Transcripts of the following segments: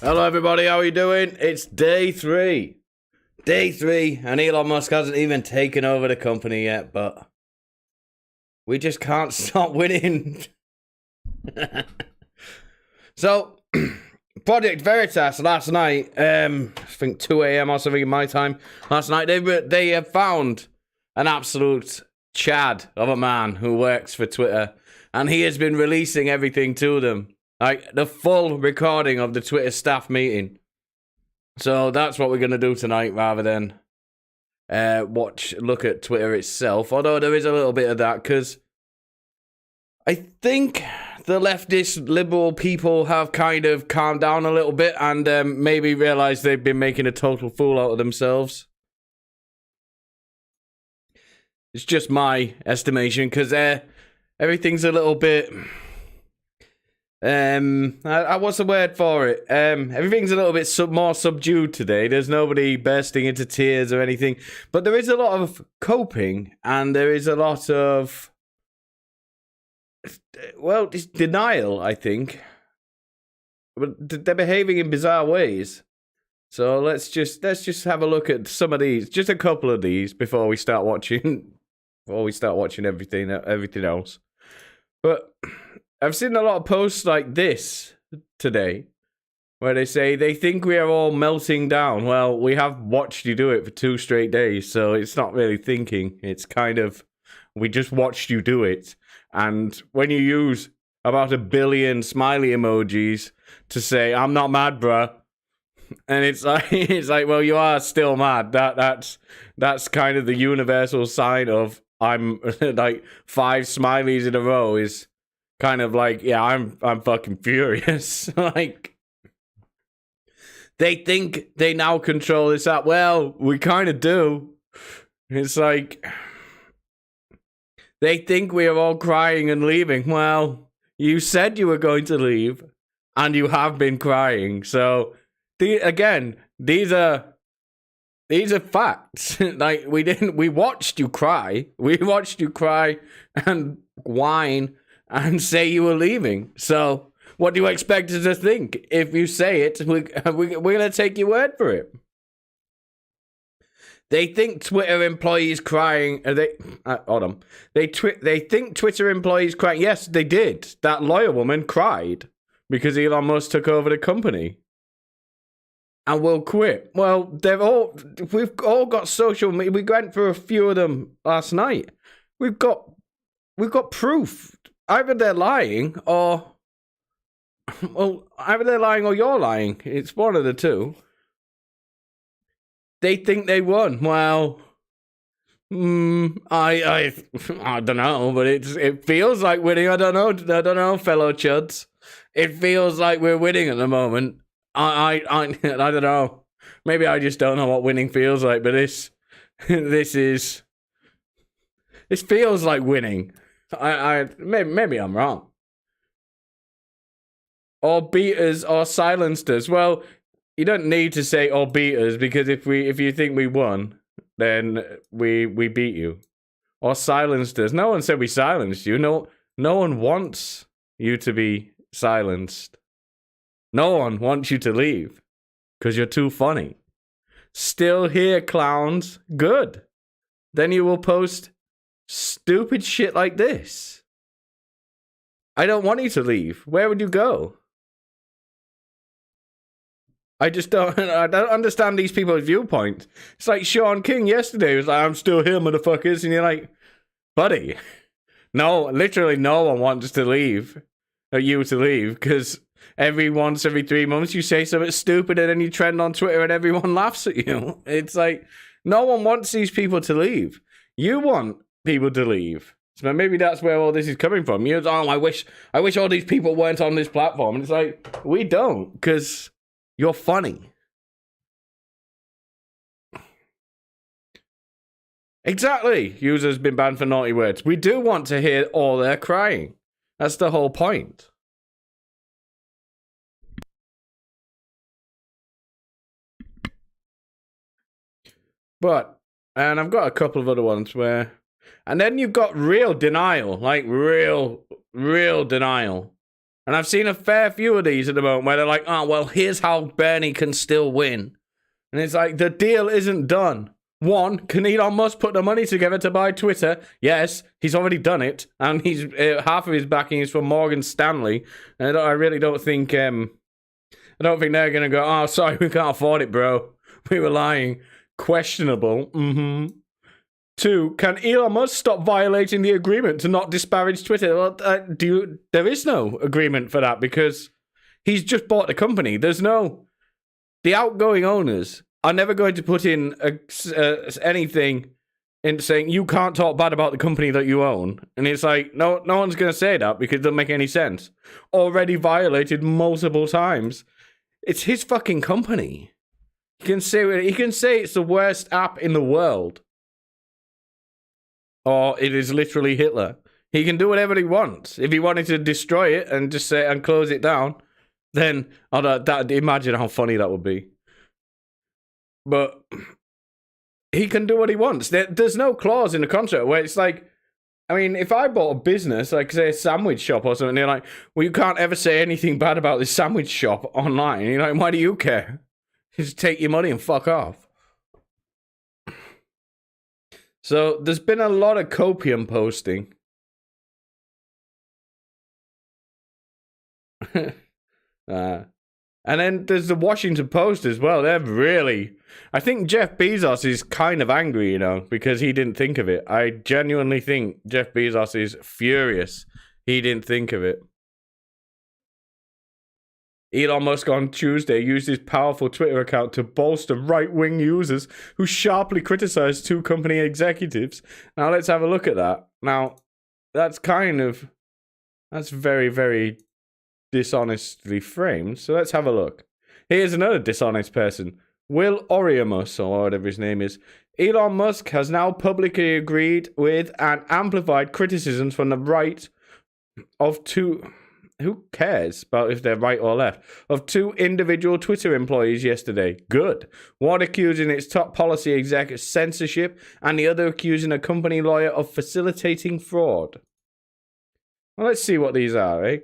Hello everybody, how are you doing? It's day three. Day three, and Elon Musk hasn't even taken over the company yet, but we just can't stop winning. So, Project Veritas last night, I think 2 a.m. or something in my time, last night, they have found an absolute Chad of a man who works for Twitter, and he has been releasing everything to them. Like, the full recording of the Twitter staff meeting. So that's what we're going to do tonight, rather than look at Twitter itself. Although there is a little bit of that, because I think the leftist liberal people have kind of calmed down a little bit and maybe realized they've been making a total fool out of themselves. It's just my estimation, because everything's a little bit... what's the word for it? Everything's a little bit more subdued today. There's nobody bursting into tears or anything, but there is a lot of coping, and there is a lot of, well, it's denial, I think. But they're behaving in bizarre ways. So let's just have a look at some of these, just a couple of these, before we start watching everything else. But I've seen a lot of posts like this today, where they say they think we are all melting down. Well, we have watched you do it for 2 straight days, so it's not really thinking. It's kind of, we just watched you do it. And when you use about 1 billion smiley emojis to say, I'm not mad, bruh, and it's like, well, you are still mad. That's kind of the universal sign of I'm like 5 smileys in a row is kind of like, yeah, I'm fucking furious. Like, They think they now control this app. Well, we kind of do. It's like, they think we are all crying and leaving. Well, you said you were going to leave, and you have been crying. So, these are facts. Like, we watched you cry. We watched you cry and whine and say you were leaving. So, what do you expect us to think? If you say it, we're going to take your word for it. They think Twitter employees crying. Hold on. They think Twitter employees crying. Yes, they did. That lawyer woman cried because Elon Musk took over the company and will quit. Well, we've all got social media. We went through a few of them last night. We've got proof. Either they're lying or, well, either they're lying or you're lying. It's one of the two. They think they won. Well, I don't know, but it feels like winning. I don't know, fellow chuds. It feels like we're winning at the moment. I don't know. Maybe I just don't know what winning feels like. But this feels like winning. Maybe I'm wrong. Or beaters or silenced us. Well, you don't need to say or beat us, because if you think we won, then we beat you. Or silenced us. No one said we silenced you. No one wants you to be silenced. No one wants you to leave because you're too funny. Still here, clowns. Good. Then you will post stupid shit like this. I don't want you to leave. Where would you go? I don't understand these people's viewpoints. It's like Sean King yesterday was like, I'm still here, motherfuckers. And you're like, buddy, no, literally no one wants to leave, or you to leave, because every 3 months you say something stupid and then you trend on Twitter and everyone laughs at you. It's like, no one wants these people to leave. You want people to leave. So maybe that's where all this is coming from. You're I wish all these people weren't on this platform. And it's like, we don't, because you're funny. Exactly. Users been banned for naughty words. We do want to hear all their crying. That's the whole point. But, and I've got a couple of other ones where, and then you've got real denial, like real denial. And I've seen a fair few of these at the moment where they're like, oh, well, here's how Bernie can still win. And it's like, the deal isn't done. One, can Elon Musk put the money together to buy Twitter? Yes, he's already done it. And he's half of his backing is from Morgan Stanley. And I really don't think, I don't think they're going to go, oh, sorry, we can't afford it, bro. We were lying. Questionable. Two, can Elon Musk stop violating the agreement to not disparage Twitter? Well, there is no agreement for that because he's just bought the company. The outgoing owners are never going to put in anything in saying you can't talk bad about the company that you own. And it's like, no one's going to say that because it doesn't make any sense. Already violated multiple times. It's his fucking company. He can say it's the worst app in the world. Or it is literally Hitler. He can do whatever he wants. If he wanted to destroy it and just say and close it down, then imagine how funny that would be. But he can do what he wants. There's no clause in the contract where it's like, I mean, if I bought a business, like say a sandwich shop or something, they're like, well, you can't ever say anything bad about this sandwich shop online. And you're like, why do you care? Just take your money and fuck off. So there's been a lot of copium posting. And then there's the Washington Post as well. They're really... I think Jeff Bezos is kind of angry, because he didn't think of it. I genuinely think Jeff Bezos is furious. He didn't think of it. Elon Musk on Tuesday used his powerful Twitter account to bolster right-wing users who sharply criticized two company executives. Now let's have a look at that. Now, that's very, very dishonestly framed. So let's have a look. Here's another dishonest person. Will Oriamus, or whatever his name is. Elon Musk has now publicly agreed with and amplified criticisms from the right of two... Who cares about if they're right or left? Of two individual Twitter employees yesterday. Good. One accusing its top policy exec of censorship, and the other accusing a company lawyer of facilitating fraud. Well, let's see what these are, eh?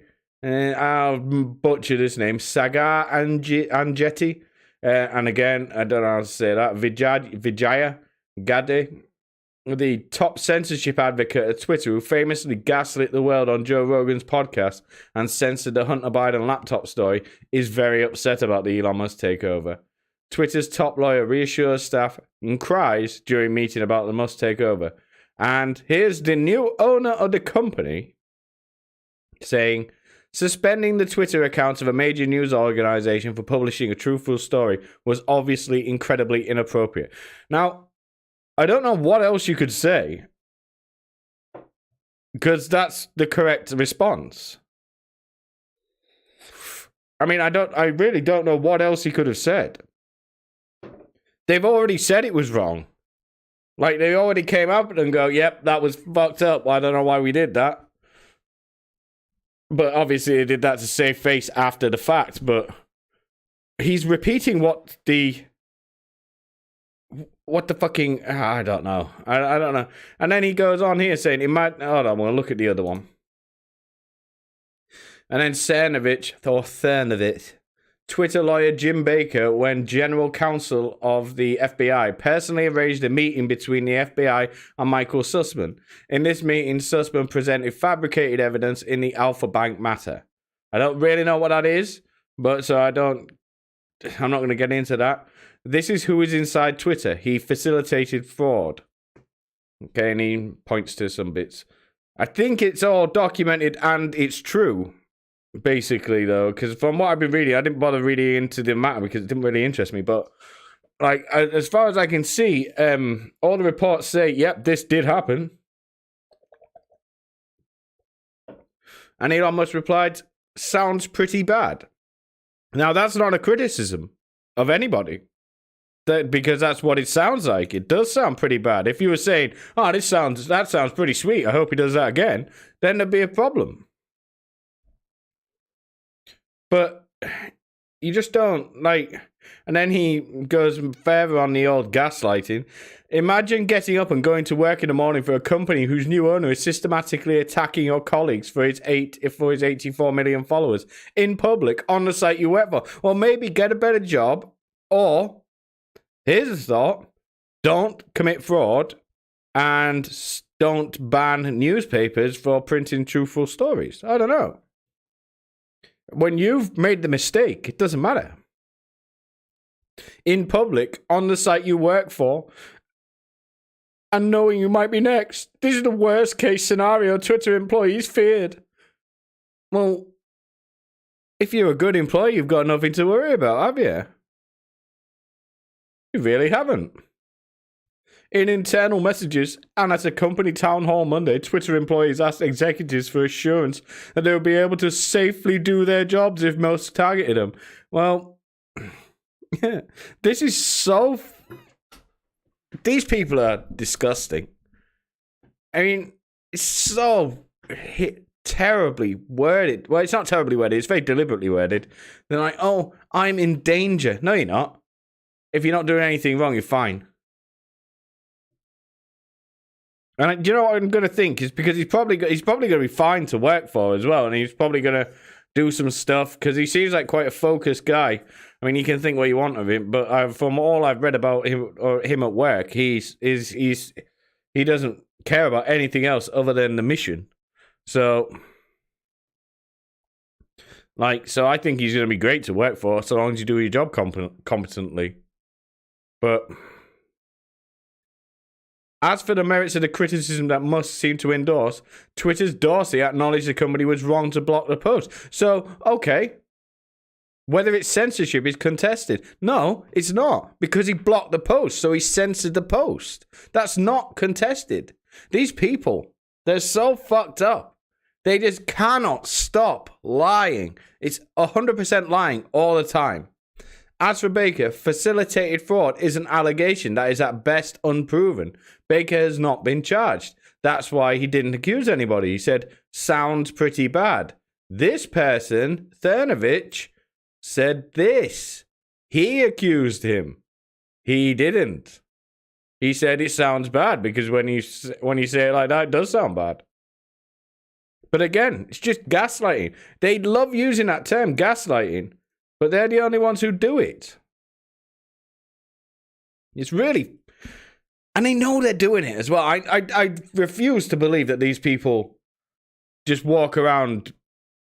I'll butcher this name. Sagar Angetti. And again, I don't know how to say that. Vijaya Gade. The top censorship advocate at Twitter, who famously gaslit the world on Joe Rogan's podcast and censored the Hunter Biden laptop story, is very upset about the Elon Musk takeover. Twitter's top lawyer reassures staff and cries during meeting about the Musk takeover. And here's the new owner of the company saying, suspending the Twitter account of a major news organization for publishing a truthful story was obviously incredibly inappropriate. Now, I don't know what else you could say, because that's the correct response. I mean, I really don't know what else he could have said. They've already said it was wrong. Like, they already came up and go, yep, that was fucked up. I don't know why we did that. But obviously they did that to save face after the fact, but he's repeating what the fucking... I don't know. I don't know. And then he goes on here saying, hold on, we'll look at the other one. And then Cernovich, Twitter lawyer Jim Baker, when general counsel of the FBI, personally arranged a meeting between the FBI and Michael Sussman. In this meeting, Sussman presented fabricated evidence in the Alpha Bank matter. I don't really know what that is, but so I'm not going to get into that. This is who is inside Twitter. He facilitated fraud. Okay, and he points to some bits. I think it's all documented and it's true, basically, though, because from what I've been reading, I didn't bother reading into the matter because it didn't really interest me, but like, as far as I can see, all the reports say, yep, this did happen. And Elon Musk replied, sounds pretty bad. Now, that's not a criticism of anybody. Because that's what it sounds like. It does sound pretty bad. If you were saying, oh, that sounds pretty sweet, I hope he does that again, then there'd be a problem. But you just don't, like... And then he goes further on the old gaslighting. Imagine getting up and going to work in the morning for a company whose new owner is systematically attacking your colleagues for his 84 million followers in public on the site you work for. Well, maybe get a better job, or... Here's a thought. Don't commit fraud and don't ban newspapers for printing truthful stories. I don't know. When you've made the mistake, it doesn't matter. In public, on the site you work for, and knowing you might be next. This is the worst case scenario Twitter employees feared. Well, if you're a good employee, you've got nothing to worry about, have you? You really haven't. In internal messages and at a company town hall Monday, Twitter employees asked executives for assurance that they would be able to safely do their jobs if Musk targeted them. Well, yeah, this is so... These people are disgusting. I mean, it's so terribly worded. Well, it's not terribly worded. It's very deliberately worded. They're like, oh, I'm in danger. No, you're not. If you're not doing anything wrong, you're fine. And do you know what I'm going to think? Is because he's probably going to be fine to work for as well. And he's probably going to do some stuff because he seems like quite a focused guy. I mean, you can think what you want of him, but from all I've read about him or him at work, he doesn't care about anything else other than the mission. So I think he's going to be great to work for so long as you do your job competently. But as for the merits of the criticism that Musk seemed to endorse, Twitter's Dorsey acknowledged the company was wrong to block the post. So, okay, whether it's censorship is contested. No, it's not, because he blocked the post, so he censored the post. That's not contested. These people, they're so fucked up. They just cannot stop lying. It's 100% lying all the time. As for Baker, facilitated fraud is an allegation that is at best unproven. Baker has not been charged. That's why he didn't accuse anybody. He said, sounds pretty bad. This person, Cernovich, said this. He accused him. He didn't. He said it sounds bad because when you say it like that, it does sound bad. But again, it's just gaslighting. They love using that term, gaslighting, but they're the only ones who do it. It's really... And they know they're doing it as well. I refuse to believe that these people just walk around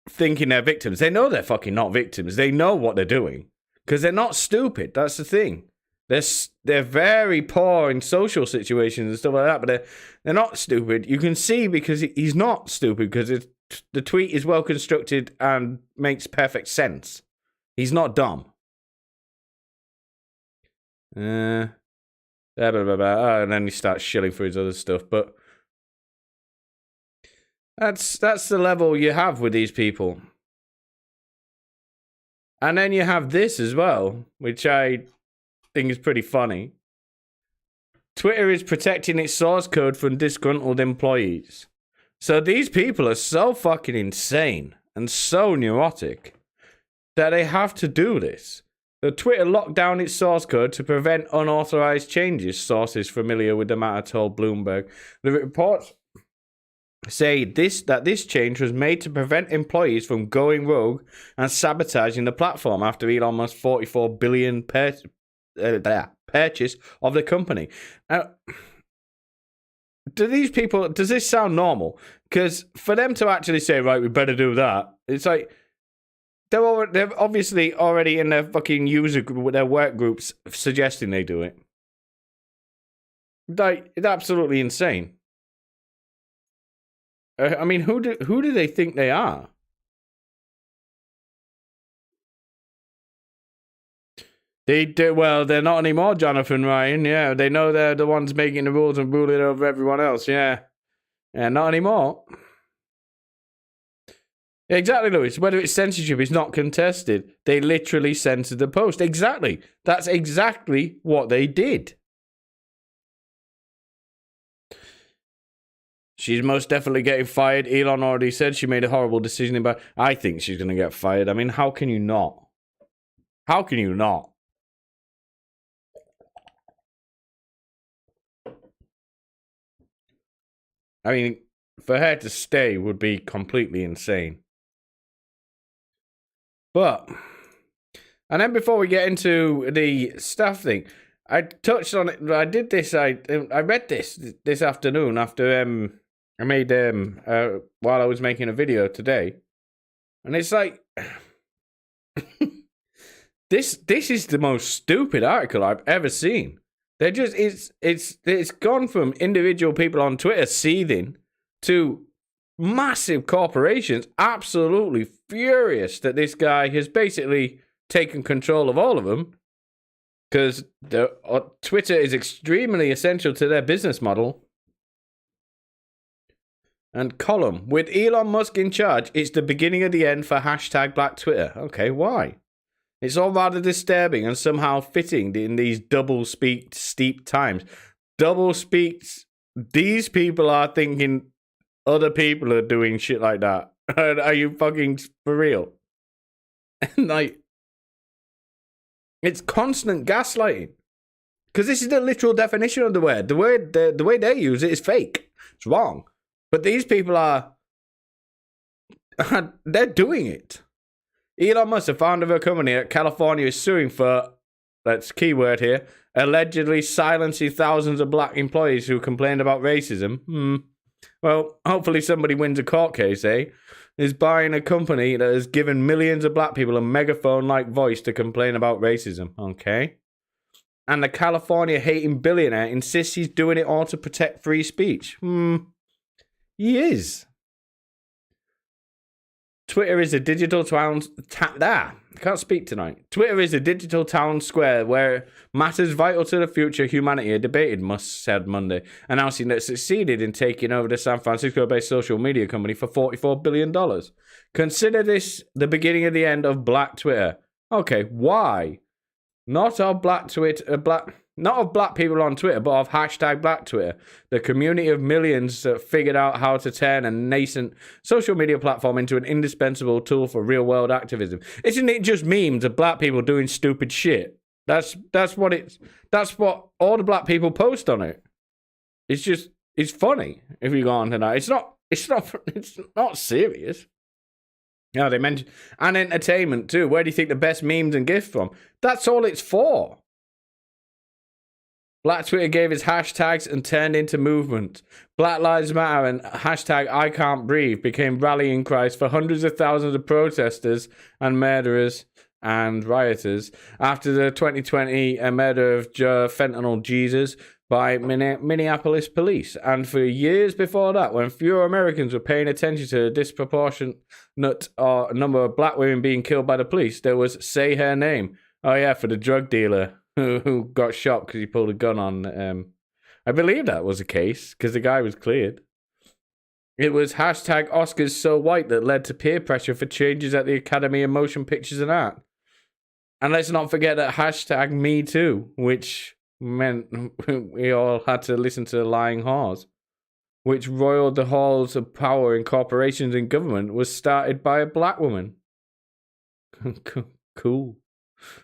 thinking they're victims. They know they're fucking not victims. They know what they're doing. Because they're not stupid. That's the thing. They're very poor in social situations and stuff like that, but they're not stupid. You can see because he's not stupid because the tweet is well constructed and makes perfect sense. He's not dumb. Blah, blah, blah, blah. Oh, and then he starts shilling for his other stuff. But that's the level you have with these people. And then you have this as well, which I think is pretty funny. Twitter is protecting its source code from disgruntled employees. So these people are so fucking insane and so neurotic that they have to do this. The Twitter locked down its source code to prevent unauthorized changes, sources familiar with the matter told Bloomberg. The reports say that this change was made to prevent employees from going rogue and sabotaging the platform after Elon Musk's $44 billion purchase of the company. Does this sound normal? Because for them to actually say, right, we better do that, it's like, they're obviously already in their fucking user group, their work groups, suggesting they do it. Like, it's absolutely insane. I mean, who do they think they are? They do well. They're not anymore, Jonathan Ryan. Yeah, they know they're the ones making the rules and ruling over everyone else. Yeah, not anymore. Exactly, Lewis. Whether it's censorship is not contested. They literally censored the post. Exactly. That's exactly what they did. She's most definitely getting fired. Elon already said she made a horrible decision about... I think she's going to get fired. I mean, how can you not? How can you not? I mean, for her to stay would be completely insane. But... And then before we get into the stuff thing, I touched on it. I did this. I read this afternoon after... I made while I was making a video today, and it's like this is the most stupid article I've ever seen. They're just it's gone from individual people on Twitter seething to massive corporations absolutely furious that this guy has basically taken control of all of them because Twitter is extremely essential to their business model. And column, with Elon Musk in charge, it's the beginning of the end for hashtag Black Twitter. Okay, why? It's all rather disturbing and somehow fitting in these double-speak steep times. Double-speaks, these people are thinking other people are doing shit like that. Are you fucking for real? Like, it's constant gaslighting. Because this is the literal definition of the word. The way they use it is fake. It's wrong. But these people they're doing it. Elon Musk, the founder of a company at California, is suing for, that's keyword here, allegedly silencing thousands of black employees who complained about racism. Well, hopefully somebody wins a court case, eh? Is buying a company that has given millions of black people a megaphone-like voice to complain about racism. Okay. And the California-hating billionaire insists he's doing it all to protect free speech. He is. Twitter is a digital town... I can't speak tonight. Twitter is a digital town square where matters vital to the future of humanity are debated, Musk said Monday, announcing that it succeeded in taking over the San Francisco-based social media company for $44 billion. Consider this the beginning of the end of Black Twitter. Okay, why? Not of black Twitter, not of black people on Twitter, but of hashtag Black Twitter, the community of millions that figured out how to turn a nascent social media platform into an indispensable tool for real-world activism. Isn't it just memes of black people doing stupid shit? That's what it's. That's what all the black people post on it. It's funny if you go on tonight. It's not serious. Yeah, they mentioned and entertainment too. Where do you think the best memes and gifs from? That's all it's for. Black Twitter gave its hashtags and turned into movements. Black Lives Matter and hashtag I Can't Breathe became rallying cries for hundreds of thousands of protesters and murderers and rioters after the 2020 murder of fentanyl Jesus by Minneapolis police. And for years before that, when fewer Americans were paying attention to the disproportionate number of black women being killed by the police, there was Say Her Name. Oh yeah, for the drug dealer who got shot because he pulled a gun on. I believe that was the case because the guy was cleared. It was hashtag Oscars So White that led to peer pressure for changes at the Academy of Motion Pictures and Art. And let's not forget that hashtag Me Too, which meant we all had to listen to the lying whores, which roiled the halls of power in corporations and government, was started by a black woman. Cool.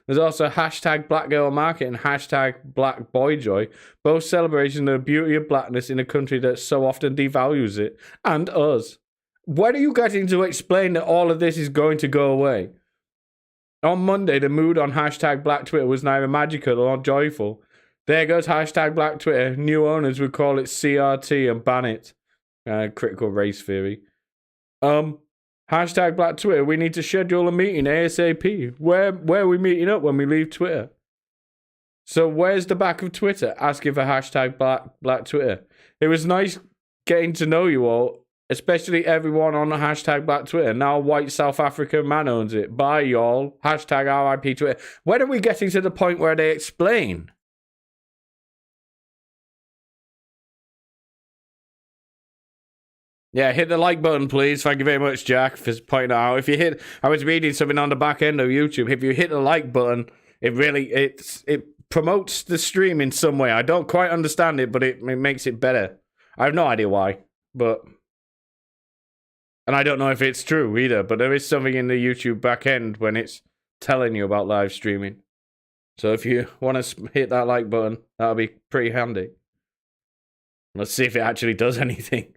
There's also hashtag Black Girl Market and hashtag Black Boy Joy, both celebrating the beauty of blackness in a country that so often devalues it, and us. When are you getting to explain that all of this is going to go away? On Monday, the mood on hashtag Black Twitter was neither magical nor joyful. There goes hashtag Black Twitter. New owners would call it CRT and ban it. Critical race theory. Hashtag Black Twitter. We need to schedule a meeting ASAP. Where are we meeting up when we leave Twitter? So where's the back of Twitter asking for hashtag Black Twitter? It was nice getting to know you all, especially everyone on the hashtag Black Twitter. Now white South African man owns it. Bye, y'all. Hashtag RIP Twitter. When are we getting to the point where they explain? Yeah, hit the like button, please. Thank you very much, Jack, for pointing out. If you hit, I was reading something on the back end of YouTube. If you hit the like button, it promotes the stream in some way. I don't quite understand it, but it makes it better. I have no idea why, and I don't know if it's true either. But there is something in the YouTube back end when it's telling you about live streaming. So if you want to hit that like button, that'll be pretty handy. Let's see if it actually does anything.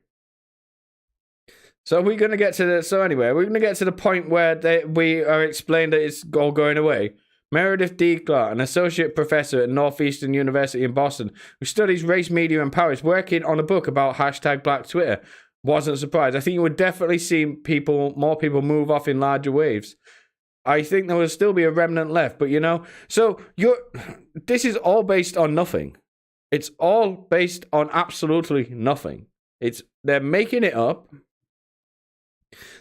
So we're going to get to the... So anyway, we're going to get to the point where we are explained that it's all going away. Meredith D. Clark, an associate professor at Northeastern University in Boston, who studies race media and power, is working on a book about hashtag Black Twitter. Wasn't surprised. I think you would definitely see more people move off in larger waves. I think there will still be a remnant left, but so this is all based on nothing. It's all based on absolutely nothing. They're making it up.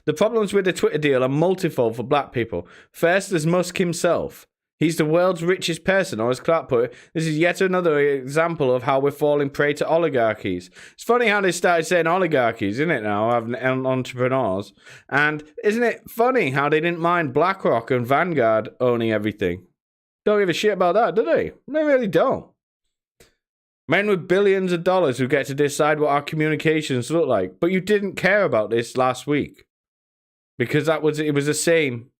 The problems with the Twitter deal are multifold for black people. First, there's Musk himself. He's the world's richest person, or as Clark put it, this is yet another example of how we're falling prey to oligarchies. It's funny how they started saying oligarchies, isn't it now, having entrepreneurs? And isn't it funny how they didn't mind BlackRock and Vanguard owning everything? Don't give a shit about that, do they? They really don't. Men with billions of dollars who get to decide what our communications look like. But you didn't care about this last week. Because it was the same.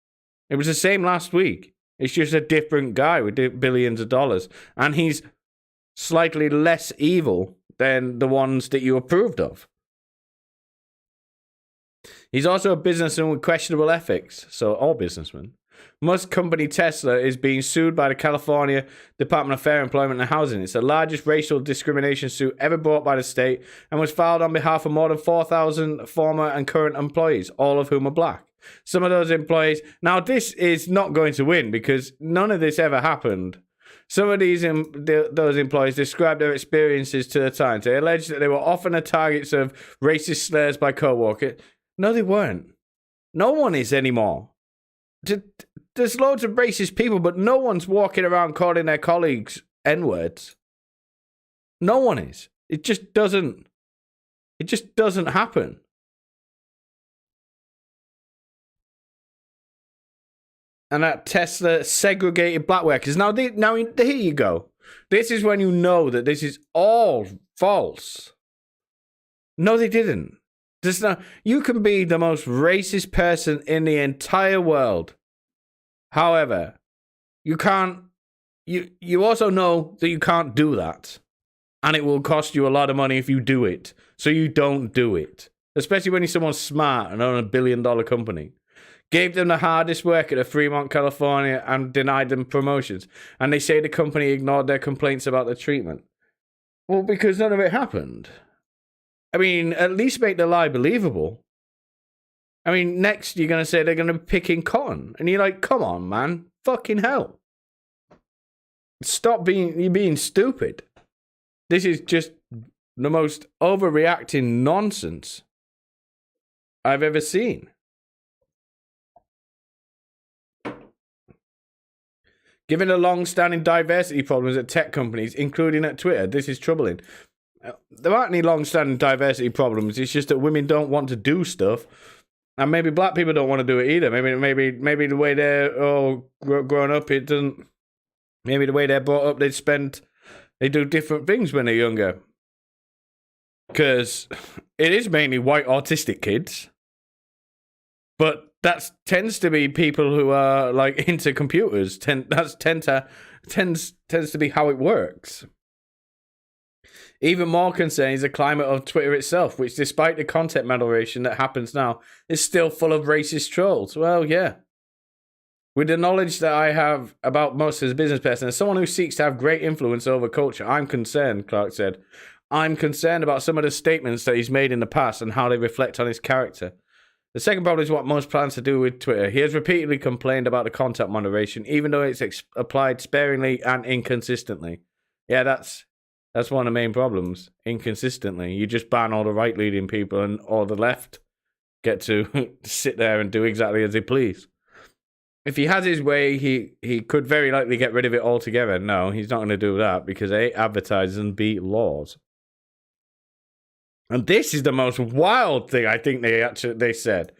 It was the same last week. It's just a different guy with billions of dollars. And he's slightly less evil than the ones that you approved of. He's also a businessman with questionable ethics. So all businessmen. Musk company Tesla is being sued by the California Department of Fair Employment and Housing. It's the largest racial discrimination suit ever brought by the state and was filed on behalf of more than 4,000 former and current employees, all of whom are black. Some of those employees... Now, this is not going to win because none of this ever happened. Some of those employees described their experiences to the Times. They alleged that they were often the targets of racist slurs by co-workers. No, they weren't. No one is anymore. There's loads of racist people, but no one's walking around calling their colleagues N-words. No one is. It just doesn't happen. and that Tesla segregated black workers. Now here you go. This is when you know that this is all false. No, they didn't. You can be the most racist person in the entire world. However, you can't. You also know that you can't do that, and it will cost you a lot of money if you do it. So you don't do it, especially when you're someone smart and own a $1 billion company. Gave them the hardest work at Fremont, California, and denied them promotions. And they say the company ignored their complaints about the treatment. Well, because none of it happened. I mean, at least make the lie believable. I mean, next you're going to say they're going to be picking cotton. And you're like, come on, man. Fucking hell. Stop being stupid. This is just the most overreacting nonsense I've ever seen. Given the long-standing diversity problems at tech companies, including at Twitter, this is troubling. There aren't any long-standing diversity problems. It's just that women don't want to do stuff, and maybe black people don't want to do it either. Maybe the way they're all growing up, it doesn't. Maybe the way they're brought up, they do different things when they're younger. Because it is mainly white autistic kids, but that tends to be people who are like into computers. Tends to be how it works. Even more concerning is the climate of Twitter itself, which, despite the content moderation that happens now, is still full of racist trolls. Well, yeah. With the knowledge that I have about most as a business person, as someone who seeks to have great influence over culture, I'm concerned, Clark said. I'm concerned about some of the statements that he's made in the past and how they reflect on his character. The second problem is what most plans to do with Twitter. He has repeatedly complained about the content moderation, even though it's applied sparingly and inconsistently. Yeah, that's one of the main problems. Inconsistently. You just ban all the right-leaning people and all the left get to sit there and do exactly as they please. If he has his way, he could very likely get rid of it altogether. No, he's not going to do that because A, advertisers and B, laws. And this is the most wild thing I think they said.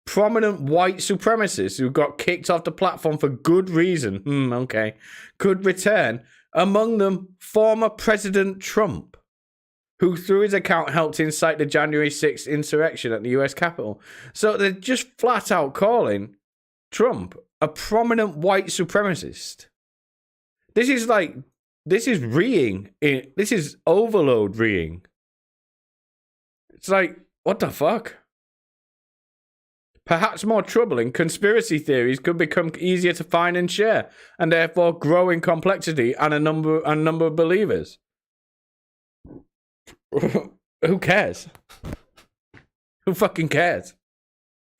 Prominent white supremacists who got kicked off the platform for good reason, okay, could return. Among them, former President Trump, who through his account helped incite the January 6th insurrection at the US Capitol. So they're just flat out calling Trump a prominent white supremacist. This is reeing. This is overload reeing. It's like, what the fuck? Perhaps more troubling, conspiracy theories could become easier to find and share, and therefore grow in complexity and a number of believers. Who cares? Who fucking cares?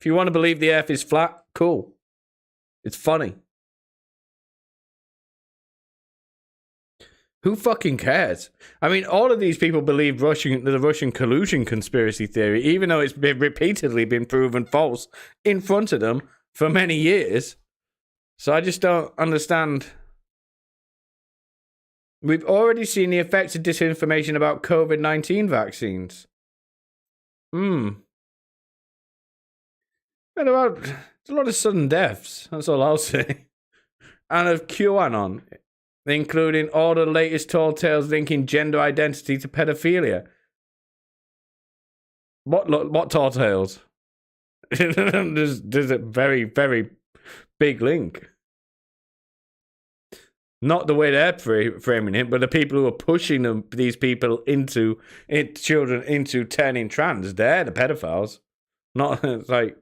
If you want to believe the earth is flat, cool. It's funny. Who fucking cares? I mean, all of these people believe the Russian collusion conspiracy theory, even though it's repeatedly been proven false in front of them for many years. So I just don't understand. We've already seen the effects of disinformation about COVID-19 vaccines. There's a lot of sudden deaths, that's all I'll say. And of QAnon, including all the latest tall tales linking gender identity to pedophilia. What tall tales? there's a very, very big link. Not the way they're framing it, but the people who are pushing these people children into turning trans, they're the pedophiles. Not it's like,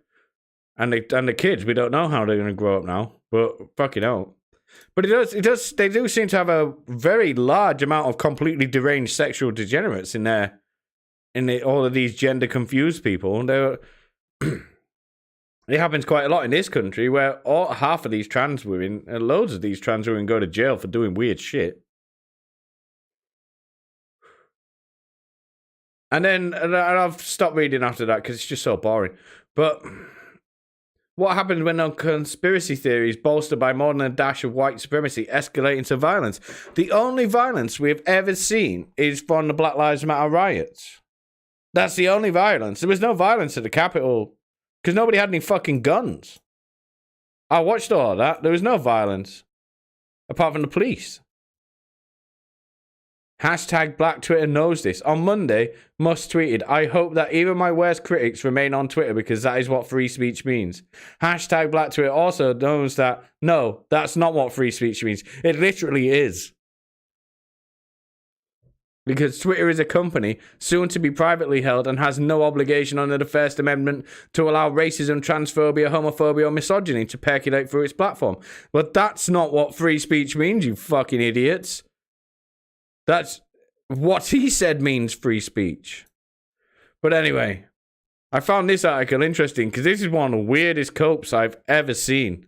and the kids, we don't know how they're going to grow up now, but fucking hell. But they do seem to have a very large amount of completely deranged sexual degenerates in all of these gender confused people. It happens quite a lot in this country where half of these trans women, loads of these trans women go to jail for doing weird shit. And then I've stopped reading after that because it's just so boring. But what happens when a conspiracy theories bolstered by more than a dash of white supremacy escalate into violence? The only violence we've ever seen is from the Black Lives Matter riots. That's the only violence. There was no violence at the Capitol because nobody had any fucking guns. I watched all of that. There was no violence. Apart from the police. Hashtag Black Twitter knows this. On Monday, Musk tweeted, I hope that even my worst critics remain on Twitter because that is what free speech means. Hashtag Black Twitter also knows that, no, that's not what free speech means. It literally is. Because Twitter is a company, soon to be privately held, and has no obligation under the First Amendment to allow racism, transphobia, homophobia, or misogyny to percolate through its platform. But that's not what free speech means, you fucking idiots. That's what he said means free speech. But anyway, I found this article interesting because this is one of the weirdest copes I've ever seen.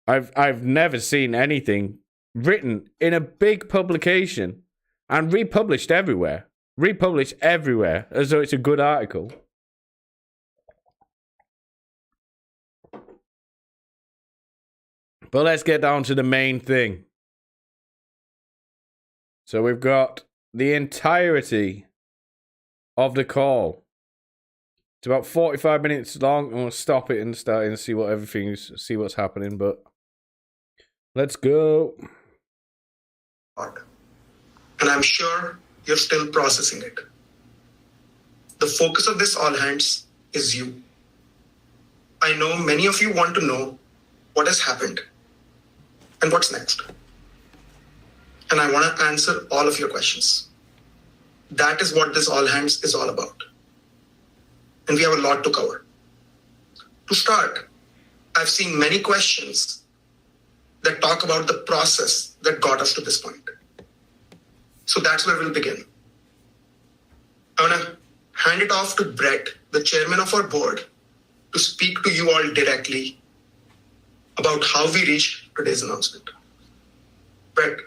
I've never seen anything written in a big publication and republished everywhere as though it's a good article. But let's get down to the main thing. So we've got the entirety of the call. It's about 45 minutes long. I'm going to stop it and start and see see what's happening. But let's go. And I'm sure you're still processing it. The focus of this all hands is you. I know many of you want to know what has happened and what's next. And I want to answer all of your questions. That is what this all hands is all about. And we have a lot to cover. To start, I've seen many questions that talk about the process that got us to this point. So that's where we'll begin. I want to hand it off to Brett, the chairman of our board, to speak to you all directly about how we reached today's announcement. Brett.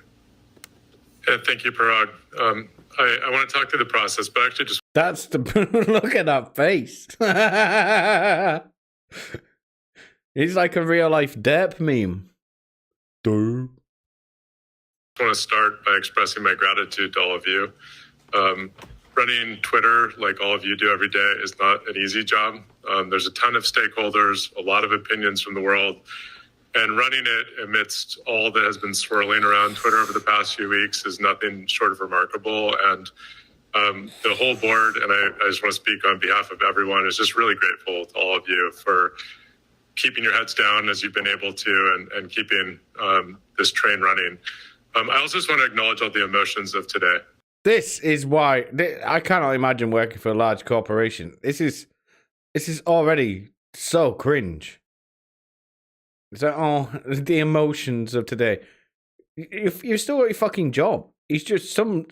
Thank you, Parag. I want to talk through the process, but actually just... That's the... Look at that face. He's like a real-life derp meme. Dude. I want to start by expressing my gratitude to all of you. Running Twitter, like all of you do every day, is not an easy job. There's a ton of stakeholders, a lot of opinions from the world, and running it amidst all that has been swirling around Twitter over the past few weeks is nothing short of remarkable. And the whole board, and I just want to speak on behalf of everyone, is just really grateful to all of you for keeping your heads down as you've been able to and keeping this train running. I also just want to acknowledge all the emotions of today. This is why I cannot imagine working for a large corporation. This is already so cringe. It's like, oh, the emotions of today. You're still at your fucking job. It's just some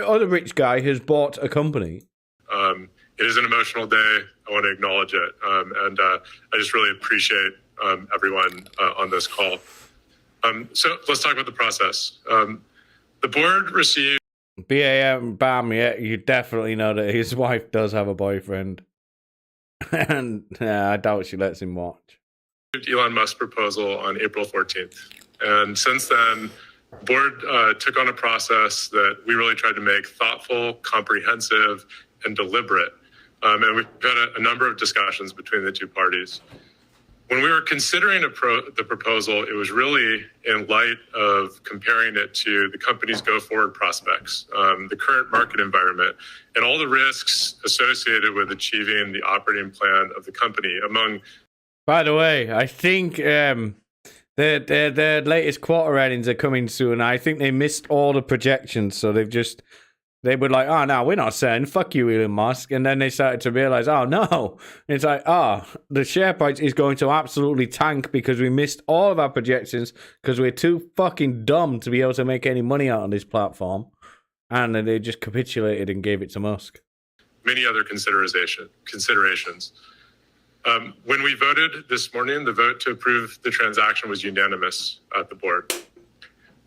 other rich guy has bought a company. It is an emotional day. I want to acknowledge it. And I just really appreciate everyone on this call. So let's talk about the process. The board received... Bam, yeah, you definitely know that his wife does have a boyfriend. And I doubt she lets him watch. Elon Musk's proposal on April 14th. And since then, the board took on a process that we really tried to make thoughtful, comprehensive, and deliberate. And we've had a number of discussions between the two parties. When we were considering the proposal, it was really in light of comparing it to the company's go-forward prospects, the current market environment, and all the risks associated with achieving the operating plan of the company among... By the way, I think their latest quarter earnings are coming soon. I think they missed all the projections, so they were like, oh, no, we're not selling. Fuck you, Elon Musk. And then they started to realize, oh, no. It's like, the share price is going to absolutely tank because we missed all of our projections because we're too fucking dumb to be able to make any money out on this platform. And then they just capitulated and gave it to Musk. Many other considerations. When we voted this morning, the vote to approve the transaction was unanimous at the board.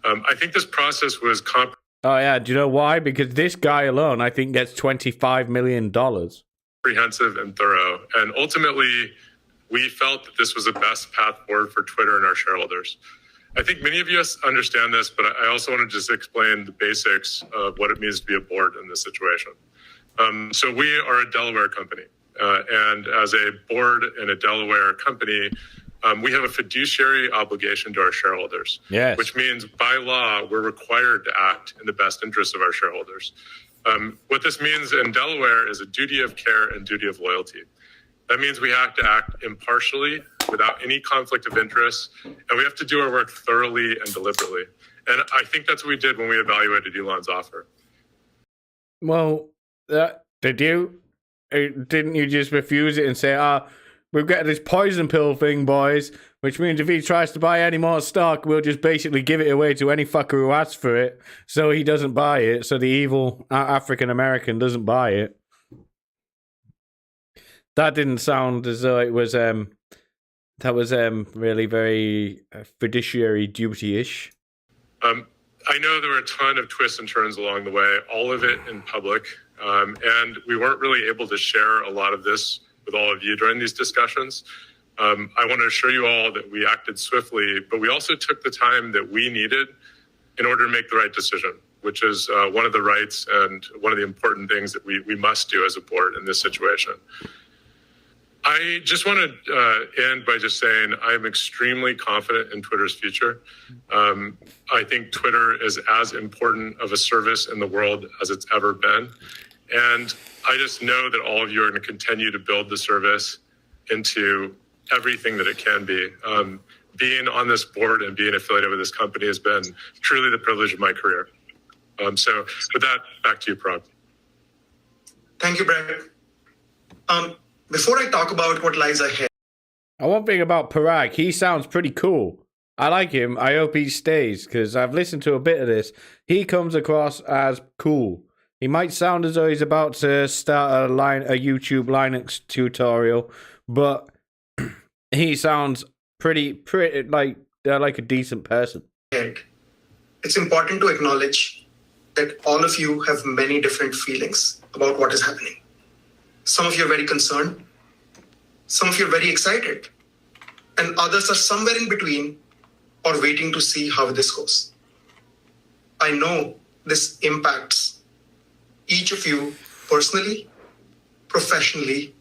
I think this process was Oh, yeah. Do you know why? Because this guy alone, I think, gets $25 million. Comprehensive and thorough. And ultimately, we felt that this was the best path forward for Twitter and our shareholders. I think many of you understand this, but I also want to just explain the basics of what it means to be a board in this situation. So we are a Delaware company. And as a board in a Delaware company, we have a fiduciary obligation to our shareholders, Yes. which means by law, we're required to act in the best interest of our shareholders. What this means in Delaware is a duty of care and duty of loyalty. That means we have to act impartially without any conflict of interest, and we have to do our work thoroughly and deliberately. And I think that's what we did when we evaluated Elon's offer. Well, did you? Didn't you just refuse it and say, we've got this poison pill thing, boys, which means if he tries to buy any more stock, we'll just basically give it away to any fucker who asks for it, so he doesn't buy it, so the evil African-American doesn't buy it. That didn't sound as though it was, really very fiduciary duty-ish. I know there were a ton of twists and turns along the way, all of it in public, and we weren't really able to share a lot of this with all of you during these discussions. I want to assure you all that we acted swiftly, but we also took the time that we needed in order to make the right decision, which is one of the rights and one of the important things that we must do as a board in this situation. I just want to end by just saying I'm extremely confident in Twitter's future. I think Twitter is as important of a service in the world as it's ever been. And I just know that all of you are going to continue to build the service into everything that it can be. Being on this board and being affiliated with this company has been truly the privilege of my career. So with that, back to you, Parag. Thank you, Brad. Before I talk about what lies ahead. One thing about Parag, he sounds pretty cool. I like him. I hope he stays, because I've listened to a bit of this. He comes across as cool. He might sound as though he's about to start a YouTube Linux tutorial, but he sounds pretty like a decent person. It's important to acknowledge that all of you have many different feelings about what is happening. Some of you are very concerned, some of you are very excited, and others are somewhere in between or waiting to see how this goes. I know this impacts each of you personally, professionally,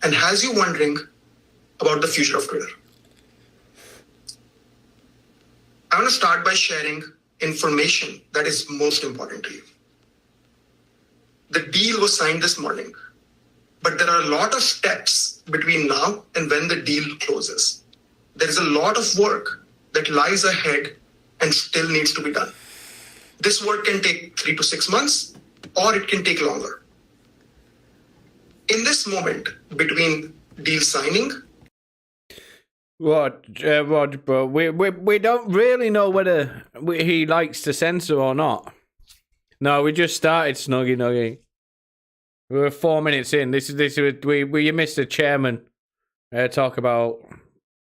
and has you wondering about the future of Twitter. I want to start by sharing information that is most important to you. The deal was signed this morning, but there are a lot of steps between now and when the deal closes. There is a lot of work that lies ahead and still needs to be done. This work can take 3 to 6 months, or it can take longer. In this moment between deal signing, Rod, bro, we don't really know whether he likes to censor or not. No, we just started Snuggy. We were 4 minutes in. You missed the chairman talk about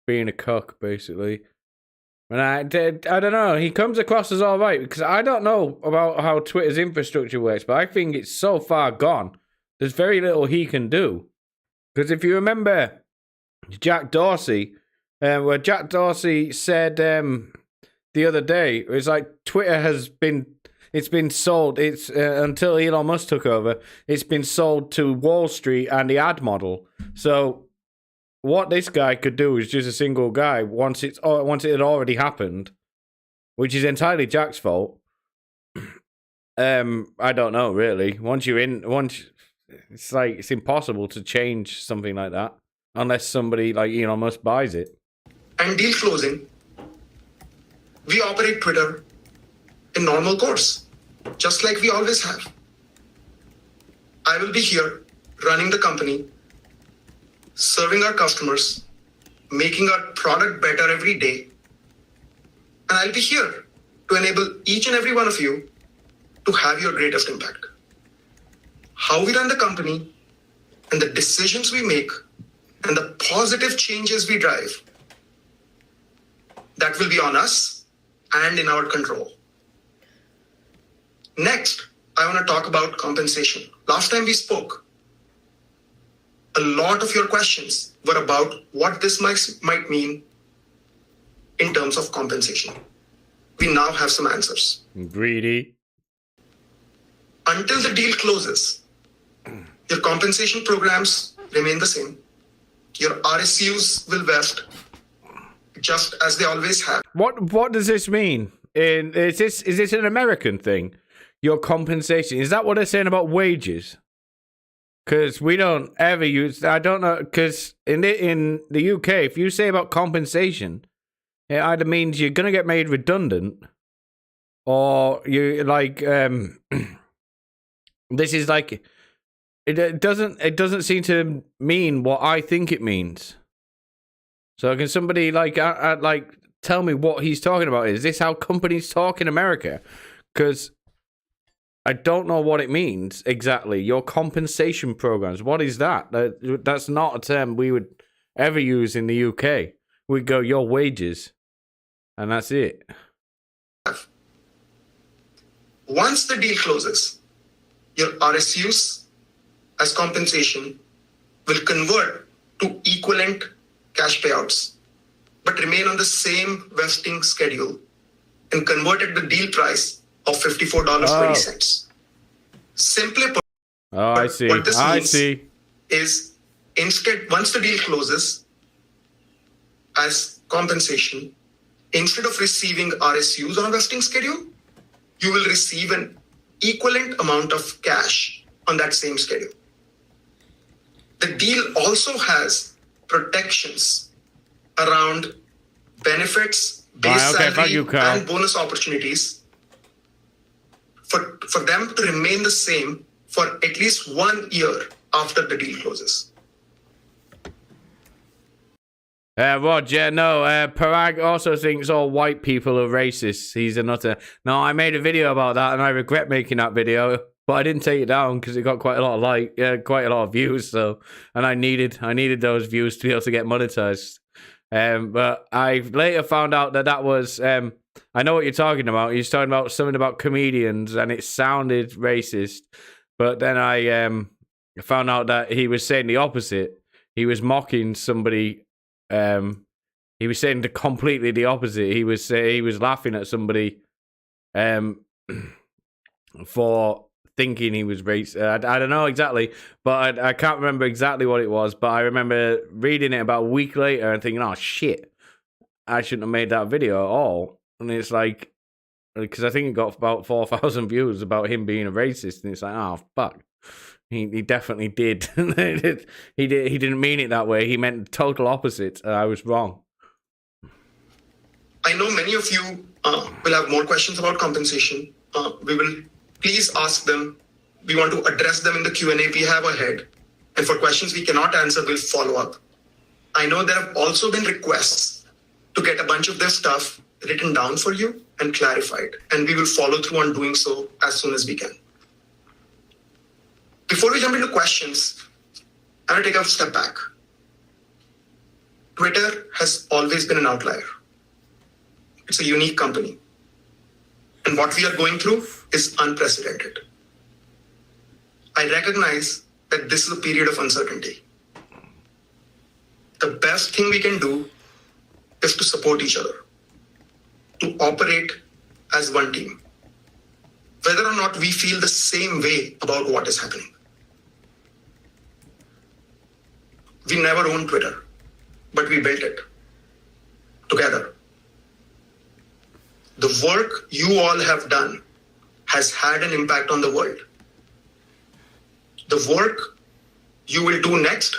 being a cuck, basically. And I don't know. He comes across as all right, because I don't know about how Twitter's infrastructure works, but I think it's so far gone. There's very little he can do. Because if you remember Jack Dorsey, where Jack Dorsey said the other day, it was like Twitter it's been sold. It's until Elon Musk took over, it's been sold to Wall Street and the ad model. So what this guy could do is just a single guy once it had already happened, which is entirely Jack's fault. I don't know really. It's impossible to change something like that unless somebody like Elon Musk buys it. And deal closing, we operate Twitter in normal course, just like we always have. I will be here running the company, serving our customers, making our product better every day. And I'll be here to enable each and every one of you to have your greatest impact. How we run the company and the decisions we make and the positive changes we drive, that will be on us and in our control. Next, I want to talk about compensation. Last time we spoke, a lot of your questions were about what this might mean in terms of compensation. We now have some answers. Greedy. Until the deal closes, your compensation programs remain the same. Your RSUs will vest. just as they always have. What does this mean? Is this an American thing? Your compensation, is that what they're saying about wages? Because we don't ever use. I don't know. Because in the UK, if you say about compensation, it either means you're gonna get made redundant, or you like. This is like. It doesn't seem to mean what I think it means. So can somebody like tell me what he's talking about? Is this how companies talk in America? Because I don't know what it means exactly. Your compensation programs. What is that? That's not a term we would ever use in the UK. We'd go your wages, and that's it. Once the deal closes, your RSUs as compensation will convert to equivalent cash payouts, but remain on the same vesting schedule and convert at the deal price of $54.20. Simply put, I see. what this I means see. is instead, once the deal closes as compensation, instead of receiving RSUs on a vesting schedule, you will receive an equivalent amount of cash on that same schedule. The deal also has protections around benefits, base salary, and bonus opportunities for them to remain the same for at least 1 year after the deal closes. Roger, no, Parag also thinks all white people are racist. He's a nutter. No, I made a video about that, and I regret making that video, but I didn't take it down because it got quite a lot of quite a lot of views. So, and I needed those views to be able to get monetized. But I later found out that was I know what you're talking about. He's talking about something about comedians, and it sounded racist. But then I found out that he was saying the opposite. He was mocking somebody. He was saying completely the opposite. He was laughing at somebody for thinking he was racist. I don't know exactly, but I can't remember exactly what it was. But I remember reading it about a week later and thinking, "Oh shit, I shouldn't have made that video at all." And it's like, because I think it got about 4,000 views about him being a racist, and it's like, oh fuck. He definitely did. He didn't mean it that way. He meant the total opposite. I was wrong. I know many of you will have more questions about compensation. We will please ask them. We want to address them in the Q&A we have ahead. And for questions we cannot answer, we'll follow up. I know there have also been requests to get a bunch of their stuff written down for you and clarified. And we will follow through on doing so as soon as we can. Before we jump into questions, I'm going to take a step back. Twitter has always been an outlier. It's a unique company. And what we are going through is unprecedented. I recognize that this is a period of uncertainty. The best thing we can do is to support each other, to operate as one team, whether or not we feel the same way about what is happening. We never owned Twitter, but we built it together. The work you all have done has had an impact on the world. The work you will do next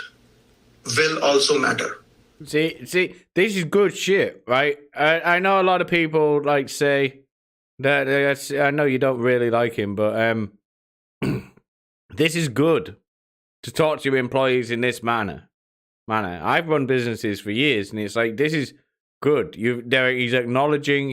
will also matter. See, this is good shit, right? I know a lot of people like say that. I know you don't really like him, but this is good to talk to your employees in this manner. I've run businesses for years, and it's like, this is good. He's acknowledging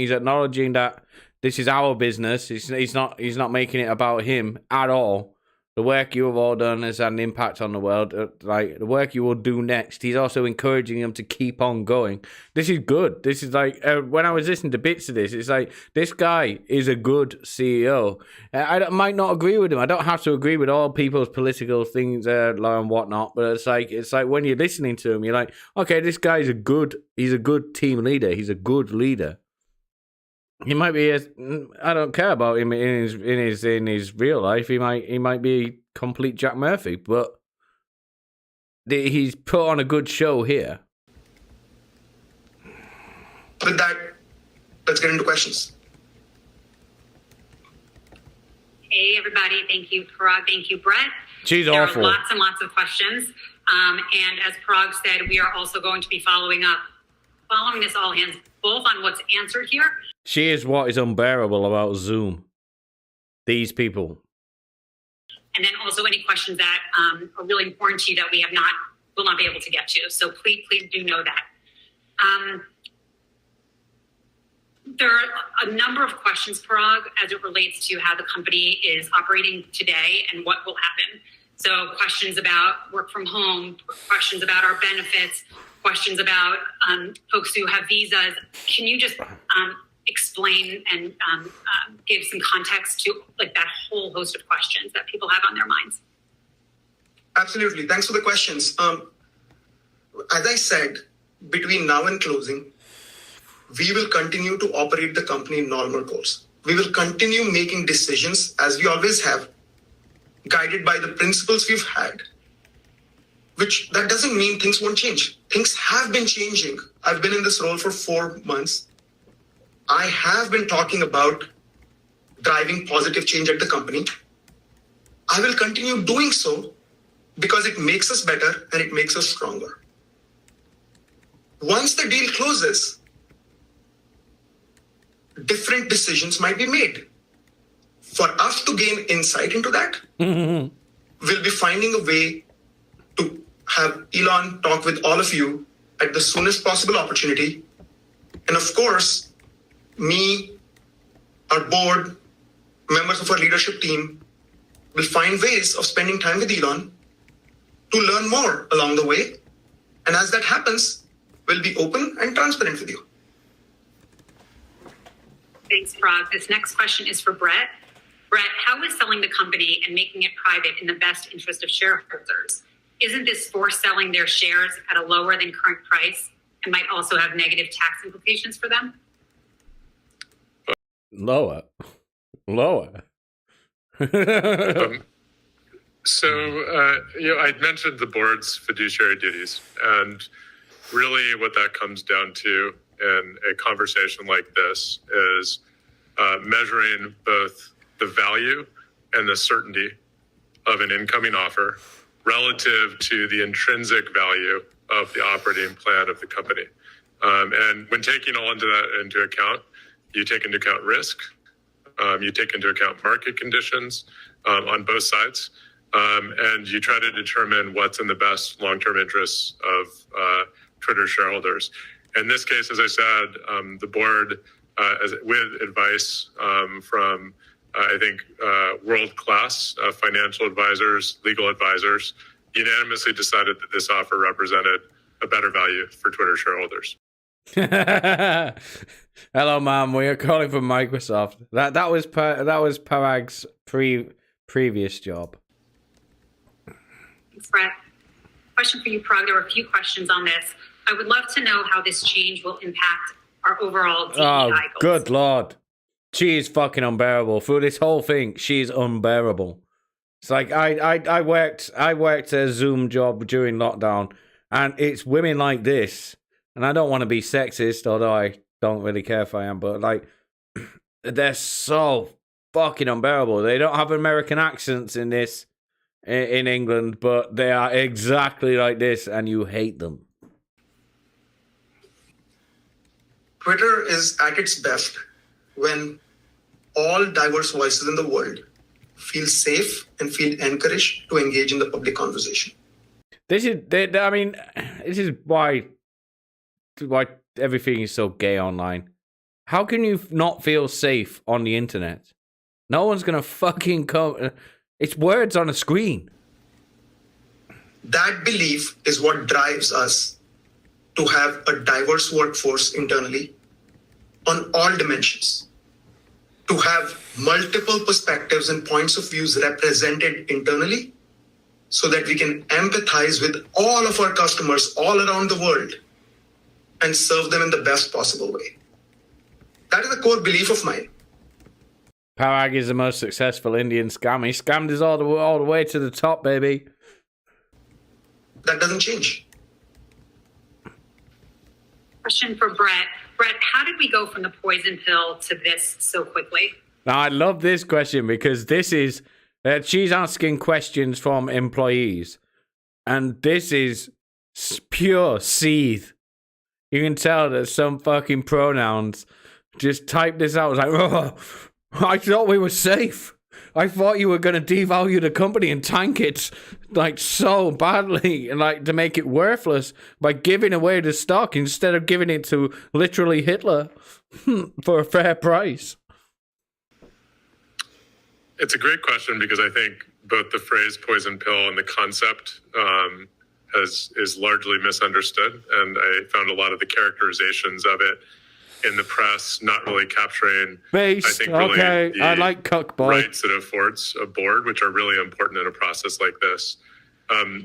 that this is our business. He's not making it about him at all. The work you have all done has had an impact on the world. Like the work you will do next, he's also encouraging them to keep on going. This is good. This is like when I was listening to bits of this, it's like this guy is a good CEO. I might not agree with him. I don't have to agree with all people's political things and whatnot. But it's like when you're listening to him, you're like, okay, this guy is he's a good team leader. He's a good leader. He might be. I don't care about him in his real life. He might be complete Jack Murphy, but he's put on a good show here. With that, let's get into questions. Hey, everybody. Thank you, Parag. Thank you, Brett. She's there awful. There are lots and lots of questions. And as Parag said, we are also going to be following this all hands, both on what's answered here. She is what is unbearable about Zoom. These people. And then also any questions that are really important to you that we will not be able to get to. So please do know that. There are a number of questions, Parag, as it relates to how the company is operating today and what will happen. So questions about work from home, questions about our benefits, questions about folks who have visas. Can you just explain and give some context to like that whole host of questions that people have on their minds? Absolutely. Thanks for the questions. As I said, between now and closing, we will continue to operate the company in normal course. We will continue making decisions as we always have, guided by the principles we've had, which that doesn't mean things won't change. Things have been changing. I've been in this role for 4 months. I have been talking about driving positive change at the company. I will continue doing so because it makes us better and it makes us stronger. Once the deal closes, different decisions might be made. For us to gain insight into that, we'll be finding a way to have Elon talk with all of you at the soonest possible opportunity. And of course, me, our board, members of our leadership team will find ways of spending time with Elon to learn more along the way. And as that happens, we'll be open and transparent with you. Thanks, Parag. This next question is for Brett. Brett, how is selling the company and making it private in the best interest of shareholders? Isn't this forced selling their shares at a lower than current price and might also have negative tax implications for them? Lower. I'd mentioned the board's fiduciary duties, and really what that comes down to in a conversation like this is measuring both the value and the certainty of an incoming offer relative to the intrinsic value of the operating plan of the company. And when taking all into account, you take into account risk, you take into account market conditions on both sides, and you try to determine what's in the best long-term interests of Twitter shareholders. In this case, as I said, the board, with advice from, I think, world-class financial advisors, legal advisors, unanimously decided that this offer represented a better value for Twitter shareholders. Hello, ma'am. We are calling from Microsoft. That was Parag's previous job. Thanks, Brett. Question for you, Parag. There were a few questions on this. I would love to know how this change will impact our overall DEI goals. Good Lord. She is fucking unbearable. Through this whole thing, she's unbearable. It's like I worked a Zoom job during lockdown, and it's women like this. And I don't want to be sexist, although I don't really care if I am, but like they're so fucking unbearable. They don't have American accents in this in England, but they are exactly like this, and you hate them. Twitter is at its best when all diverse voices in the world feel safe and feel encouraged to engage in the public conversation. This is why everything is so gay online. How can you not feel safe on the internet? No one's gonna fucking come. It's words on a screen. That belief is what drives us to have a diverse workforce internally on all dimensions, to have multiple perspectives and points of views represented internally so that we can empathize with all of our customers all around the world and serve them in the best possible way. That is a core belief of mine. Parag is the most successful Indian scam. He scammed us all the way to the top, baby. That doesn't change. Question for Brett. Brett, how did we go from the poison pill to this so quickly? Now, I love this question because this is she's asking questions from employees, and this is pure seethe. You can tell that some fucking pronouns just typed this out. It was like, oh, I thought we were safe. I thought you were going to devalue the company and tank it like so badly and like to make it worthless by giving away the stock instead of giving it to literally Hitler for a fair price. It's a great question because I think both the phrase poison pill and the concept is largely misunderstood. And I found a lot of the characterizations of it in the press not really capturing, Based, I think, really okay, the I like cuck boy. rights it affords a board, which are really important in a process like this. I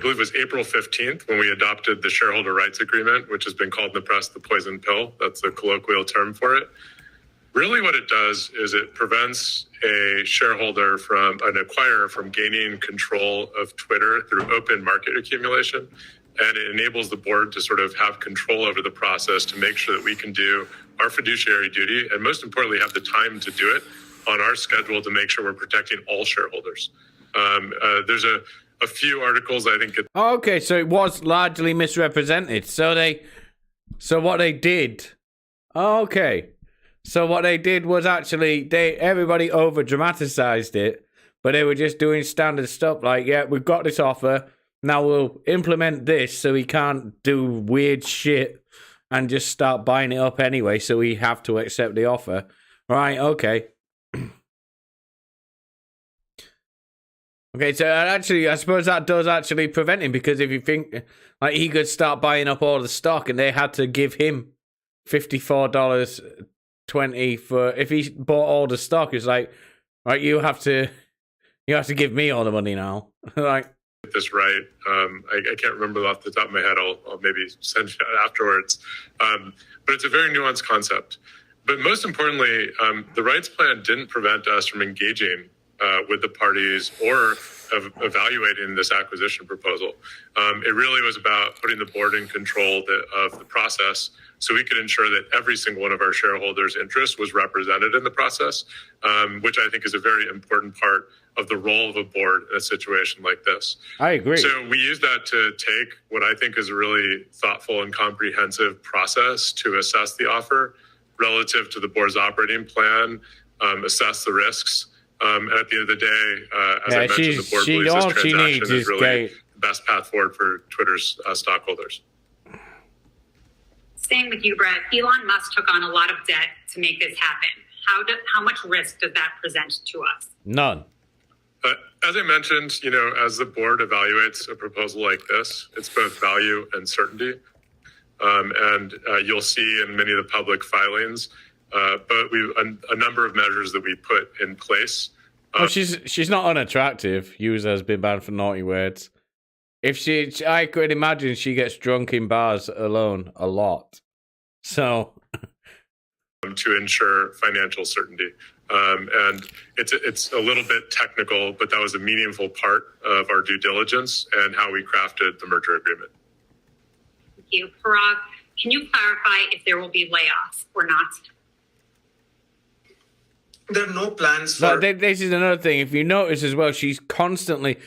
believe it was April 15th when we adopted the shareholder rights agreement, which has been called in the press the poison pill. That's the colloquial term for it. Really what it does is it prevents a shareholder from an acquirer from gaining control of Twitter through open market accumulation. And it enables the board to sort of have control over the process to make sure that we can do our fiduciary duty and most importantly, have the time to do it on our schedule to make sure we're protecting all shareholders. There's a few articles I think. Okay, so it was largely misrepresented. So what they did. Okay. So what they did was actually everybody over dramatized it, but they were just doing standard stuff like, yeah, we've got this offer. Now we'll implement this so he can't do weird shit and just start buying it up anyway, so we have to accept the offer. Right, okay. Okay, so actually, I suppose that does actually prevent him, because if you think, like, he could start buying up all the stock and they had to give him $54.20 for, if he bought all the stock, it's like, right, you have to give me all the money now. Like, this right. I can't remember off the top of my head. I'll maybe send you afterwards. But it's a very nuanced concept. But most importantly, the rights plan didn't prevent us from engaging with the parties or of evaluating this acquisition proposal. It really was about putting the board in control of the process so we could ensure that every single one of our shareholders' interests was represented in the process, which I think is a very important part of the role of a board in a situation like this. I agree. So we use that to take what I think is a really thoughtful and comprehensive process to assess the offer relative to the board's operating plan, assess the risks. And at the end of the day, as I mentioned, the board believes this transaction is really the best path forward for Twitter's stockholders. Staying with you, Brett, Elon Musk took on a lot of debt to make this happen. How much risk does that present to us? None. As I mentioned, as the board evaluates a proposal like this, it's both value and certainty. And you'll see in many of the public filings, but a number of measures that we put in place. Well, she's not unattractive. User has been banned for naughty words. I could imagine she gets drunk in bars alone a lot. So to ensure financial certainty. And it's a little bit technical, but that was a meaningful part of our due diligence and how we crafted the merger agreement. Thank you. Parag, can you clarify if there will be layoffs or not? There are no plans for... This is another thing. If you notice as well, she's constantly...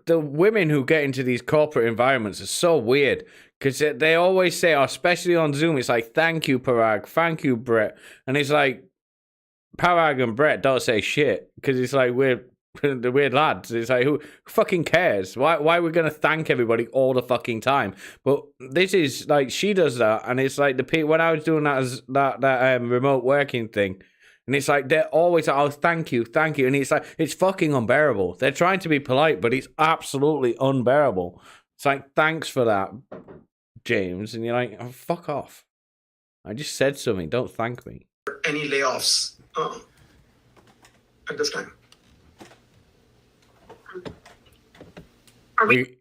The women who get into these corporate environments are so weird, because they always say, especially on Zoom, it's like, thank you, Parag, thank you, Brett. And it's like, Parag and Brett don't say shit, because it's like, we're the weird lads. It's like, who fucking cares? Why are we going to thank everybody all the fucking time? But this is, like, she does that, and it's like, when I was doing that remote working thing, and it's like, they're always like, oh, thank you. And it's like, it's fucking unbearable. They're trying to be polite, but it's absolutely unbearable. It's like, thanks for that, James. And you're like, oh, fuck off. I just said something. Don't thank me. Any layoffs at this time.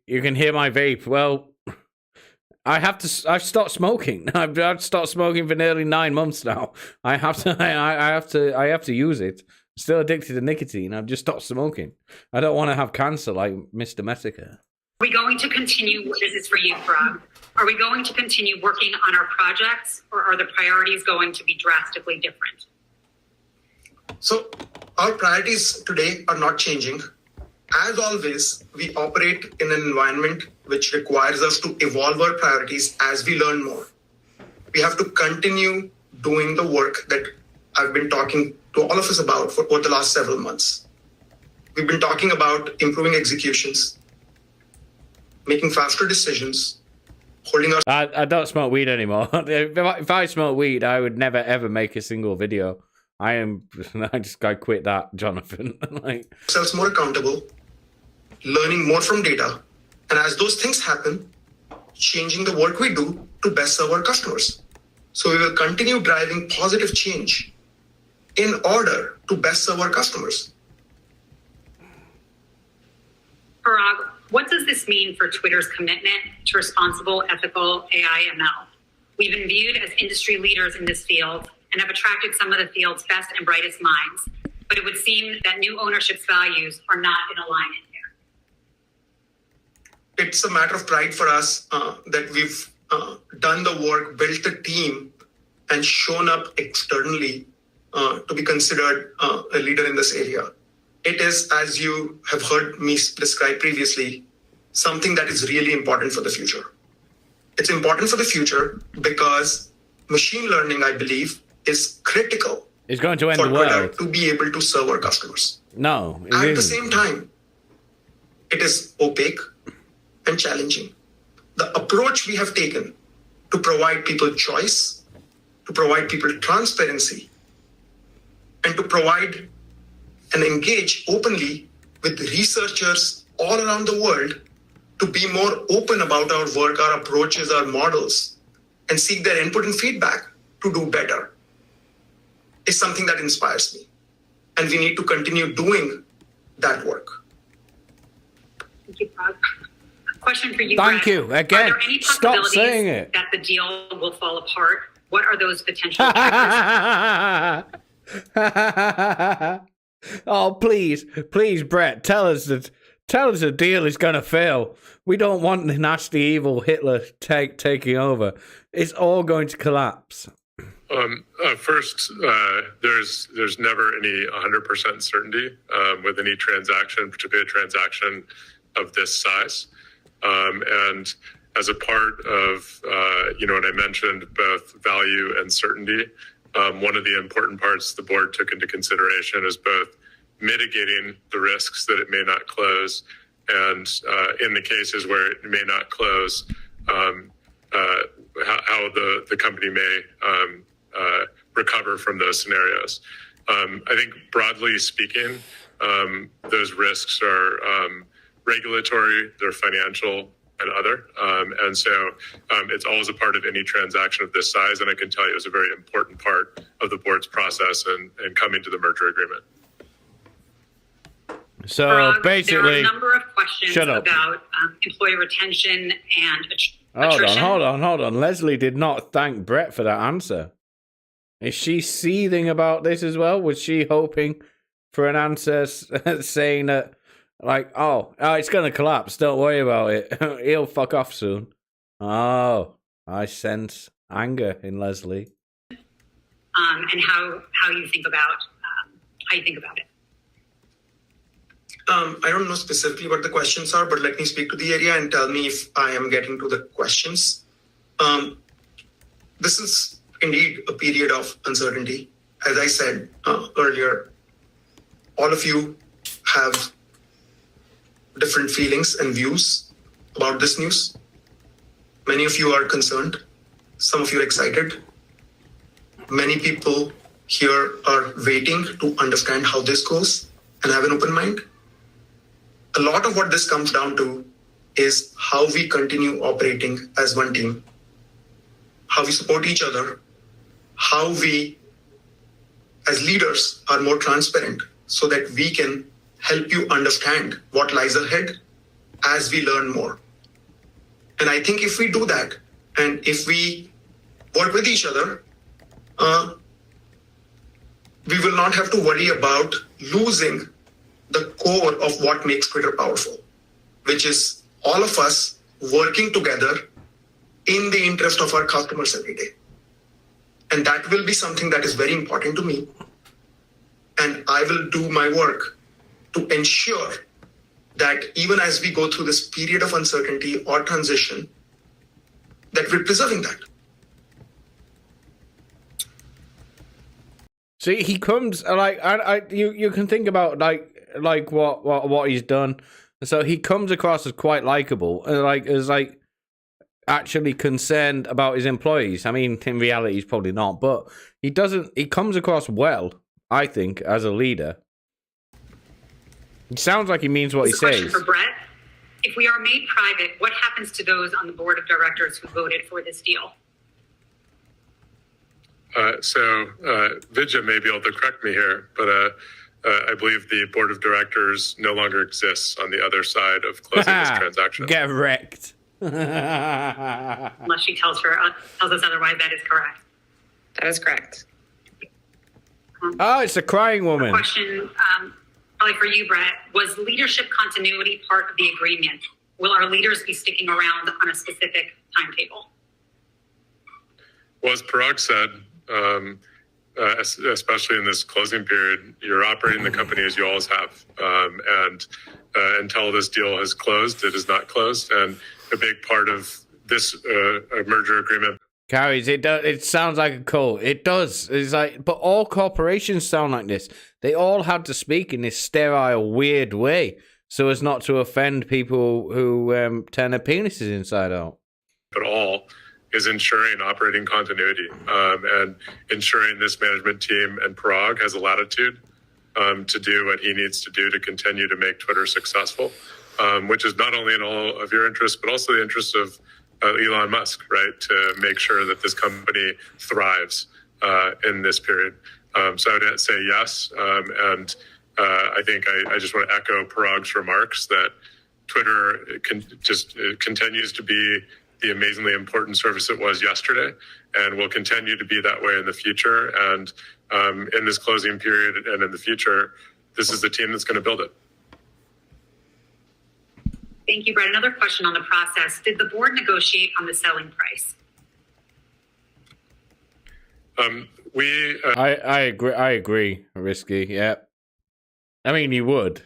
You can hear my vape. Well, I've stopped smoking. I've stopped smoking for nearly 9 months now. I have to use it. I'm still addicted to nicotine. I've just stopped smoking. I don't want to have cancer like Mr. Messica. Are we going to continue? This is for you, Parag. Are we going to continue working on our projects, or are the priorities going to be drastically different? So our priorities today are not changing. As always, we operate in an environment which requires us to evolve our priorities as we learn more. We have to continue doing the work that I've been talking to all of us about for over the last several months. We've been talking about improving executions, making faster decisions, holding our... I don't smoke weed anymore. If I smoked weed, I would never ever make a single video. I just gotta quit that, Jonathan. Like, ourselves more accountable, learning more from data, and as those things happen, changing the work we do to best serve our customers. So we will continue driving positive change in order to best serve our customers. Parag, what does this mean for Twitter's commitment to responsible, ethical AI/ML? We've been viewed as industry leaders in this field and have attracted some of the field's best and brightest minds, but it would seem that new ownership's values are not in alignment here. It's a matter of pride for us that we've done the work, built a team, and shown up externally to be considered a leader in this area. It is, as you have heard me describe previously, something that is really important for the future. It's important for the future because machine learning, I believe, is critical. it's going to end for the Twitter world. to be able to serve our customers. No, it At the isn't. same time, it is opaque and challenging. The approach we have taken to provide people choice, to provide people transparency, and to provide and engage openly with researchers all around the world to be more open about our work, our approaches, our models, and seek their input and feedback to do better is something that inspires me. And we need to continue doing that work. Thank you, Parag. Question for you, Thank Brett. you. Again, Are there any stop possibilities saying it. that the deal will fall apart? What are those potential triggers? Oh, please, Brett, tell us the deal is gonna fail. We don't want the nasty, evil Hitler taking over. It's all going to collapse. First, there's never any 100% certainty with any transaction, particularly a transaction of this size. And as a part of, when I mentioned both value and certainty, one of the important parts the board took into consideration is both mitigating the risks that it may not close, and in the cases where it may not close, how the company may recover from those scenarios. I think broadly speaking, those risks are regulatory, they're financial, and other. And so it's always a part of any transaction of this size. And I can tell you it was a very important part of the board's process and coming to the merger agreement. So Parag, basically, there are a number of questions shut up. about employee retention and Hold attrition. on. Leslie did not thank Brett for that answer. Is she seething about this as well? Was she hoping for an answer saying that, like, oh, it's going to collapse, don't worry about it. He'll fuck off soon. Oh, I sense anger in Leslie. And how you think about it. I don't know specifically what the questions are, but let me speak to the area and tell me if I am getting to the questions. This is indeed a period of uncertainty. As I said earlier, all of you have different feelings and views about this news. Many of you are concerned. Some of you are excited. Many people here are waiting to understand how this goes and have an open mind. A lot of what this comes down to is how we continue operating as one team, how we support each other, how we, as leaders, are more transparent so that we can help you understand what lies ahead as we learn more. And I think if we do that, and if we work with each other, we will not have to worry about losing the core of what makes Twitter powerful, which is all of us working together in the interest of our customers every day. And that will be something that is very important to me. And I will do my work to ensure that even as we go through this period of uncertainty or transition, that we're preserving that. See, he comes like you can think about like what he's done. So he comes across as quite likable, as actually concerned about his employees. I mean, in reality, he's probably not, but he doesn't. He comes across well, I think, as a leader. It sounds like he means what he Question says. for Brett. If we are made private, what happens to those on the board of directors who voted for this deal? Vidya may be able to correct me here, but I believe the board of directors no longer exists on the other side of closing this transaction. Get wrecked. Unless she tells us otherwise, that is correct. That is correct. Oh, it's a crying woman. A question, probably for you, Brett. Was leadership continuity part of the agreement? Will our leaders be sticking around on a specific timetable? Well, as Parag said, especially in this closing period, you're operating the company as you always have. And until this deal has closed, it is not closed. And a big part of this merger agreement. Carries, it sounds like a cult. It does. It's like, but all corporations sound like this. They all had to speak in this sterile, weird way so as not to offend people who turn their penises inside out. But all is ensuring operating continuity and ensuring this management team and Parag has a latitude to do what he needs to do to continue to make Twitter successful, which is not only in all of your interests, but also the interests of Elon Musk, right, to make sure that this company thrives in this period. So I would say yes. And I think I just want to echo Parag's remarks that Twitter continues to be the amazingly important service it was yesterday and will continue to be that way in the future. And in this closing period and in the future, this is the team that's going to build it. Thank you, Brett. Another question on the process. Did the board negotiate on the selling price? I agree. Risky, yeah. I mean, you would.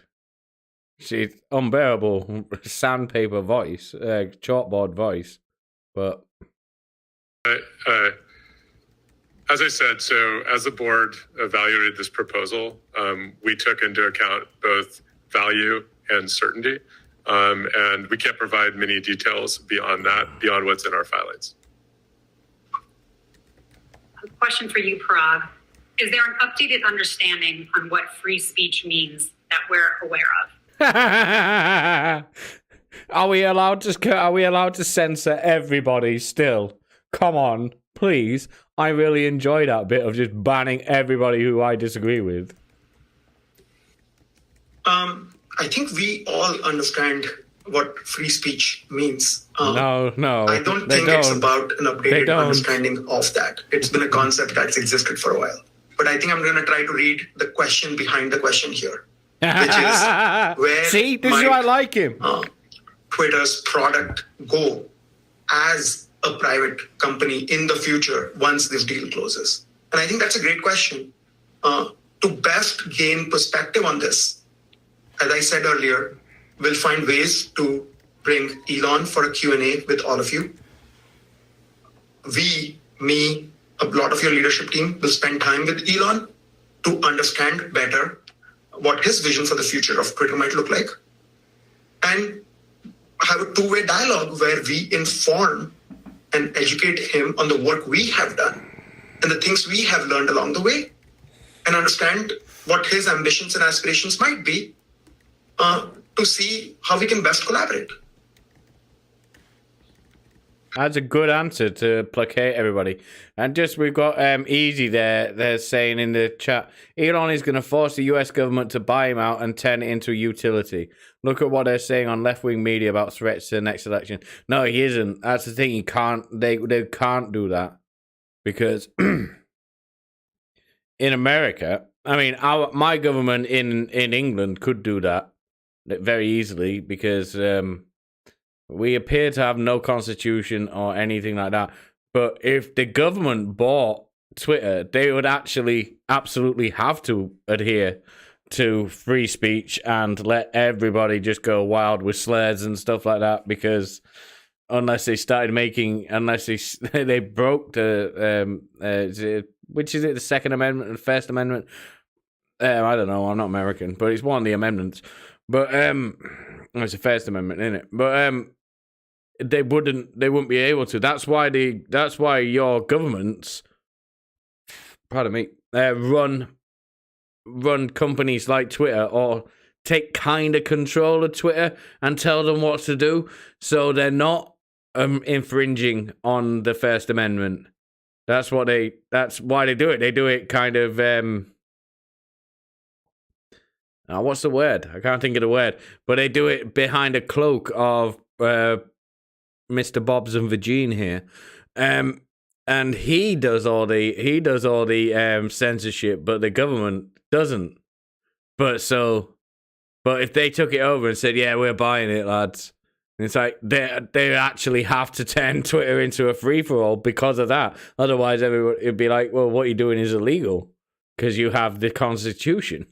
She's unbearable sandpaper voice, chalkboard voice, but. As I said, so as the board evaluated this proposal, we took into account both value and certainty. And we can't provide many details beyond that, beyond what's in our filings. A question for you, Parag. Is there an updated understanding on what free speech means that we're aware of? Are we allowed to censor everybody still? Come on, please. I really enjoy that bit of just banning everybody who I disagree with. I think we all understand what free speech means. No. I don't think it's about an updated understanding of that. It's been a concept that's existed for a while. But I think I'm going to try to read the question behind the question here, which is where see, this is why I like him. Twitter's product go as a private company in the future once this deal closes? And I think that's a great question. To best gain perspective on this, as I said earlier, we'll find ways to bring Elon for a Q&A with all of you. Me, a lot of your leadership team will spend time with Elon to understand better what his vision for the future of Twitter might look like, and have a two-way dialogue where we inform and educate him on the work we have done and the things we have learned along the way, and understand what his ambitions and aspirations might be to see how we can best collaborate. That's a good answer to placate everybody. And just, we've got Easy there. They're saying in the chat, Elon is going to force the US government to buy him out and turn it into a utility. Look at what they're saying on left-wing media about threats to the next election. No, he isn't. That's the thing. He can't. They can't do that because in America, I mean, my government in England could do that very easily because We appear to have no constitution or anything like that. But if the government bought Twitter, they would actually absolutely have to adhere to free speech and let everybody just go wild with slurs and stuff like that, because unless they broke the which is it, the Second Amendment and First Amendment? I don't know, I'm not American, but it's one of the amendments. But it's the First Amendment, isn't it? But they wouldn't be able to. That's why your governments, pardon me, run companies like Twitter, or take kind of control of Twitter and tell them what to do, so they're not infringing on the First Amendment. That's why they do it. They do it kind of what's the word? I can't think of the word. But they do it behind a cloak of Mr. Bobs and Virgin here. And he does all the censorship, but the government doesn't. But if they took it over and said, "Yeah, we're buying it, lads," it's like they actually have to turn Twitter into a free for all because of that. Otherwise, everyone it'd be like, "Well, what you're doing is illegal because you have the Constitution."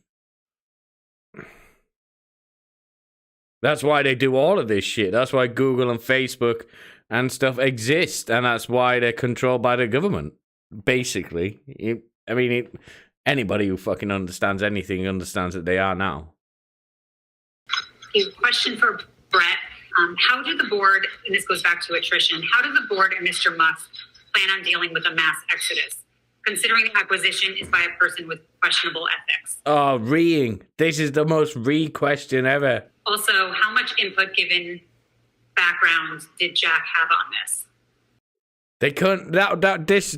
That's why they do all of this shit. That's why Google and Facebook and stuff exist, and that's why they're controlled by the government. Basically, anybody who fucking understands anything understands that they are now. A question for Brett. How do the board, and this goes back to attrition, how do the board and Mr. Musk plan on dealing with a mass exodus, considering the acquisition is by a person with questionable ethics? Oh, reeing. This is the most question ever. Also, how much input, given background, did Jack have on this? They couldn't.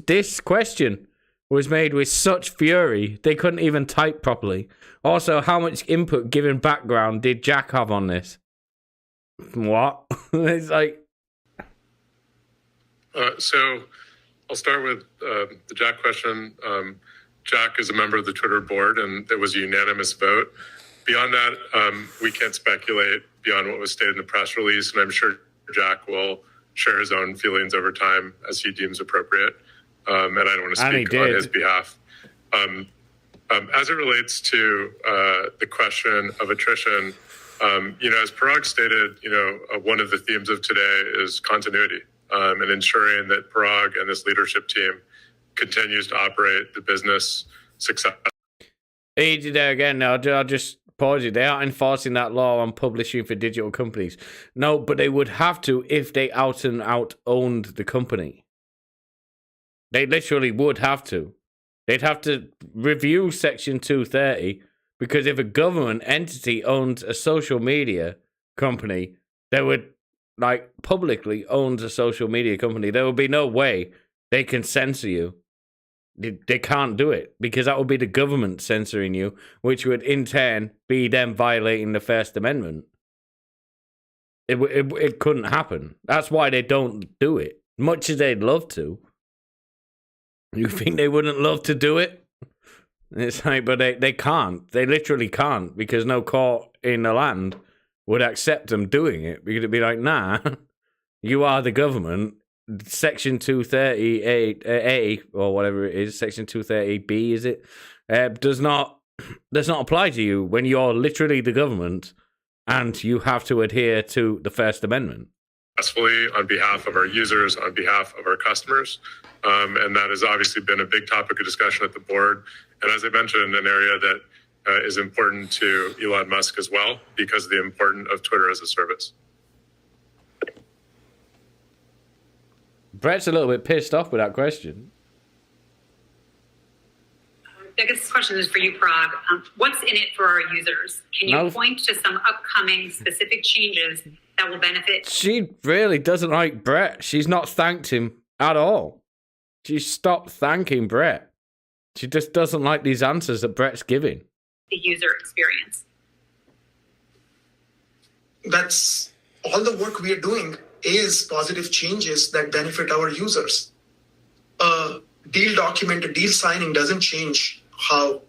This question was made with such fury they couldn't even type properly. Also, how much input, given background, did Jack have on this? What? It's like. So I'll start with the Jack question. Jack is a member of the Twitter board, and it was a unanimous vote. Beyond that, we can't speculate beyond what was stated in the press release, and I'm sure Jack will share his own feelings over time as he deems appropriate. And I don't want to speak on his behalf. As it relates to the question of attrition, as Parag stated, one of the themes of today is continuity and ensuring that Parag and this leadership team continues to operate the business successfully. Easy there again. Now, I'll just pause you. They aren't enforcing that law on publishing for digital companies. No, but they would have to if they out and out owned the company. They literally would have to. They'd have to review Section 230, because if a government entity owns a social media company, they would, publicly owns a social media company, there would be no way they can censor you. They can't do it, because that would be the government censoring you, which would in turn be them violating the First Amendment. It couldn't happen. That's why they don't do it, much as they'd love to. You think they wouldn't love to do it? It's like, but they can't. They literally can't, because no court in the land would accept them doing it, because it'd be like, nah, you are the government. Section 230A or whatever it is, Section 230B, is it? Does not apply to you when you're literally the government and you have to adhere to the First Amendment. Successfully on behalf of our users, on behalf of our customers. And that has obviously been a big topic of discussion at the board. And as I mentioned, an area that is important to Elon Musk as well, because of the importance of Twitter as a service. Brett's a little bit pissed off with that question. I guess this question is for you, Parag. What's in it for our users? Can you point to some upcoming specific changes that will benefit? She really doesn't like Brett. She's not thanked him at all. She stopped thanking Brett. She just doesn't like these answers that Brett's giving. The user experience. That's all the work we are doing is positive changes that benefit our users. A deal document, a deal signing doesn't change how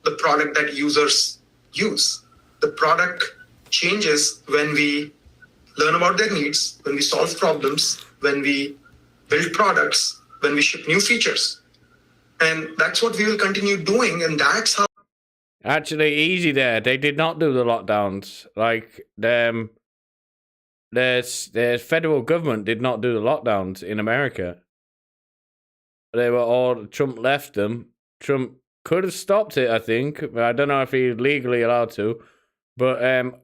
the product that users use. The product changes when we learn about their needs, when we solve problems, when we build products, when we ship new features. And that's what we will continue doing. And that's how. Actually, easy there. They did not do the lockdowns. Like, the federal government did not do the lockdowns in America. They were all, Trump left them. Trump could have stopped it, I think. But I don't know if he's legally allowed to. But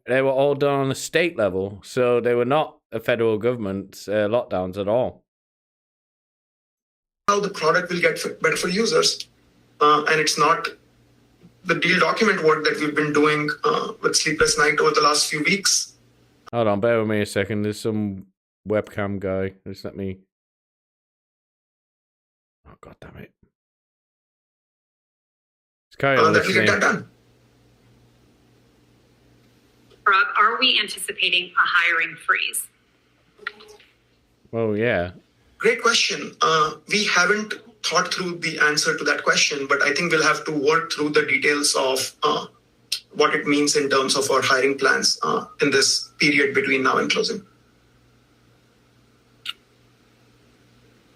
they were all done on a state level. So they were not a federal government lockdowns at all. How the product will get better for users. And it's not the deal document work that we've been doing with Sleepless Night over the last few weeks. Hold on, bear with me a second. There's some webcam guy. Just let me... Oh, God damn it. Let's carry on That will get listening. that done. Parag, are we anticipating a hiring freeze? Oh, yeah. Great question. We haven't thought through the answer to that question, but I think we'll have to work through the details of what it means in terms of our hiring plans in this period between now and closing.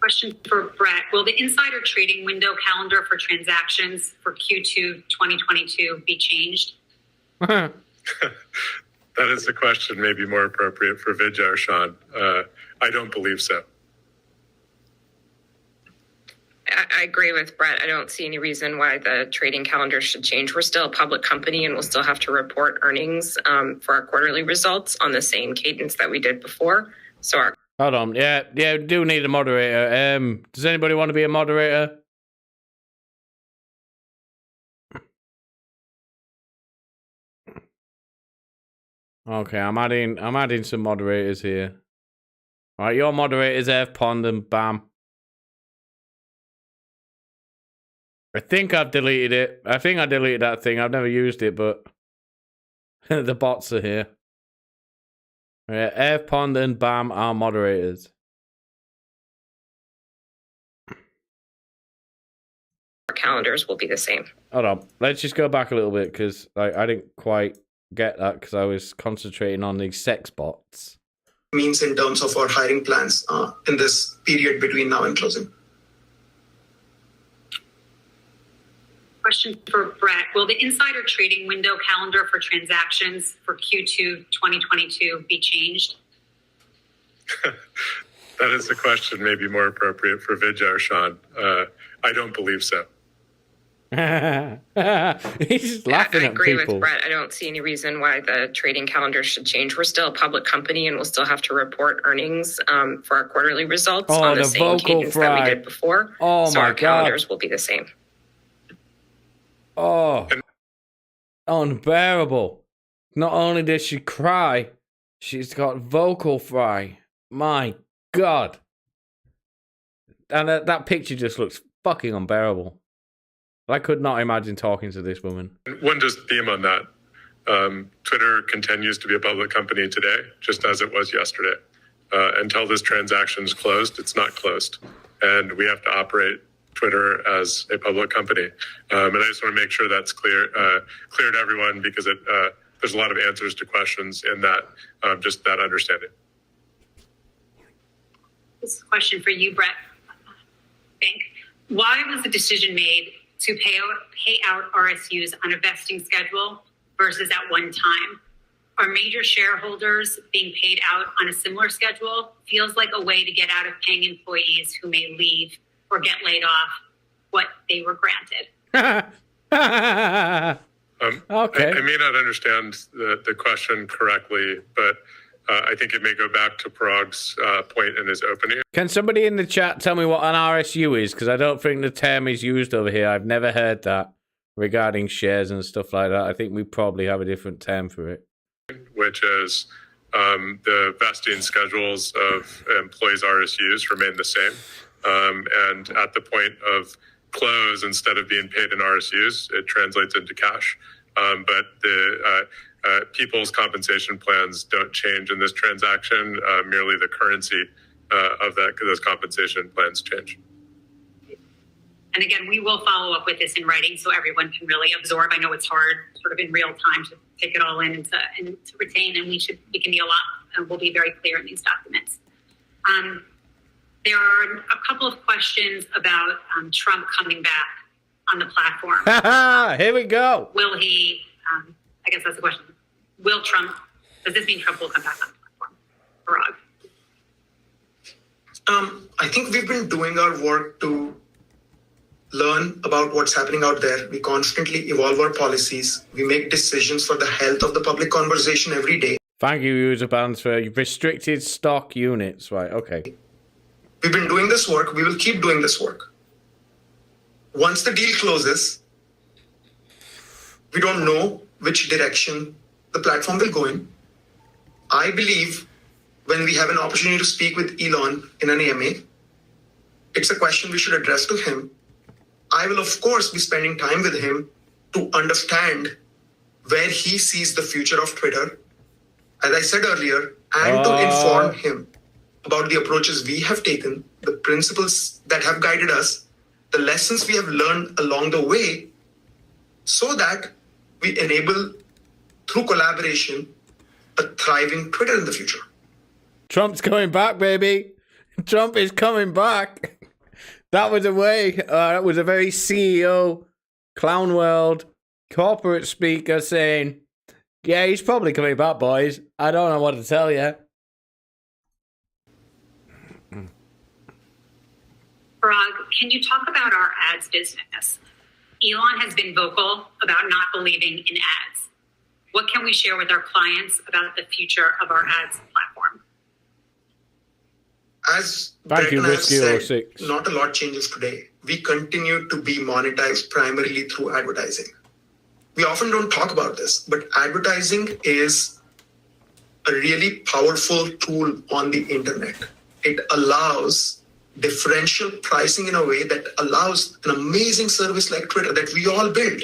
Question for Brett. Will the insider trading window calendar for transactions for Q2 2022 be changed? That is a question maybe more appropriate for Vijay or Sean. I don't believe so. I agree with Brett. I don't see any reason why the trading calendar should change. We're still a public company and we'll still have to report earnings for our quarterly results on the same cadence that we did before. So our Hold on. Yeah, we do need a moderator. Does anybody want to be a moderator? Okay, I'm adding some moderators here. All right, your moderators, Ev, Pond, and Bam. I think I've deleted it. I think I deleted that thing. I've never used it, but the bots are here. Yeah, Ev, Pond, and Bam are moderators. calendars will be the same. Hold on. Let's just go back a little bit because I didn't quite get that because I was concentrating on these sex bots. Means in terms of our hiring plans in this period between now and closing. Question for Brett. Will the insider trading window calendar for transactions for Q2 2022 be changed? That is a question maybe more appropriate for Vijay or Sean. I don't believe so. He's just laughing I at agree people. with Brett. I don't see any reason why the trading calendar should change. We're still a public company and we'll still have to report earnings for our quarterly results on the same cadence that we did before. Oh so my our calendars will be the same. Oh, unbearable. Not only did she cry, she's got vocal fry. My God. And that picture just looks fucking unbearable. I could not imagine talking to this woman. One just theme on that. Twitter continues to be a public company today, just as it was yesterday. Until this transaction is closed, it's not closed. And we have to operate Twitter as a public company. And I just want to make sure that's clear to everyone because there's a lot of answers to questions in that, just that understanding. This is a question for you, Brett. Why was the decision made to pay out RSUs on a vesting schedule versus at one time? Are major shareholders being paid out on a similar schedule? Feels like a way to get out of paying employees who may leave or get laid off what they were granted. Okay. I may not understand the question correctly, but I think it may go back to Parag's point in his opening. Can somebody in the chat tell me what an RSU is? Because I don't think the term is used over here. I've never heard that regarding shares and stuff like that. I think we probably have a different term for it. Which is the vesting schedules of employees' RSUs remain the same. And at the point of close, instead of being paid in RSUs, it translates into cash. But the people's compensation plans don't change in this transaction. Merely the currency of those compensation plans change. And again, we will follow up with this in writing so everyone can really absorb. I know it's hard sort of in real time to take it all in and to retain, and we can be a lot, and we'll be very clear in these documents. There are a couple of questions about Trump coming back on the platform. Here we go. Will he, I guess that's the question. Does this mean Trump will come back on the platform? Parag? I think we've been doing our work to learn about what's happening out there. We constantly evolve our policies. We make decisions for the health of the public conversation every day. Thank you, user bans, for restricted stock units. Right, okay. We've been doing this work. We will keep doing this work. Once the deal closes, we don't know which direction the platform will go in. I believe when we have an opportunity to speak with Elon in an AMA, it's a question we should address to him. I will, of course, be spending time with him to understand where he sees the future of Twitter, as I said earlier, and to inform him about the approaches we have taken, the principles that have guided us, the lessons we have learned along the way, so that we enable, through collaboration, a thriving Twitter in the future. Trump's coming back, baby. Trump is coming back. That was a way. That was a very CEO, clown world, corporate speaker saying, yeah, he's probably coming back, boys. I don't know what to tell you. Parag, can you talk about our ads business? Elon has been vocal about not believing in ads. What can we share with our clients about the future of our ads platform? As Brett and I have said, not a lot changes today. We continue to be monetized primarily through advertising. We often don't talk about this, but advertising is a really powerful tool on the internet. It allows differential pricing in a way that allows an amazing service like Twitter that we all build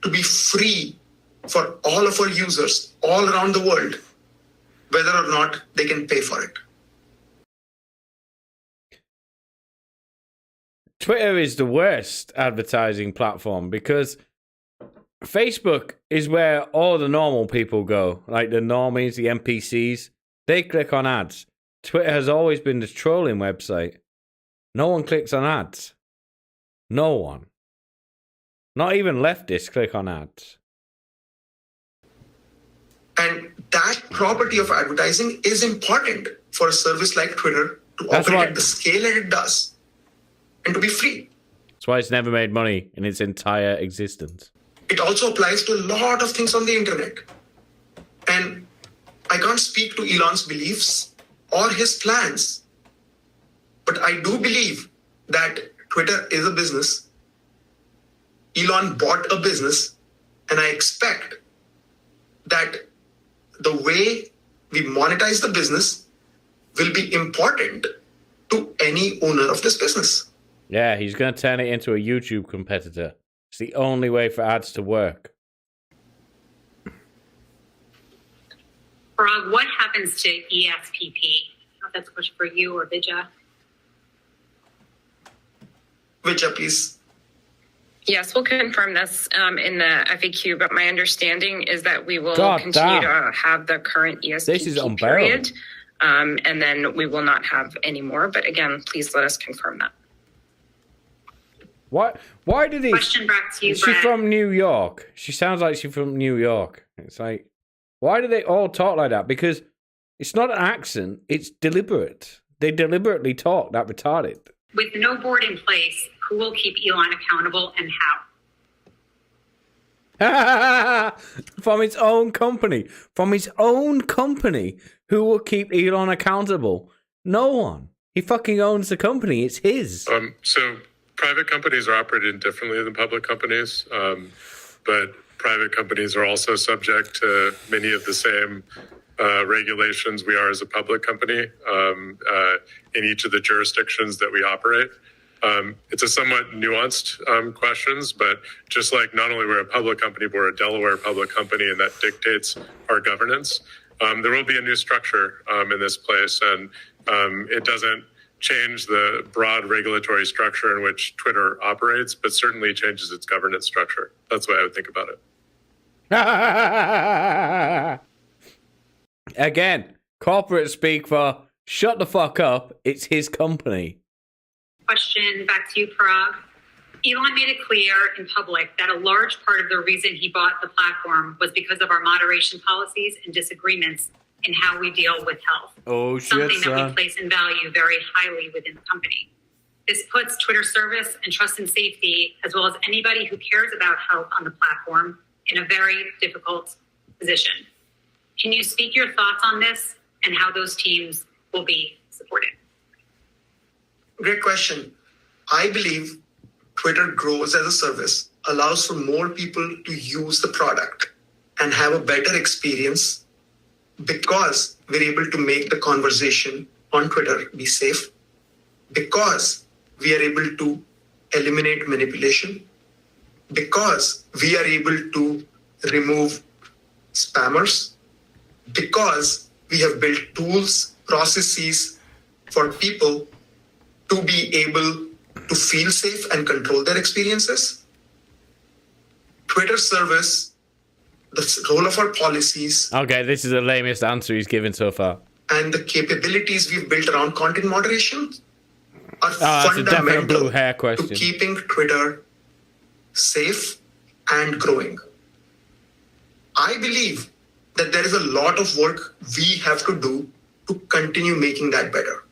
to be free for all of our users all around the world, whether or not they can pay for it. Twitter is the worst advertising platform because Facebook is where all the normal people go, like the normies, the NPCs. They click on ads. Twitter has always been the trolling website. No one clicks on ads. No one. Not even leftists click on ads. And that property of advertising is important for a service like Twitter to operate at the scale that it does and to be free. That's why it's never made money in its entire existence. It also applies to a lot of things on the internet. And I can't speak to Elon's beliefs or his plans, but I do believe that Twitter is a business. Elon bought a business, and I expect that the way we monetize the business will be important to any owner of this business. Yeah, he's going to turn it into a YouTube competitor. It's the only way for ads to work. Parag, what happens to ESPP? I don't know if that's a question for you or Vijay. Vijay, please. Yes, we'll confirm this in the FAQ, but my understanding is that we will continue to have the current ESPP period, and then we will not have any more. But again, please let us confirm that. Why did he? Question back to you, She's Brett. from New York. She sounds like she's from New York. It's like, why do they all talk like that? Because it's not an accent. It's deliberate. They deliberately talk that retarded. With no board in place, who will keep Elon accountable and how? From his own company. From his own company. Who will keep Elon accountable? No one. He fucking owns the company. It's his. So private companies are operated differently than public companies, but private companies are also subject to many of the same regulations we are as a public company in each of the jurisdictions that we operate. It's a somewhat nuanced questions, but just like not only we're a public company, but we're a Delaware public company, and that dictates our governance. There will be a new structure in this place, and it doesn't change the broad regulatory structure in which Twitter operates, but certainly changes its governance structure. That's the way I would think about it. Again, corporate speak for shut the fuck up. It's his company. Question back to you, Parag. Elon made it clear in public that a large part of the reason he bought the platform was because of our moderation policies and disagreements in how we deal with health. Oh, shit, Something that son. we place in value very highly within the company. This puts Twitter service and trust and safety, as well as anybody who cares about health on the platform, in a very difficult position. Can you speak your thoughts on this and how those teams will be supported? Great question. I believe Twitter grows as a service, allows for more people to use the product and have a better experience because we're able to make the conversation on Twitter be safe, because we are able to eliminate manipulation, because we are able to remove spammers, because we have built tools, processes for people to be able to feel safe and control their experiences. Twitter service, the role of our policies, Okay, this is the lamest answer he's given so far. and the capabilities we've built around content moderation are That's a definite fundamental blue hair to question. keeping Twitter safe and growing. I believe that there is a lot of work we have to do to continue making that better.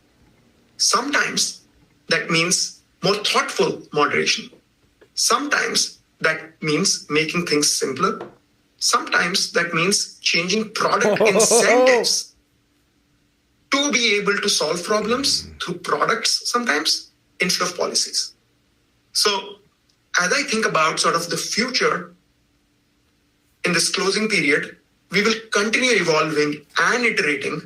Sometimes that means more thoughtful moderation. Sometimes that means making things simpler. Sometimes that means changing product incentives to be able to solve problems through products sometimes instead of policies. So as I think about sort of the future in this closing period, we will continue evolving and iterating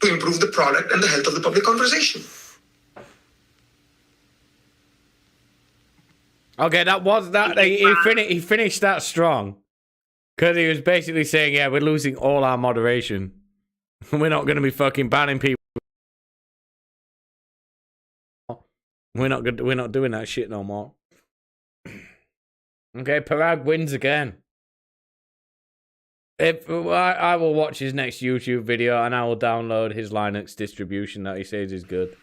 to improve the product and the health of the public conversation. Okay, that was that. He finished that strong. Because he was basically saying, yeah, we're losing all our moderation. We're not going to be fucking banning people. We're not doing that shit no more. Okay, Parag wins again. If I will watch his next YouTube video and I will download his Linux distribution that he says is good.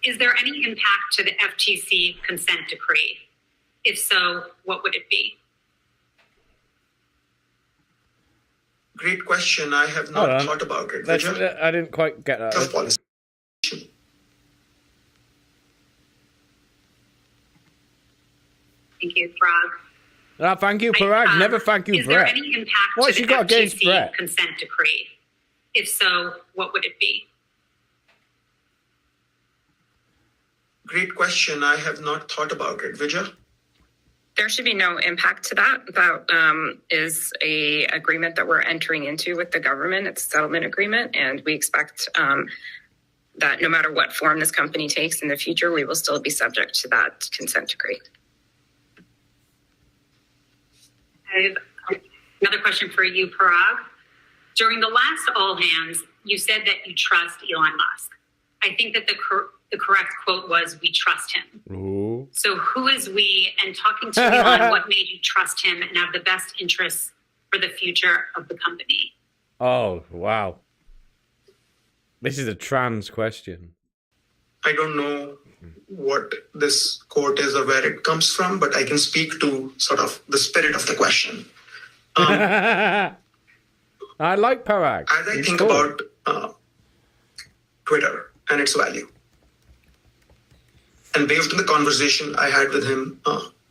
Is there any impact to the FTC consent decree? If so, what would it be? Great question. I have not thought about it. Vijay? I didn't quite get that. Of policy. Thank you, Parag. Thank you, Parag. Never thank you, Is there Brett. any impact What's to she the got against FTC Brett? consent decree? If so, what would it be? Great question. I have not thought about it. Vijay? There should be no impact to that. That is a agreement that we're entering into with the government. It's a settlement agreement, and we expect that no matter what form this company takes in the future, we will still be subject to that consent decree. I have another question for you, Parag. During the last All Hands, you said that you trust Elon Musk. I think that the correct quote was, "We trust him." Ooh. So who is we? And talking to Elon, what made you trust him and have the best interests for the future of the company? Oh, wow. This is a trans question. I don't know what this quote is or where it comes from, but I can speak to sort of the spirit of the question. I like Parag. As I He's think cool. about Twitter and its value, and based on the conversation I had with him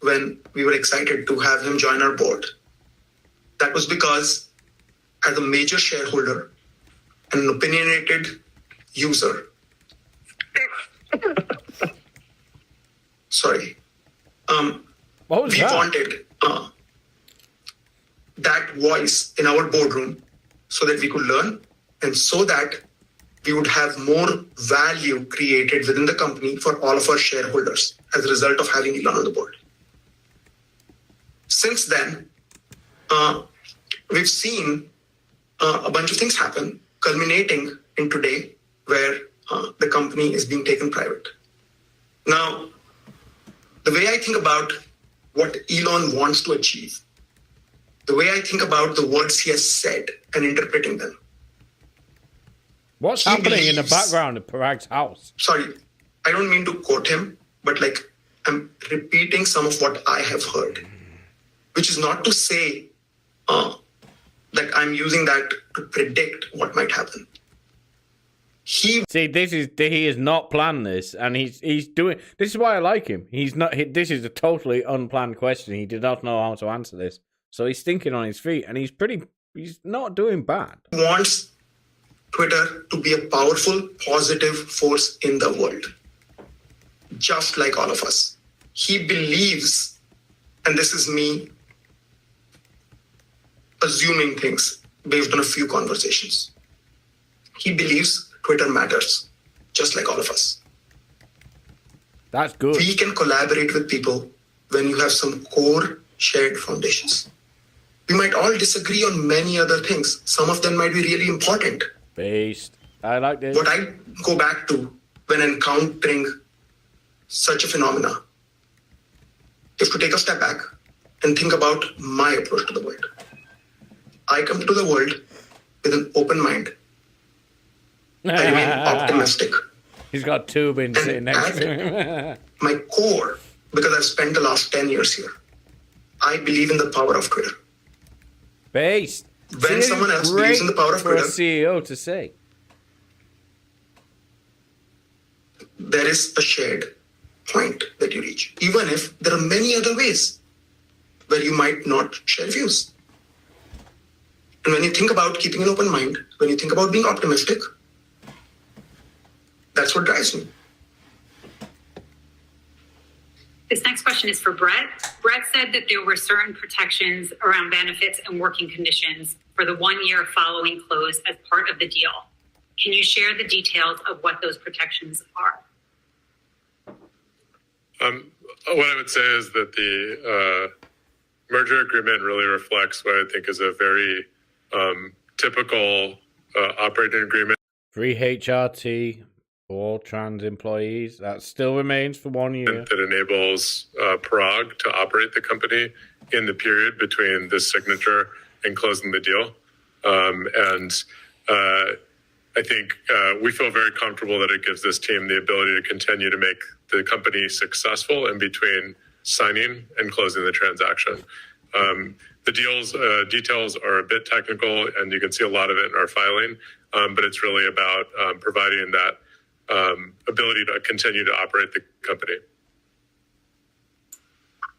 when we were excited to have him join our board, that was because as a major shareholder and an opinionated user, What was we that? wanted that voice in our boardroom so that we could learn and so that we would have more value created within the company for all of our shareholders as a result of having Elon on the board. Since then, we've seen a bunch of things happen, culminating in today, where the company is being taken private. Now, the way I think about what Elon wants to achieve, the way I think about the words he has said and interpreting them. What's He happening in the believes- background of Parag's house? Sorry, I don't mean to quote him, but like I'm repeating some of what I have heard, which is not to say that I'm using that to predict what might happen. He See, he has not planned this, and he's doing. This is why I like him. He's not. This is a totally unplanned question. He did not know how to answer this, so he's thinking on his feet, and he's not doing bad. wants Twitter to be a powerful, positive force in the world, just like all of us. He believes, and this is me assuming things based on a few conversations. He believes Twitter matters, just like all of us. That's good. We can collaborate with people when you have some core shared foundations. We might all disagree on many other things. Some of them might be really important. Based. I like this. What I go back to when encountering such a phenomena is to take a step back and think about my approach to the world. I come to the world with an open mind. I remain optimistic. He's got Tubin sitting next to him. My core, because I've spent the last 10 years here, I believe in the power of Twitter. Based. When someone else believes in the power of for a Twitter, CEO to say. there is a shared point that you reach, even if there are many other ways where you might not share views. And when you think about keeping an open mind, when you think about being optimistic, that's what drives me. This next question is for Brett. Brett said that there were certain protections around benefits and working conditions for the 1 year following close as part of the deal. Can you share the details of what those protections are? What I would say is that the merger agreement really reflects what I think is a very typical operating agreement. Free HRT for all trans employees. That still remains for 1 year. That enables Parag to operate the company in the period between this signature and closing the deal. I think we feel very comfortable that it gives this team the ability to continue to make the company successful in between signing and closing the transaction. The deal's details are a bit technical, and you can see a lot of it in our filing, but it's really about providing that ability to continue to operate the company.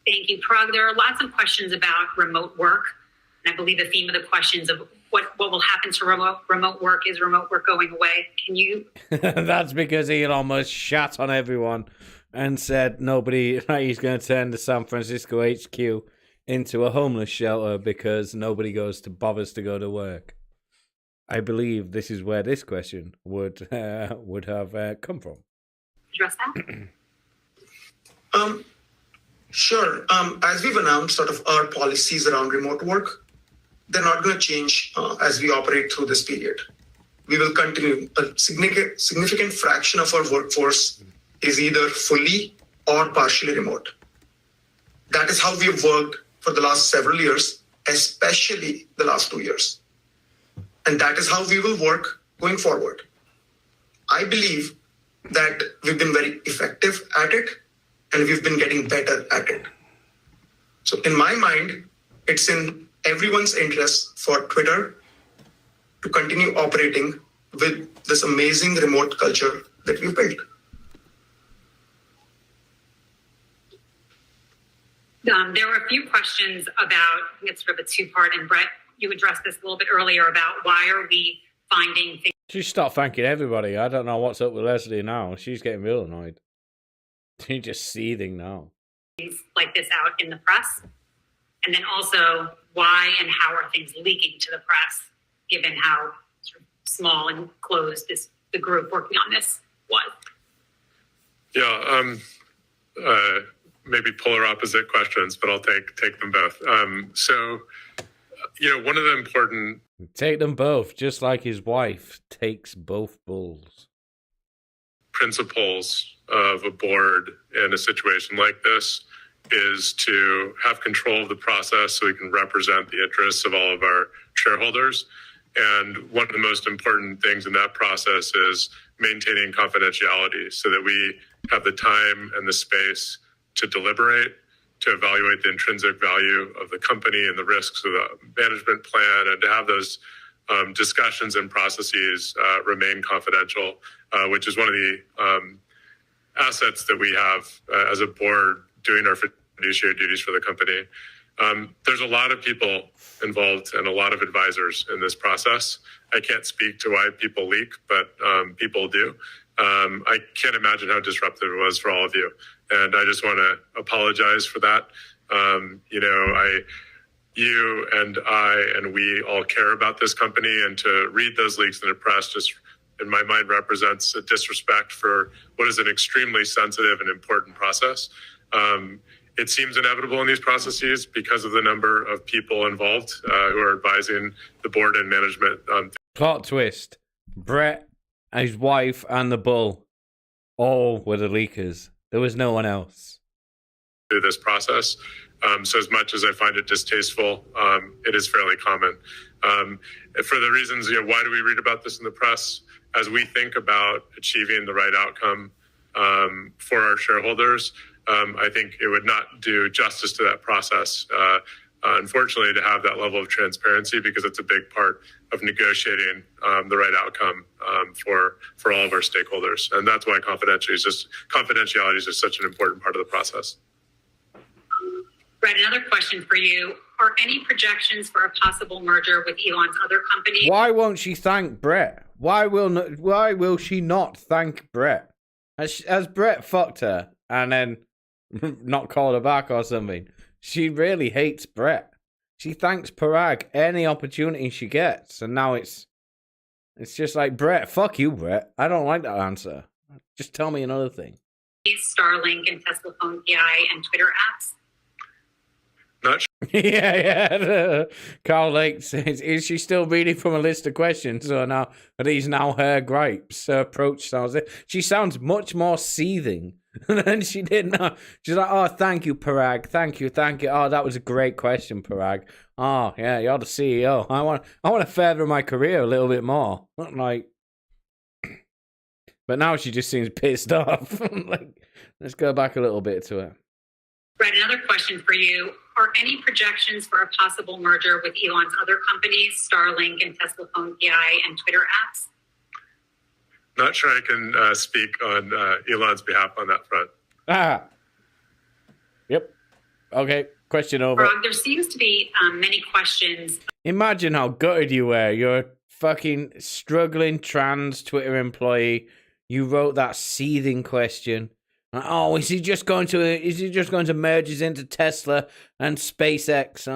Thank you, Parag. There are lots of questions about remote work. And I believe the theme of the questions of what will happen to remote work is remote work going away. Can you? That's because Elon Musk shat on everyone and said he's going to turn the San Francisco HQ into a homeless shelter because nobody bothers to go to work. I believe this is where this question would have come from. Address that? Sure. As we've announced sort of our policies around remote work, they're not going to change as we operate through this period. We will continue. A significant fraction of our workforce is either fully or partially remote. That is how we have worked for the last several years, especially the last 2 years. And that is how we will work going forward. I believe that we've been very effective at it, and we've been getting better at it. So in my mind, it's in everyone's interest for Twitter to continue operating with this amazing remote culture that we've built. There were a few questions about, I think it's sort of a two-part, and Brett, you addressed this a little bit earlier about why are we finding things. Just stop thanking everybody. I don't know what's up with Leslie now. She's getting real annoyed. She's just seething now. Like this out in the press? And then also, why and how are things leaking to the press, given how sort of small and closed the group working on this was? Yeah, maybe polar opposite questions, but I'll take them both. One of the important... Take them both, just like his wife takes both bulls. principles of a board in a situation like this is to have control of the process so we can represent the interests of all of our shareholders. And one of the most important things in that process is maintaining confidentiality so that we have the time and the space to deliberate, to evaluate the intrinsic value of the company and the risks of the management plan, and to have those discussions and processes remain confidential, which is one of the assets that we have as a board doing our fiduciary duties for the company. There's a lot of people involved and a lot of advisors in this process. I can't speak to why people leak, but people do. I can't imagine how disruptive it was for all of you. And I just want to apologize for that. You and I and we all care about this company, and to read those leaks in the press just in my mind represents a disrespect for what is an extremely sensitive and important process. It seems inevitable in these processes because of the number of people involved who are advising the board and management. Plot twist. Brett, his wife, and the bull all were the leakers. There was no one else. Through this process. So as much as I find it distasteful, it is fairly common. For the reasons, why do we read about this in the press? As we think about achieving the right outcome for our shareholders, I think it would not do justice to that process, unfortunately, to have that level of transparency, because it's a big part of negotiating the right outcome for all of our stakeholders. And that's why confidentiality is just such an important part of the process. Brett, another question for you. Are any projections for a possible merger with Elon's other company? Why won't she thank Brett? Why will she not thank Brett? Has Brett fucked her and then not called her back or something? She really hates Brett. She thanks Parag any opportunity she gets, and now it's just like, Brett, fuck you, Brett. I don't like that answer. Just tell me another thing. Starlink and Tesla phone PI and Twitter apps? Not sure. Yeah. Carl Lake says, is she still reading from a list of questions? Or now are these now her gripes? Her approach sounds it. She sounds much more seething than she did now. She's like, oh, thank you, Parag. Thank you. Oh, that was a great question, Parag. Oh, yeah, you're the CEO. I want to further my career a little bit more. Not like, but now she just seems pissed off. Like, let's go back a little bit to her. Brett, another question for you. Are any projections for a possible merger with Elon's other companies, Starlink and Tesla phone PI and Twitter apps? Not sure I can speak on Elon's behalf on that front. Yep. Okay. Question over. Parag, there seems to be many questions. Imagine how gutted you were. You're a fucking struggling trans Twitter employee. You wrote that seething question. Oh, is he just going to merge us into Tesla and SpaceX?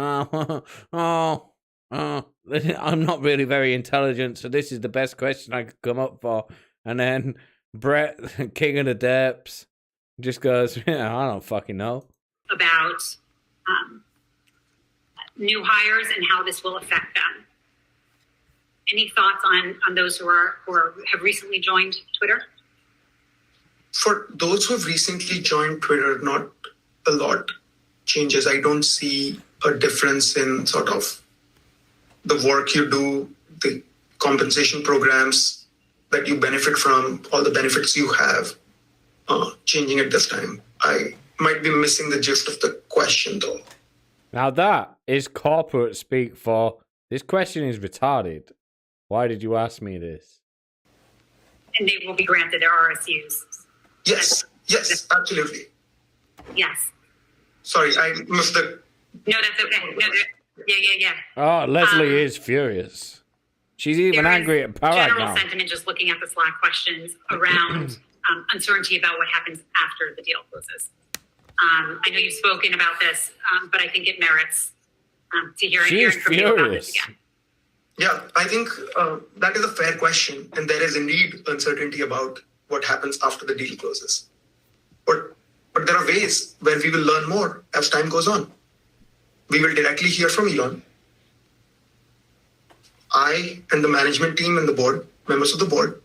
I'm not really very intelligent, so this is the best question I could come up for. And then Brett, king of the derps, just goes, yeah, I don't fucking know. About new hires and how this will affect them. Any thoughts on those who have recently joined Twitter? For those who have recently joined Twitter, not a lot changes. I don't see a difference in sort of the work you do, the compensation programs that you benefit from, all the benefits you have changing at this time. I might be missing the gist of the question, though. Now that is corporate speak for, this question is retarded. Why did you ask me this? And they will be granted their RSUs. Yes, absolutely. Yes. Sorry, I missed the... No, that's okay. No, yeah. Oh, Leslie is furious. She's even angry at Parag now. General sentiment, just looking at the Slack questions around uncertainty about what happens after the deal closes. I know you've spoken about this, but I think it merits to hearing from you about this again. Yeah, I think that is a fair question, and there is indeed uncertainty about what happens after the deal closes. But there are ways where we will learn more as time goes on. We will directly hear from Elon. I and the management team and the board, members of the board,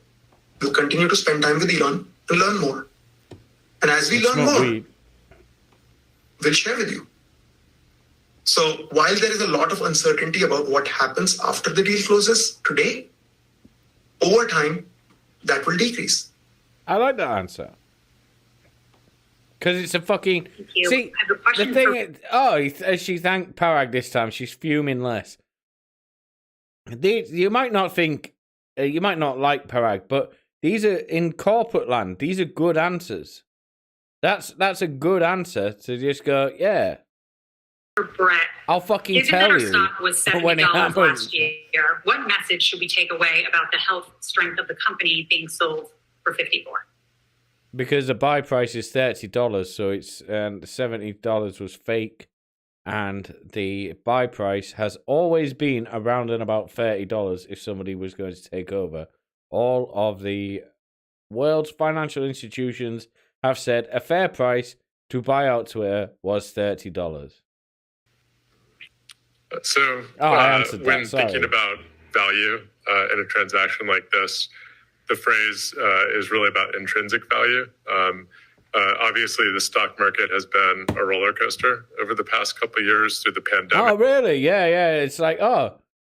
will continue to spend time with Elon, and to learn more. And as we learn more, we'll share with you. So while there is a lot of uncertainty about what happens after the deal closes today, over time, that will decrease. I like that answer. Because it's a fucking... Thank you. See, I have a question the thing is, she thanked Parag this time. She's fuming less. You might not think... you might not like Parag, but these are, in corporate land, these are good answers. That's a good answer to just go, yeah. For Brett, I'll fucking given tell that our you stock was when it $70 happens. last year, what message should we take away about the health strength of the company being sold for $54? Because the buy price is $30, so it's $70 was fake, and the buy price has always been around and about $30 if somebody was going to take over. All of the world's financial institutions have said a fair price to buy out Twitter was $30. So I answered that. when Sorry. thinking about value in a transaction like this, the phrase is really about intrinsic value. Obviously, the stock market has been a roller coaster over the past couple of years through the pandemic. Oh, really? Yeah. It's like,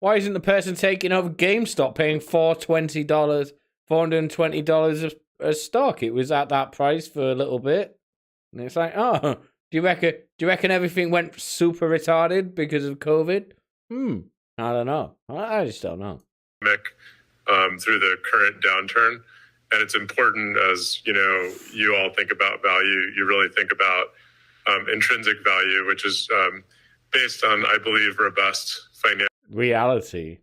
why isn't the person taking over GameStop paying $420 a stock? It was at that price for a little bit. And it's like, do you reckon everything went super retarded because of COVID? I don't know. I just don't know. Through the current downturn. And it's important, as you all think about value, you really think about intrinsic value, which is based on, I believe, robust financial reality.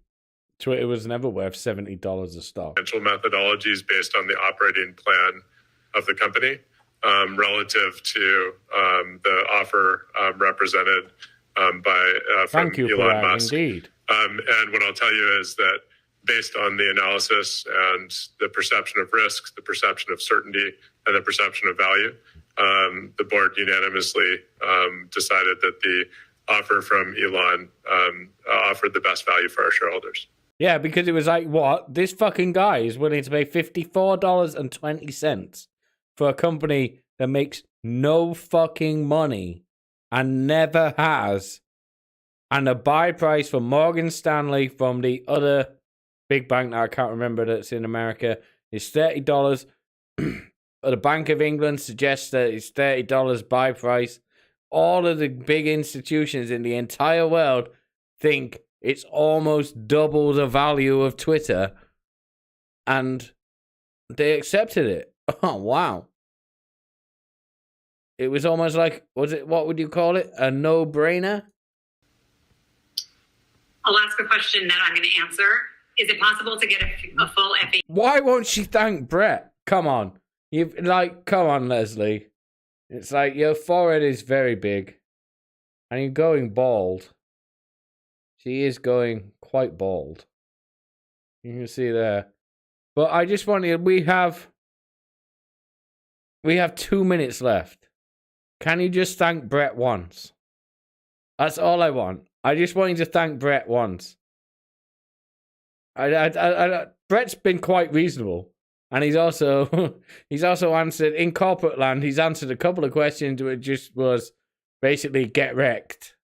Twitter was never worth $70 a stock. Financial methodologies based on the operating plan of the company relative to the offer represented from Thank you, Elon Parag, Musk. Indeed. And what I'll tell you is that based on the analysis and the perception of risk, the perception of certainty, and the perception of value, the board unanimously decided that the offer from Elon offered the best value for our shareholders. Yeah, because it was like, what? This fucking guy is willing to pay $54.20 for a company that makes no fucking money and never has. And the buy price for Morgan Stanley from the other big bank that I can't remember that's in America is $30. The Bank of England suggests that it's $30 buy price. All of the big institutions in the entire world think it's almost double the value of Twitter. And they accepted it. Oh, wow. It was almost like, what would you call it? A no-brainer? I'll ask a question that I'm going to answer. Is it possible to get a full FAQ? Why won't she thank Brett? Come on. Come on, Leslie. It's like your forehead is very big. And you're going bald. She is going quite bald. You can see there. But I just wanted, we have 2 minutes left. Can you just thank Brett once? That's all I want. I just want you to thank Brett once. Brett's been quite reasonable. And he's also answered, in corporate land, he's answered a couple of questions which just was basically get wrecked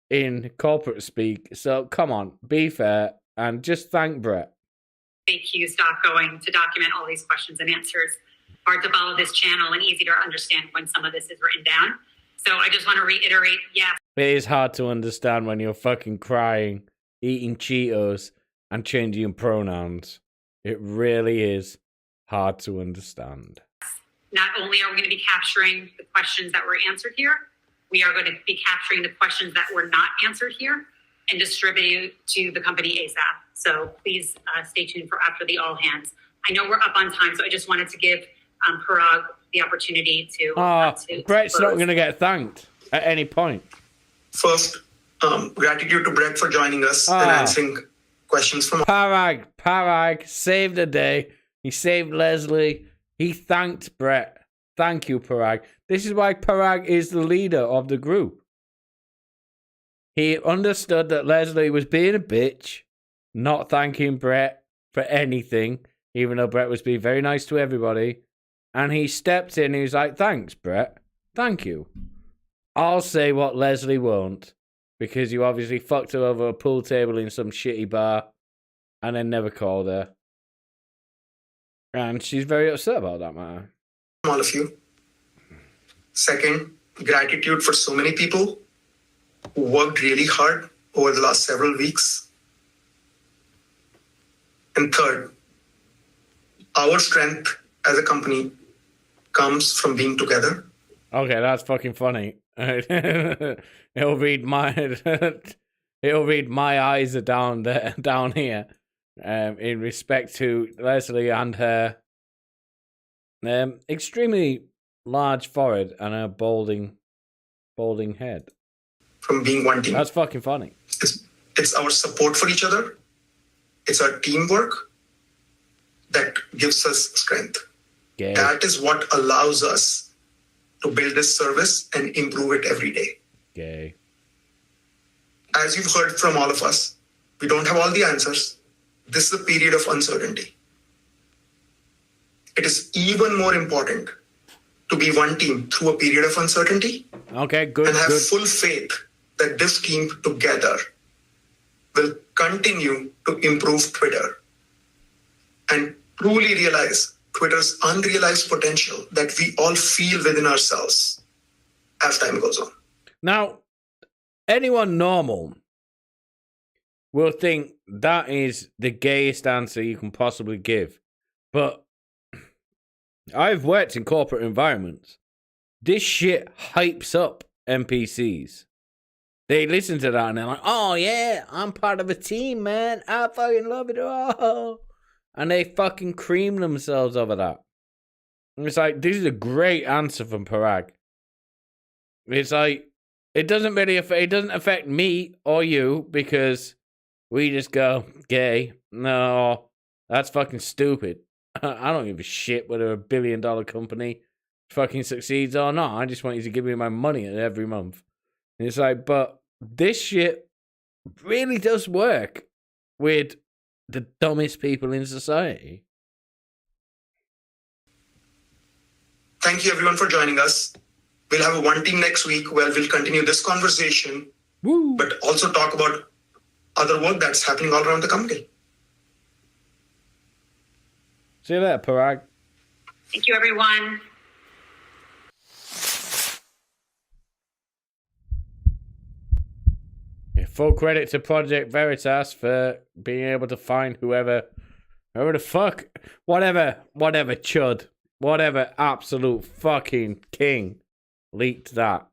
in corporate speak. So come on, be fair, and just thank Brett. FAQ stock going to document all these questions and answers. Hard to follow this channel and easy to understand when some of this is written down. So I just want to reiterate, yes. It is hard to understand when you're fucking crying, eating Cheetos, and changing pronouns. It really is hard to understand. Not only are we going to be capturing the questions that were answered here, we are going to be capturing the questions that were not answered here and distribute to the company ASAP. So please stay tuned for after the all hands. I know we're up on time, so I just wanted to give Parag the opportunity to... Brett's not going to get thanked at any point. First, gratitude to Brett for joining us and answering questions from... Parag saved the day. He saved Leslie. He thanked Brett. Thank you, Parag. This is why Parag is the leader of the group. He understood that Leslie was being a bitch, not thanking Brett for anything, even though Brett was being very nice to everybody. And he stepped in. He was like, "Thanks, Brett. Thank you. I'll say what Leslie won't, because you obviously fucked her over a pool table in some shitty bar, and then never called her. And she's very upset about that matter." All of you. Second, gratitude for so many people who worked really hard over the last several weeks. And third, our strength as a company comes from being together. Okay, that's fucking funny. It'll read my eyes are down there, down here, in respect to Leslie and her extremely large forehead and her balding head. From being one team. That's fucking funny. It's our support for each other. It's our teamwork that gives us strength. Gay. That is what allows us to build this service and improve it every day. Gay. As you've heard from all of us, we don't have all the answers. This is a period of uncertainty. It is even more important to be one team through a period of uncertainty. Okay, good. And have good. full faith that this team together will continue to improve Twitter and truly realize Twitter's unrealized potential that we all feel within ourselves as time goes on. Now, anyone normal will think that is the gayest answer you can possibly give. But I've worked in corporate environments. This shit hypes up NPCs. They listen to that and they're like, "Oh yeah, I'm part of a team, man. I fucking love it all." And they fucking cream themselves over that. And it's like, this is a great answer from Parag. It's like, it doesn't affect me or you because we just go gay. No, that's fucking stupid. I don't give a shit whether a $1 billion company fucking succeeds or not. I just want you to give me my money every month. And it's like, but this shit really does work with the dumbest people in society. Thank you everyone for joining us. We'll have a one team next week where we'll continue this conversation, but also talk about other work that's happening all around the company. See you later, Parag. Thank you, everyone. Full credit to Project Veritas for being able to find whoever the fuck, whatever chud, whatever absolute fucking king leaked that.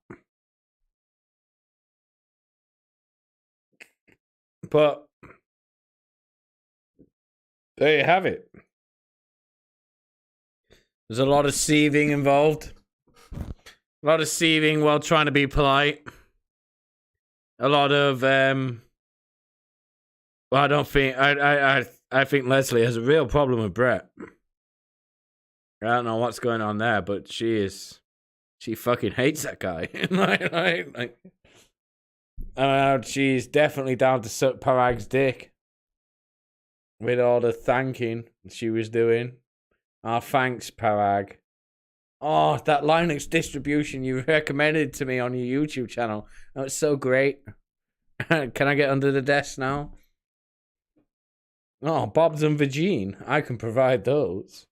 But there you have it. There's a lot of seething involved. A lot of seething while trying to be polite. A lot of well, I don't think I think Leslie has a real problem with Brett. I don't know what's going on there, but she fucking hates that guy. She's definitely down to suck Parag's dick with all the thanking she was doing. Oh, thanks, Parag. Oh, that Linux distribution you recommended to me on your YouTube channel. That was so great. Can I get under the desk now? Oh, Bob's and Virgin. I can provide those.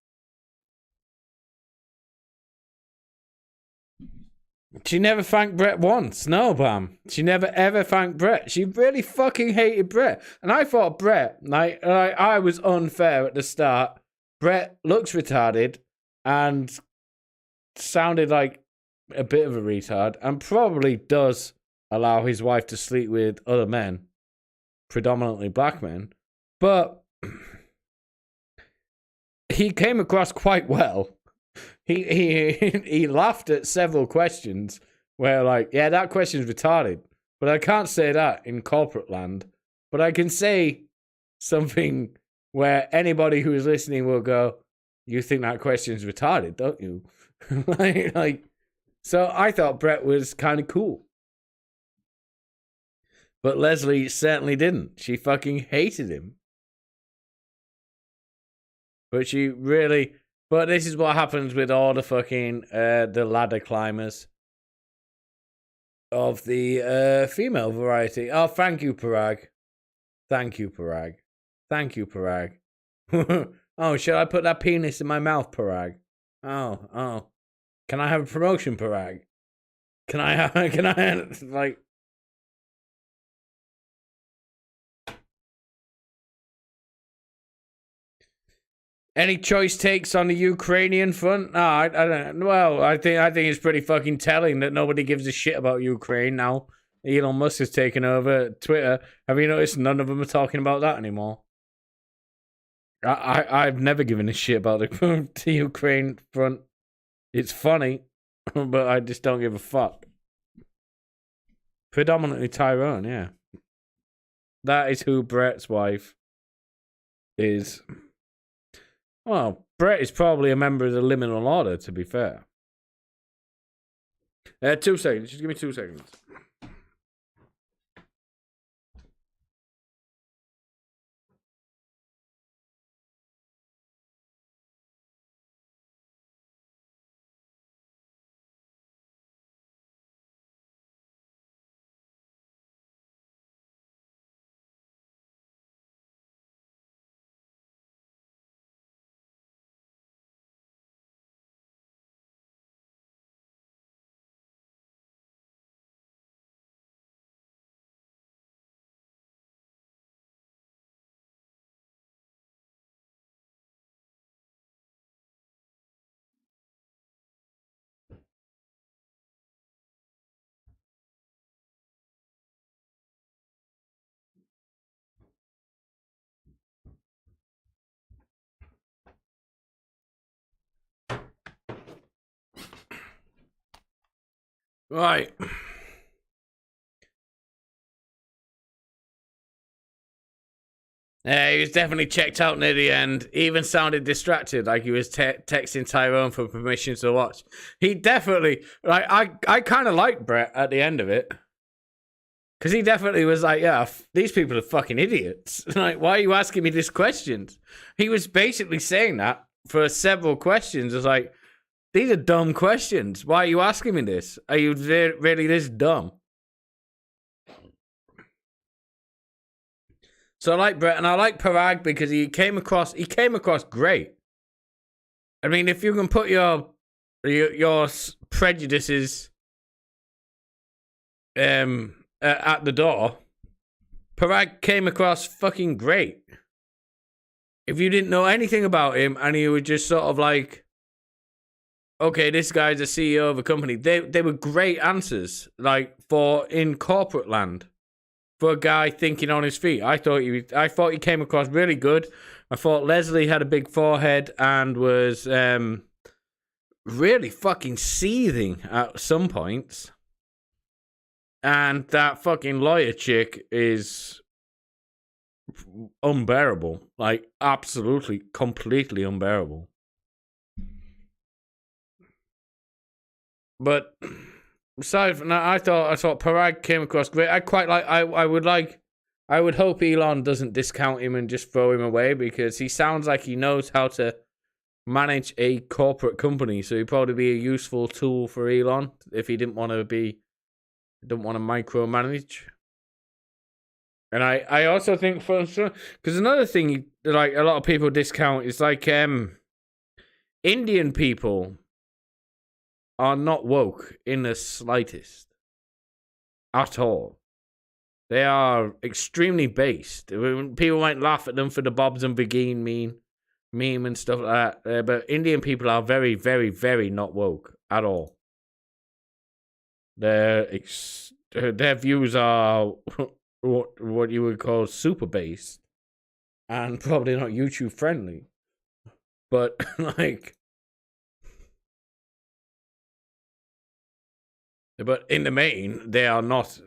She never thanked Brett once. No, Bam. She never ever thanked Brett. She really fucking hated Brett. And I thought Brett, like I was unfair at the start. Brett looks retarded and sounded like a bit of a retard and probably does allow his wife to sleep with other men, predominantly black men. But he came across quite well. He laughed at several questions where, like, yeah, that question's retarded, but I can't say that in corporate land. But I can say something where anybody who is listening will go, "You think that question's retarded, don't you?" like, so I thought Brett was kind of cool. But Leslie certainly didn't. She fucking hated him. But she really, But this is what happens with all the fucking the ladder climbers of the female variety. Oh, thank you, Parag. Thank you, Parag. Thank you, Parag. Oh, should I put that penis in my mouth, Parag? Oh. Can I have a promotion, Parag? Can I like... Any choice takes on the Ukrainian front? No, I don't. Well, I think it's pretty fucking telling that nobody gives a shit about Ukraine now. Elon Musk has taken over Twitter. Have you noticed none of them are talking about that anymore? I've never given a shit about the Ukraine front. It's funny, but I just don't give a fuck. Predominantly Tyrone, yeah. That is who Brett's wife is. Well, Brett is probably a member of the Liminal Order, to be fair. 2 seconds. Just give me 2 seconds. Right. Yeah, he was definitely checked out near the end. He even sounded distracted, like he was texting Tyrone for permission to watch. He definitely, like, I kind of liked Brett at the end of it. Because he definitely was like, yeah, these people are fucking idiots. Like, why are you asking me these questions? He was basically saying that for several questions. It's like, these are dumb questions. Why are you asking me this? Are you really this dumb? So I like Brett, and I like Parag because he came across great. I mean, if you can put your prejudices at the door, Parag came across fucking great. If you didn't know anything about him and you were just sort of like, okay, this guy's a CEO of a company, they were great answers, like, for in corporate land. For a guy thinking on his feet. I thought he came across really good. I thought Leslie had a big forehead and was really fucking seething at some points. And that fucking lawyer chick is unbearable. Like, absolutely, completely unbearable. But aside from that, I thought Parag came across great. I would hope Elon doesn't discount him and just throw him away, because he sounds like he knows how to manage a corporate company. So he'd probably be a useful tool for Elon if he didn't want to micromanage. And I also think because another thing like a lot of people discount is like Indian people are not woke in the slightest at all. They are extremely based. People might laugh at them for the Bobs and Begin meme and stuff like that, but Indian people are very, very, very not woke at all. Their views are what you would call super based and probably not YouTube friendly. But like, but in the main, they are not.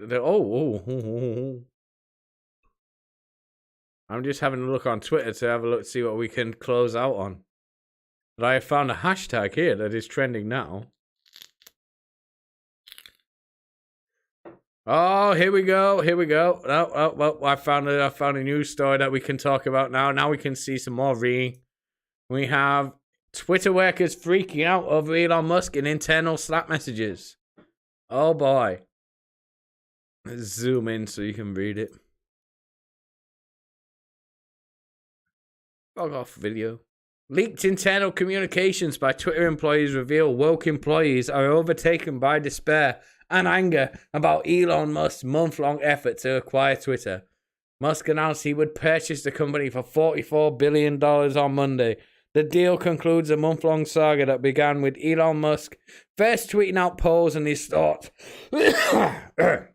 I'm just having a look on Twitter to have a look, see what we can close out on. But I have found a hashtag here that is trending now. Oh, here we go. Oh, I found a news story that we can talk about now. Now we can see some more reading. We have Twitter workers freaking out over Elon Musk in internal Slack messages. Oh boy. Let's zoom in so you can read it. Log off video. Leaked internal communications by Twitter employees reveal woke employees are overtaken by despair and anger about Elon Musk's month-long effort to acquire Twitter. Musk announced he would purchase the company for $44 billion on Monday. The deal concludes a month-long saga that began with Elon Musk first tweeting out polls and his thoughts. And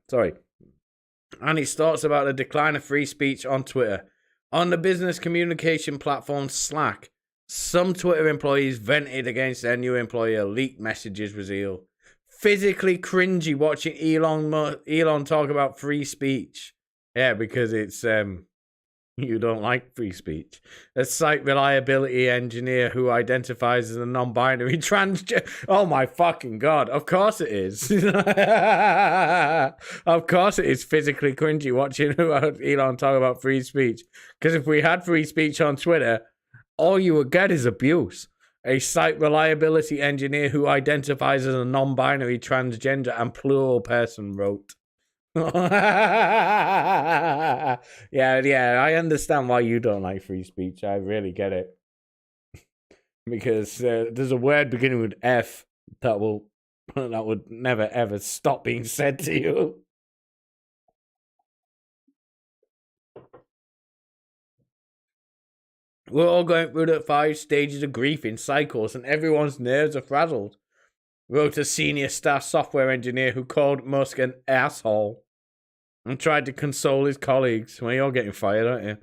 his thoughts about the decline of free speech on Twitter. On the business communication platform Slack, some Twitter employees vented against their new employer. Leaked messages reveal. Physically cringy watching Elon talk about free speech. Yeah, because it's you don't like free speech. A site reliability engineer who identifies as a non-binary transgender. Oh my fucking god! Of course it is. Of course it is physically cringy watching Elon talk about free speech. Because if we had free speech on Twitter, all you would get is abuse. A site reliability engineer who identifies as a non-binary transgender and plural person wrote. Yeah, I understand why you don't like free speech. I really get it. Because there's a word beginning with F that would never ever stop being said to you. We're all going through the 5 stages of grief in cycles, and everyone's nerves are frazzled, wrote a senior staff software engineer who called Musk an asshole and tried to console his colleagues. Well, you're getting fired, aren't you?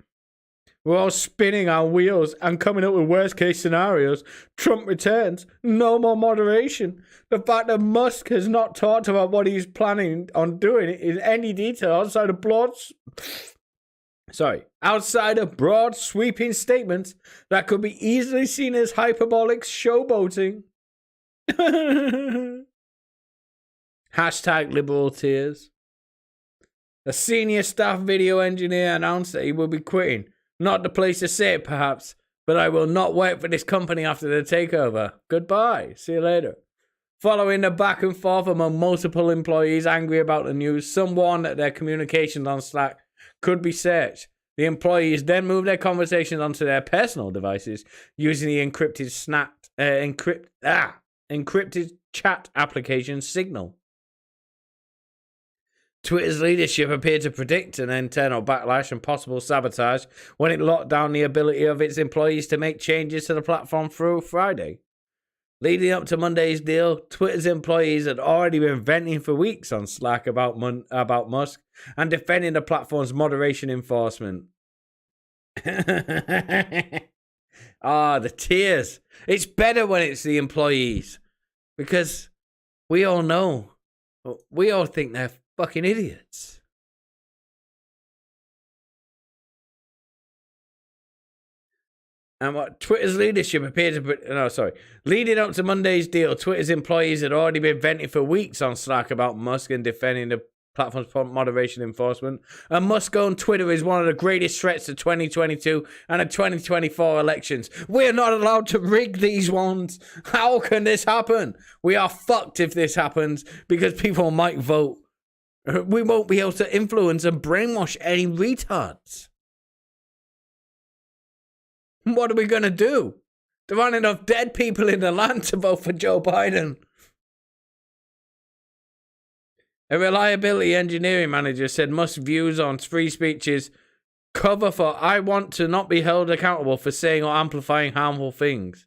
We're all spinning our wheels and coming up with worst case scenarios. Trump returns. No more moderation. The fact that Musk has not talked about what he's planning on doing in any detail outside of broad sweeping statements that could be easily seen as hyperbolic showboating. Hashtag liberal tears. A senior staff video engineer announced that he will be quitting. Not the place to say it, perhaps, but I will not work for this company after the takeover. Goodbye. See you later. Following the back and forth among multiple employees angry about the news, some warned that their communications on Slack could be searched. The employees then moved their conversations onto their personal devices using the encrypted chat application Signal. Twitter's leadership appeared to predict an internal backlash and possible sabotage when it locked down the ability of its employees to make changes to the platform through Friday. Leading up to Monday's deal, Twitter's employees had already been venting for weeks on Slack about Musk and defending the platform's moderation enforcement. The tears. It's better when it's the employees. Because we all know. We all think they're fucking idiots. And what Twitter's leadership appeared to... Leading up to Monday's deal, Twitter's employees had already been venting for weeks on Slack about Musk and defending the platform's moderation enforcement. And Musk on Twitter is one of the greatest threats to 2022 and the 2024 elections. We're not allowed to rig these ones. How can this happen? We are fucked if this happens because people might vote. We won't be able to influence and brainwash any retards. What are we going to do? There aren't enough dead people in the land to vote for Joe Biden. A reliability engineering manager said Musk's views on free speech is cover for I want to not be held accountable for saying or amplifying harmful things.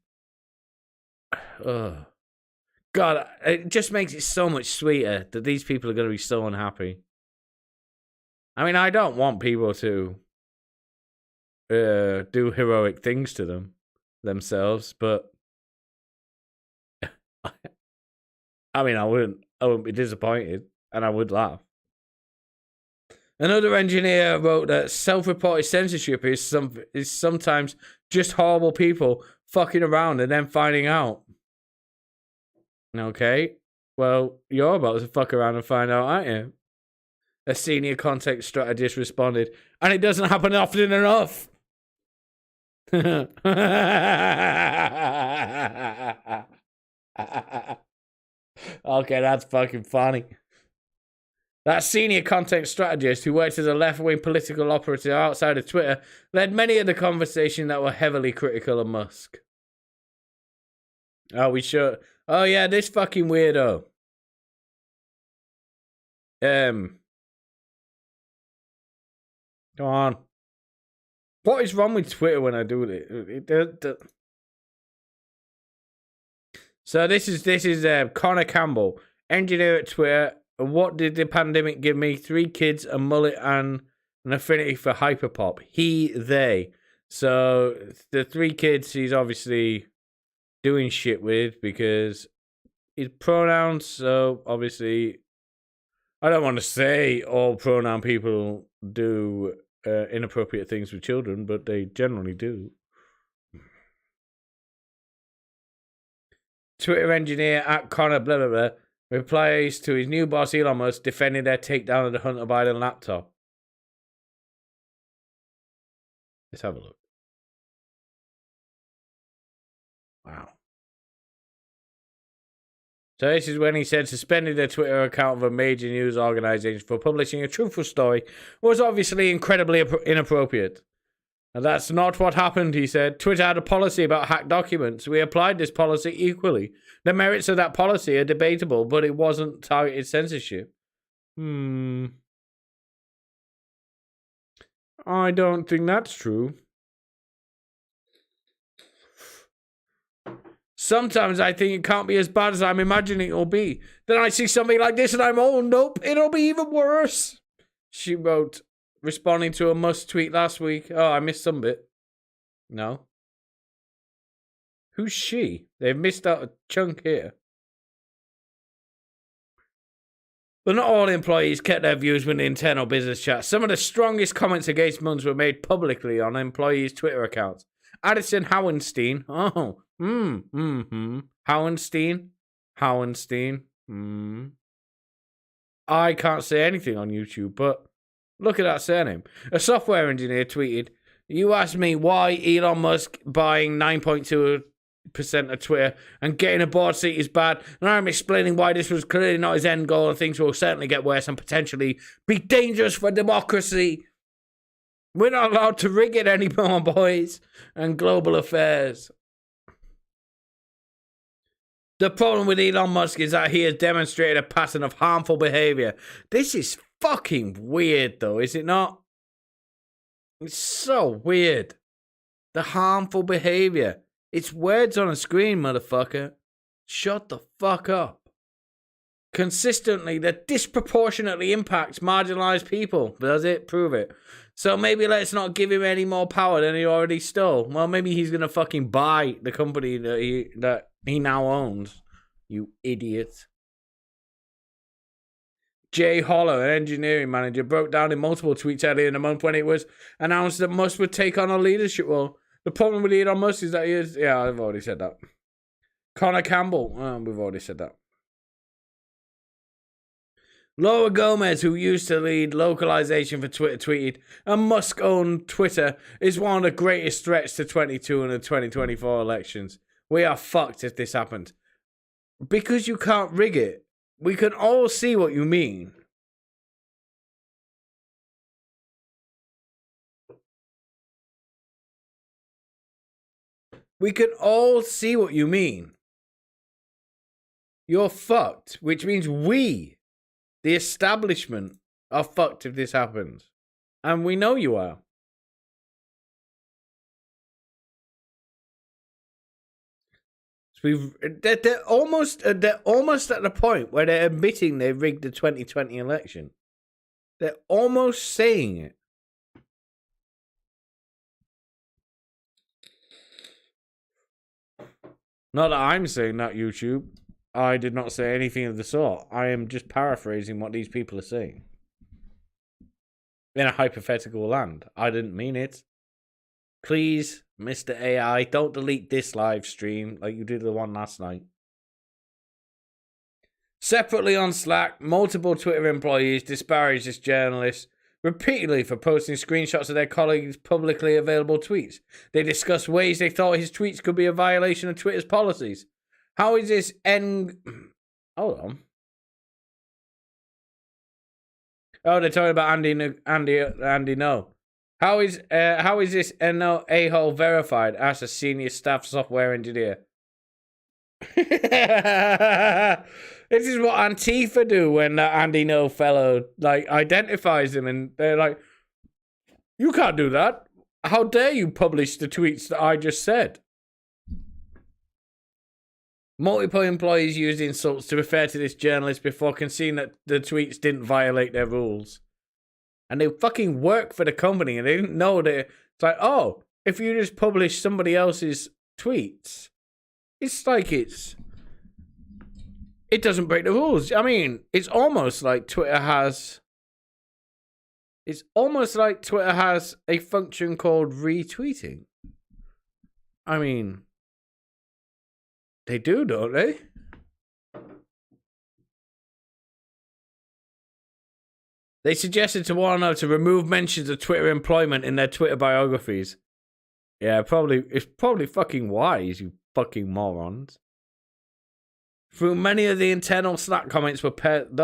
Ugh. God, it just makes it so much sweeter that these people are going to be so unhappy. I mean, I don't want people to do heroic things to themselves, but I mean, I wouldn't be disappointed, and I would laugh. Another engineer wrote that self-reported censorship is sometimes just horrible people fucking around and then finding out. Okay, well, you're about to fuck around and find out, aren't you? A senior content strategist responded, and it doesn't happen often enough. Okay, that's fucking funny. That senior content strategist who worked as a left-wing political operative outside of Twitter led many of the conversation that were heavily critical of Musk. Oh, we sure. Oh yeah, this fucking weirdo. Come on. What is wrong with Twitter when I do it? So this is Connor Campbell, engineer at Twitter. What did the pandemic give me? 3 kids, a mullet, and an affinity for hyperpop. He, they. So the 3 kids he's obviously doing shit with because his pronouns. So obviously, I don't want to say all pronoun people do inappropriate things with children, but they generally do. Twitter engineer at Connor blah blah blah replies to his new boss Elon Musk defending their takedown of the Hunter Biden laptop. Let's have a look. Wow. So this is when he said suspending the Twitter account of a major news organization for publishing a truthful story was obviously incredibly inappropriate. And that's not what happened, he said. Twitter had a policy about hacked documents. We applied this policy equally. The merits of that policy are debatable, but it wasn't targeted censorship. I don't think that's true. Sometimes I think it can't be as bad as I'm imagining it will be. Then I see something like this and I'm, oh, nope, it'll be even worse. She wrote, responding to a Musk tweet last week. Oh, I missed some bit. No. Who's she? They've missed out a chunk here. But not all employees kept their views with the internal business chat. Some of the strongest comments against Musk were made publicly on employees' Twitter accounts. Addison Howenstein. Howenstein. I can't say anything on YouTube, but look at that surname. A software engineer tweeted, you asked me why Elon Musk buying 9.2% of Twitter and getting a board seat is bad, and I'm explaining why this was clearly not his end goal and things will certainly get worse and potentially be dangerous for democracy. We're not allowed to rig it anymore, boys, and global affairs. The problem with Elon Musk is that he has demonstrated a pattern of harmful behavior. This is fucking weird, though, is it not? It's so weird. The harmful behavior. It's words on a screen, motherfucker. Shut the fuck up. Consistently, that disproportionately impacts marginalized people. Does it? Prove it. So maybe let's not give him any more power than he already stole. Well, maybe he's gonna fucking buy the company that he now owns. You idiot. Jay Holler, an engineering manager, broke down in multiple tweets earlier in the month when it was announced that Musk would take on a leadership role. The problem with Elon Musk is that he is... Yeah, I've already said that. Connor Campbell. We've already said that. Laura Gomez, who used to lead localization for Twitter, tweeted, a Musk-owned Twitter is one of the greatest threats to 22 and the 2024 elections. We are fucked if this happens. Because you can't rig it. We can all see what you mean. We can all see what you mean. You're fucked, which means we, the establishment, are fucked if this happens. And we know you are. So they're almost at the point where they're admitting they rigged the 2020 election. They're almost saying it. Not that I'm saying that, YouTube. I did not say anything of the sort. I am just paraphrasing what these people are saying. In a hypothetical land. I didn't mean it. Please, Mr. AI, don't delete this live stream like you did the one last night. Separately on Slack, multiple Twitter employees disparaged this journalist repeatedly for posting screenshots of their colleagues' publicly available tweets. They discussed ways they thought his tweets could be a violation of Twitter's policies. How is this Hold on. Oh, they're talking about Andy No. How is this a-hole verified? Asked a senior staff software engineer. This is what Antifa do when that Andy No fellow identifies him, and they're like, "You can't do that. How dare you publish the tweets that I just said?" Multiple employees used insults to refer to this journalist before conceding that the tweets didn't violate their rules. And they fucking work for the company, and they didn't know that. It's like, oh, if you just publish somebody else's tweets, it's like it doesn't break the rules. I mean, it's almost like Twitter has a function called retweeting. I mean, they do, don't they? They suggested to Warner to remove mentions of Twitter employment in their Twitter biographies. Yeah, it's probably fucking wise, you fucking morons. Though many of the internal Slack comments were personally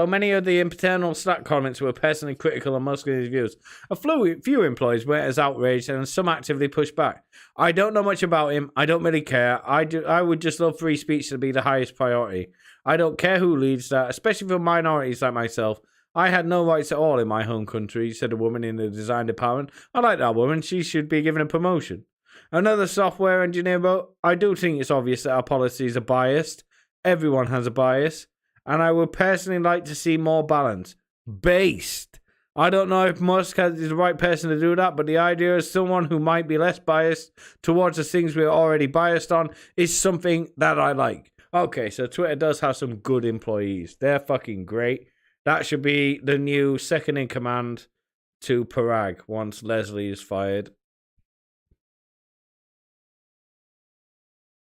critical of most of his views, a few employees were as outraged and some actively pushed back. I don't know much about him. I don't really care. I would just love free speech to be the highest priority. I don't care who leads that, especially for minorities like myself. I had no rights at all in my home country, said a woman in the design department. I like that woman. She should be given a promotion. Another software engineer wrote, I do think it's obvious that our policies are biased. Everyone has a bias. And I would personally like to see more balance. Based. I don't know if Musk is the right person to do that, but the idea of someone who might be less biased towards the things we're already biased on is something that I like. Okay, so Twitter does have some good employees. They're fucking great. That should be the new second in command to Parag once Leslie is fired.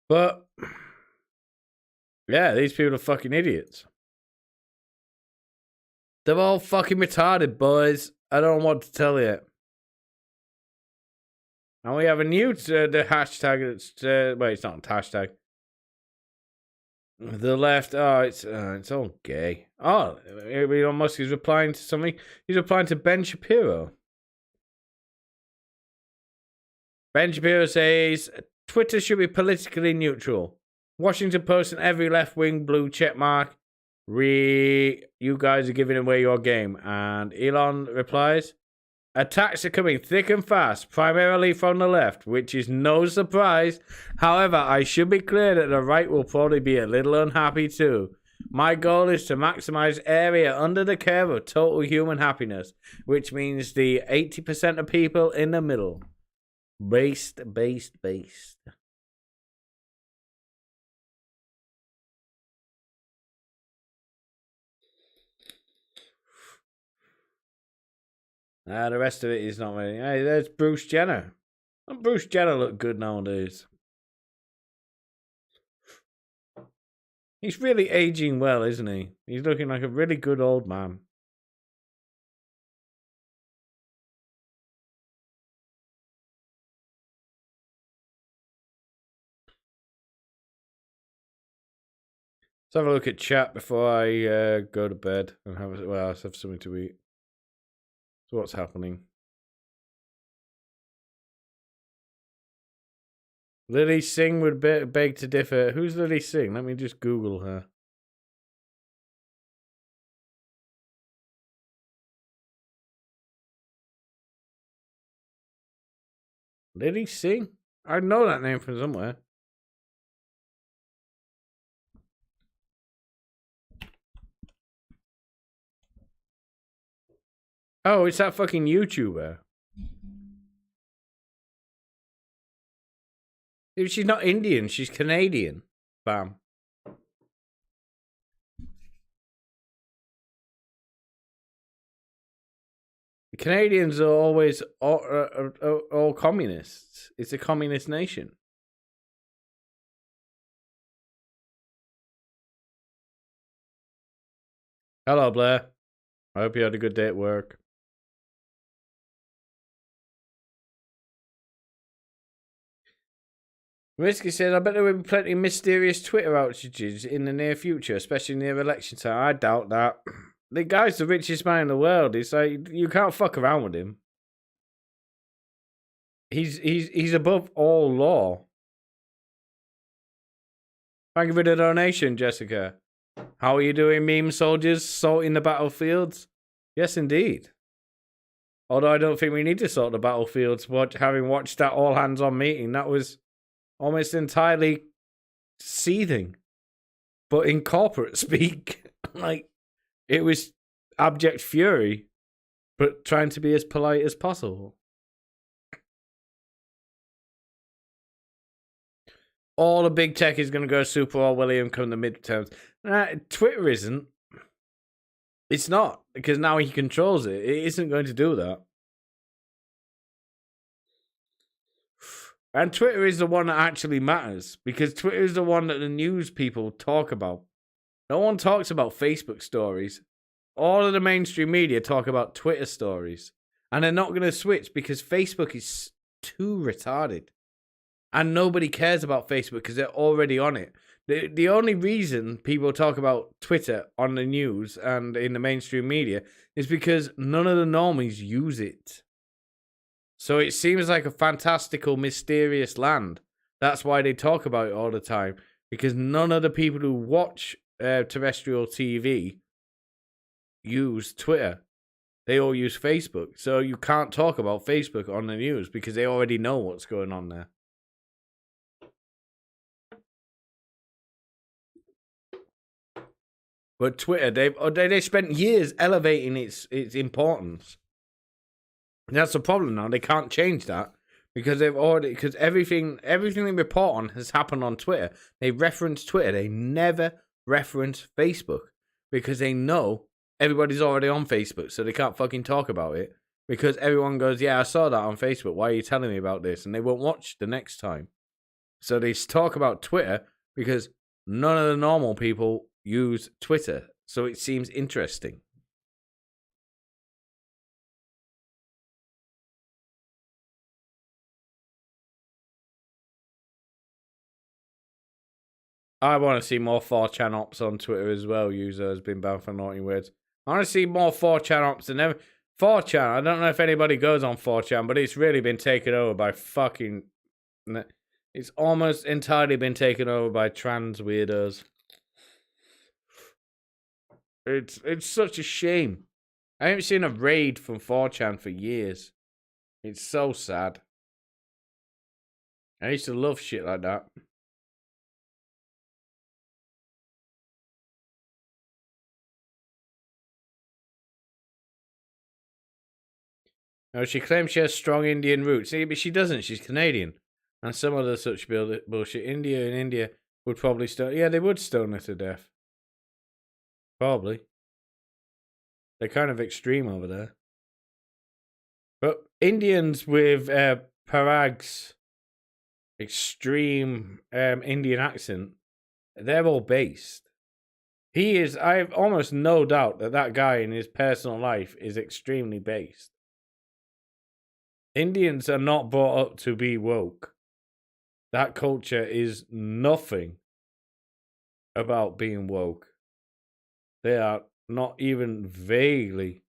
But, yeah, these people are fucking idiots. They're all fucking retarded, boys. I don't know what to tell you. And we have a new the hashtag. It's not a hashtag. The left. Oh, it's all gay. Oh, Elon Musk is replying to something. He's replying to Ben Shapiro. Ben Shapiro says Twitter should be politically neutral. Washington Post and every left-wing blue checkmark. You guys are giving away your game. And Elon replies, attacks are coming thick and fast, primarily from the left, which is no surprise. However, I should be clear that the right will probably be a little unhappy too. My goal is to maximize area under the curve of total human happiness, which means the 80% of people in the middle. Based. The rest of it is not really. Hey, there's Bruce Jenner. Doesn't Bruce Jenner look good nowadays? He's really aging well, isn't he? He's looking like a really good old man. Let's have a look at chat before I go to bed and have something to eat. So what's happening? Lily Singh would beg to differ. Who's Lily Singh? Let me just Google her. Lily Singh? I know that name from somewhere. Oh, it's that fucking YouTuber. She's not Indian, she's Canadian. Bam. The Canadians are always all communists. It's a communist nation. Hello, Blair. I hope you had a good day at work. Risky says, I bet there will be plenty of mysterious Twitter outages in the near future, especially near election time. I doubt that. The guy's the richest man in the world. It's like, you can't fuck around with him. He's above all law. Thank you for the donation, Jessica. How are you doing, meme soldiers? Salting the battlefields? Yes, indeed. Although I don't think we need to salt the battlefields, having watched that all-hands-on meeting, that was almost entirely seething. But in corporate speak, like, it was abject fury, but trying to be as polite as possible. All the big tech is going to go super Orwellian come the midterms. Twitter isn't. It's not, because now he controls it. It isn't going to do that. And Twitter is the one that actually matters, because Twitter is the one that the news people talk about. No one talks about Facebook stories. All of the mainstream media talk about Twitter stories. And they're not going to switch because Facebook is too retarded. And nobody cares about Facebook because they're already on it. The only reason people talk about Twitter on the news and in the mainstream media is because none of the normies use it. So it seems like a fantastical, mysterious land. That's why they talk about it all the time. Because none of the people who watch terrestrial TV use Twitter. They all use Facebook. So you can't talk about Facebook on the news because they already know what's going on there. But Twitter, they spent years elevating its importance. And that's the problem now. They can't change that because everything they report on has happened on Twitter. They reference Twitter. They never reference Facebook because they know everybody's already on Facebook, so they can't fucking talk about it because everyone goes, "Yeah, I saw that on Facebook. Why are you telling me about this?" And they won't watch the next time. So they talk about Twitter because none of the normal people use Twitter, so it seems interesting. I want to see more 4chan ops on Twitter as well. User has been banned for naughty words. I want to see more 4chan ops than ever. 4chan, I don't know if anybody goes on 4chan, but it's really been taken over by fucking... It's almost entirely been taken over by trans weirdos. It's such a shame. I haven't seen a raid from 4chan for years. It's so sad. I used to love shit like that. No, she claims she has strong Indian roots. See, but she doesn't. She's Canadian. And some other such bullshit. India would probably stone... Yeah, they would stone her to death. Probably. They're kind of extreme over there. But Indians with Parag's extreme Indian accent, they're all based. He is... I have almost no doubt that guy in his personal life is extremely based. Indians are not brought up to be woke. That culture is nothing about being woke. They are not even vaguely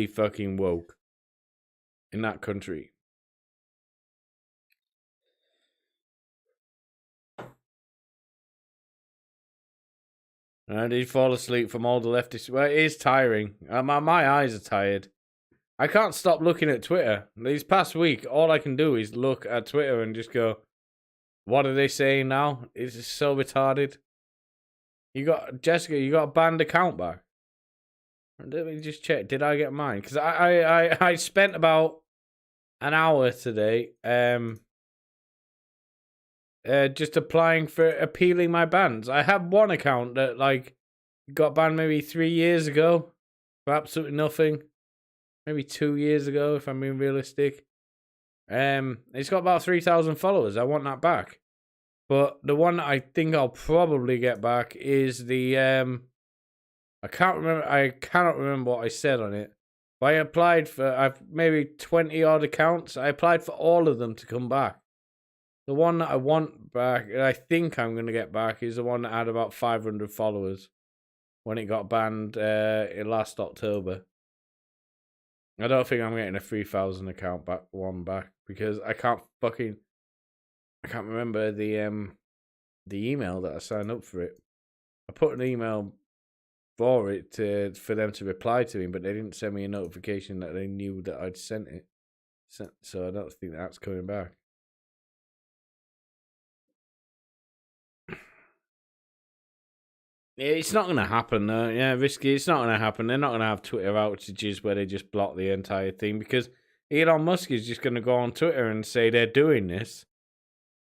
fucking woke in that country. Did you fall asleep from all the leftists? Well, it is tiring. My eyes are tired. I can't stop looking at Twitter. These past week, all I can do is look at Twitter and just go, what are they saying now? It's just so retarded. Jessica, you got a banned account back. Let me just check. Did I get mine? Because I spent about an hour today just applying for appealing my bans. I have one account that got banned maybe 3 years ago for absolutely nothing. Maybe 2 years ago, if I'm being realistic. It's got about 3,000 followers. I want that back. But the one that I think I'll probably get back is the I cannot remember what I said on it. But I applied for I've maybe 20 odd accounts. I applied for all of them to come back. The one that I want back, I think I'm going to get back, is the one that had about 500 followers when it got banned in last October. I don't think I'm getting a 3,000 account back because I can't remember the email that I signed up for it. I put an email for it for them to reply to me, but they didn't send me a notification that they knew that I'd sent it. So I don't think that's coming back. It's not going to happen, though. Yeah, risky. It's not going to happen. They're not going to have Twitter outages where they just block the entire thing because Elon Musk is just going to go on Twitter and say they're doing this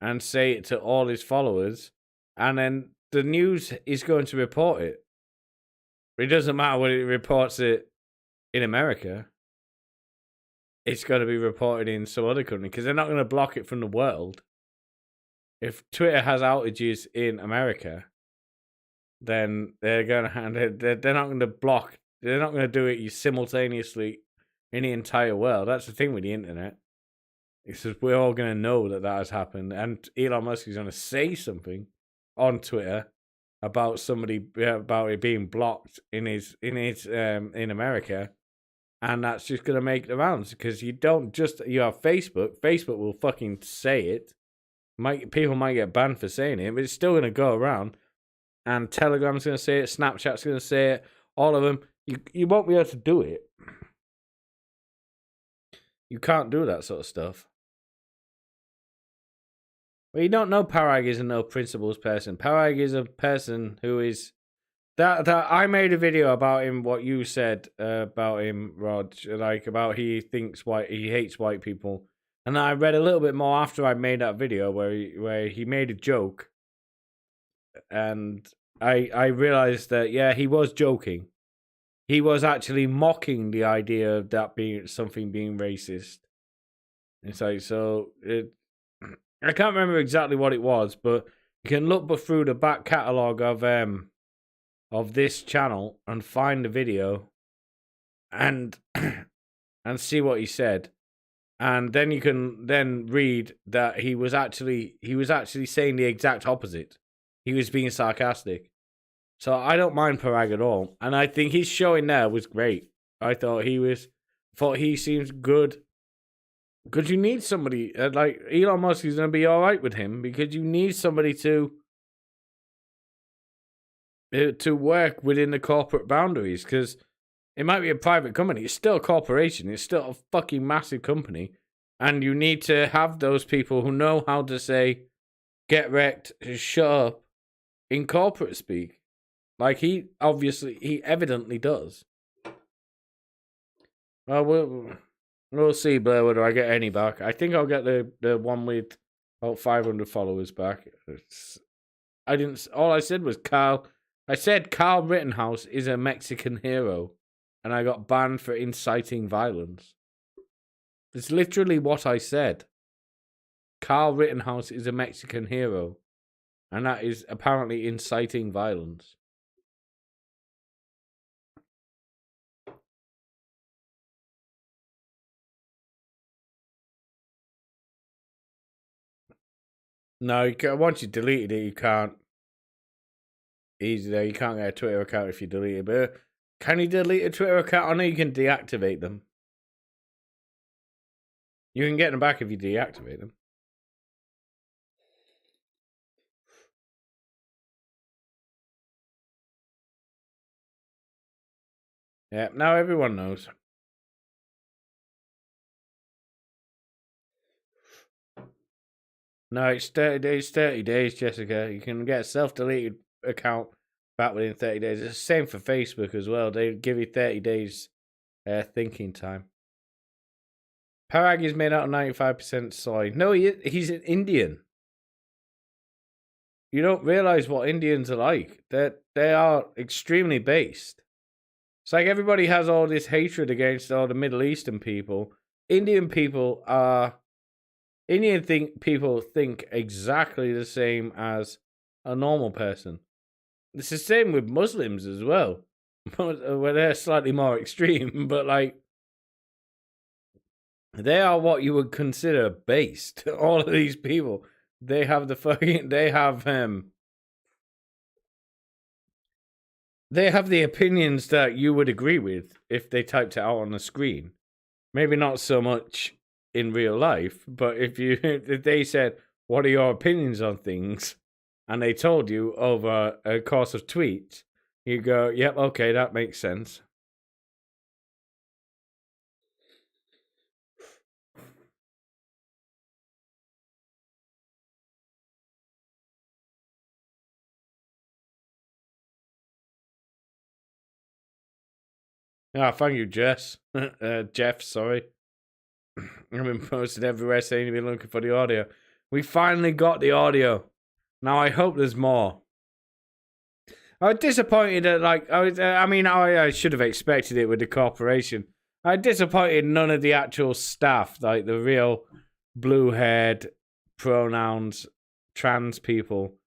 and say it to all his followers, and then the news is going to report it. It doesn't matter whether it reports it in America. It's going to be reported in some other country because they're not going to block it from the world. If Twitter has outages in America, then they're not going to block. They're not going to do it simultaneously in the entire world. That's the thing with the internet. It's just we're all going to know that has happened, and Elon Musk is going to say something on Twitter about about it being blocked in America, and that's just going to make the rounds because you have Facebook. Facebook will fucking say it. People might get banned for saying it, but it's still going to go around. And Telegram's going to say it, Snapchat's going to say it, all of them. You won't be able to do it. You can't do that sort of stuff. Well, you don't know Parag is a no principles person. Parag is a person who is... That I made a video about him, what you said about him, Rod, like about he hates white people. And I read a little bit more after I made that video where he made a joke. And I realized that, yeah, he was joking. He was actually mocking the idea of that being something being racist. It's like, I can't remember exactly what it was, but you can look through the back catalogue of this channel and find the video and see what he said. And then you can then read that he was actually saying the exact opposite. He was being sarcastic. So I don't mind Parag at all. And I think his showing there was great. I thought he seems good. Because you need somebody, like Elon Musk is going to be alright with him, because you need somebody to work within the corporate boundaries, because it might be a private company, it's still a corporation, it's still a fucking massive company, and you need to have those people who know how to say, get wrecked, shut up, in corporate speak. Like he evidently does. Well, we'll see, Blair, whether I get any back. I think I'll get the one with about 500 followers back. All I said was Carl. I said Carl Rittenhouse is a Mexican hero, and I got banned for inciting violence. It's literally what I said. Carl Rittenhouse is a Mexican hero, and that is apparently inciting violence. No, once you deleted it, you can't. Easy there. You can't get a Twitter account if you delete it. But can you delete a Twitter account? I know you can deactivate them. You can get them back if you deactivate them. Yeah, now everyone knows. No, it's 30 days. 30 days, Jessica. You can get a self-deleted account back within 30 days. It's the same for Facebook as well. They give you 30 days thinking time. Parag is made out of 95% soy. No, he's an Indian. You don't realize what Indians are like. They are extremely based. It's like everybody has all this hatred against all the Middle Eastern people. Indian people think exactly the same as a normal person. It's the same with Muslims as well. Where they're slightly more extreme, but like they are what you would consider based. All of these people, They have the fucking. They have the opinions that you would agree with if they typed it out on the screen. Maybe not so much in real life, but if they said, "What are your opinions on things?" and they told you over a course of tweets, you go, "Yep, okay, that makes sense." Ah, thank you, Jess. Jeff, sorry. I've been posted everywhere saying you've been looking for the audio. We finally got the audio. Now I hope there's more. I was disappointed at I should have expected it with the corporation. I was disappointed none of the actual staff, like the real blue-haired pronouns trans people,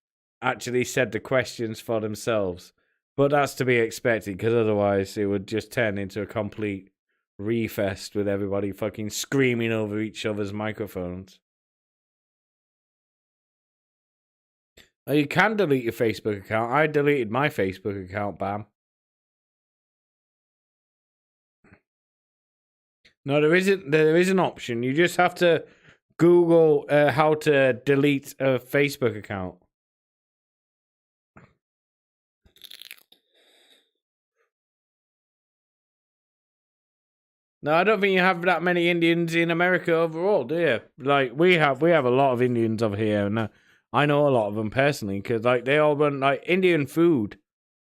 actually said the questions for themselves. But that's to be expected, because otherwise it would just turn into a complete refest with everybody fucking screaming over each other's microphones. Oh, you can delete your Facebook account. I deleted my Facebook account, bam. No, there isn't. There is an option. You just have to Google how to delete a Facebook account. No, I don't think you have that many Indians in America overall, do you? Like we have a lot of Indians over here, and I know a lot of them personally because like they all run like Indian food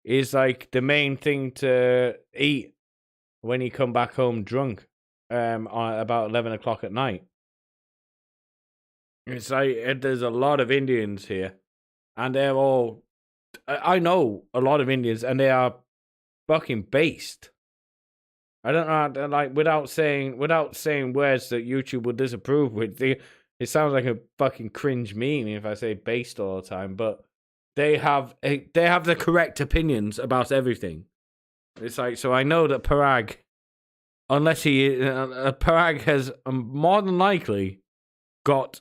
is like the main thing to eat when you come back home drunk, on about 11 o'clock at night. It's like there's a lot of Indians here, and they're all. I know a lot of Indians, and they are fucking based. I don't know, like without saying words that YouTube would disapprove with. It sounds like a fucking cringe meme if I say based all the time, but they have the correct opinions about everything. It's like, so I know that Parag, unless Parag has more than likely got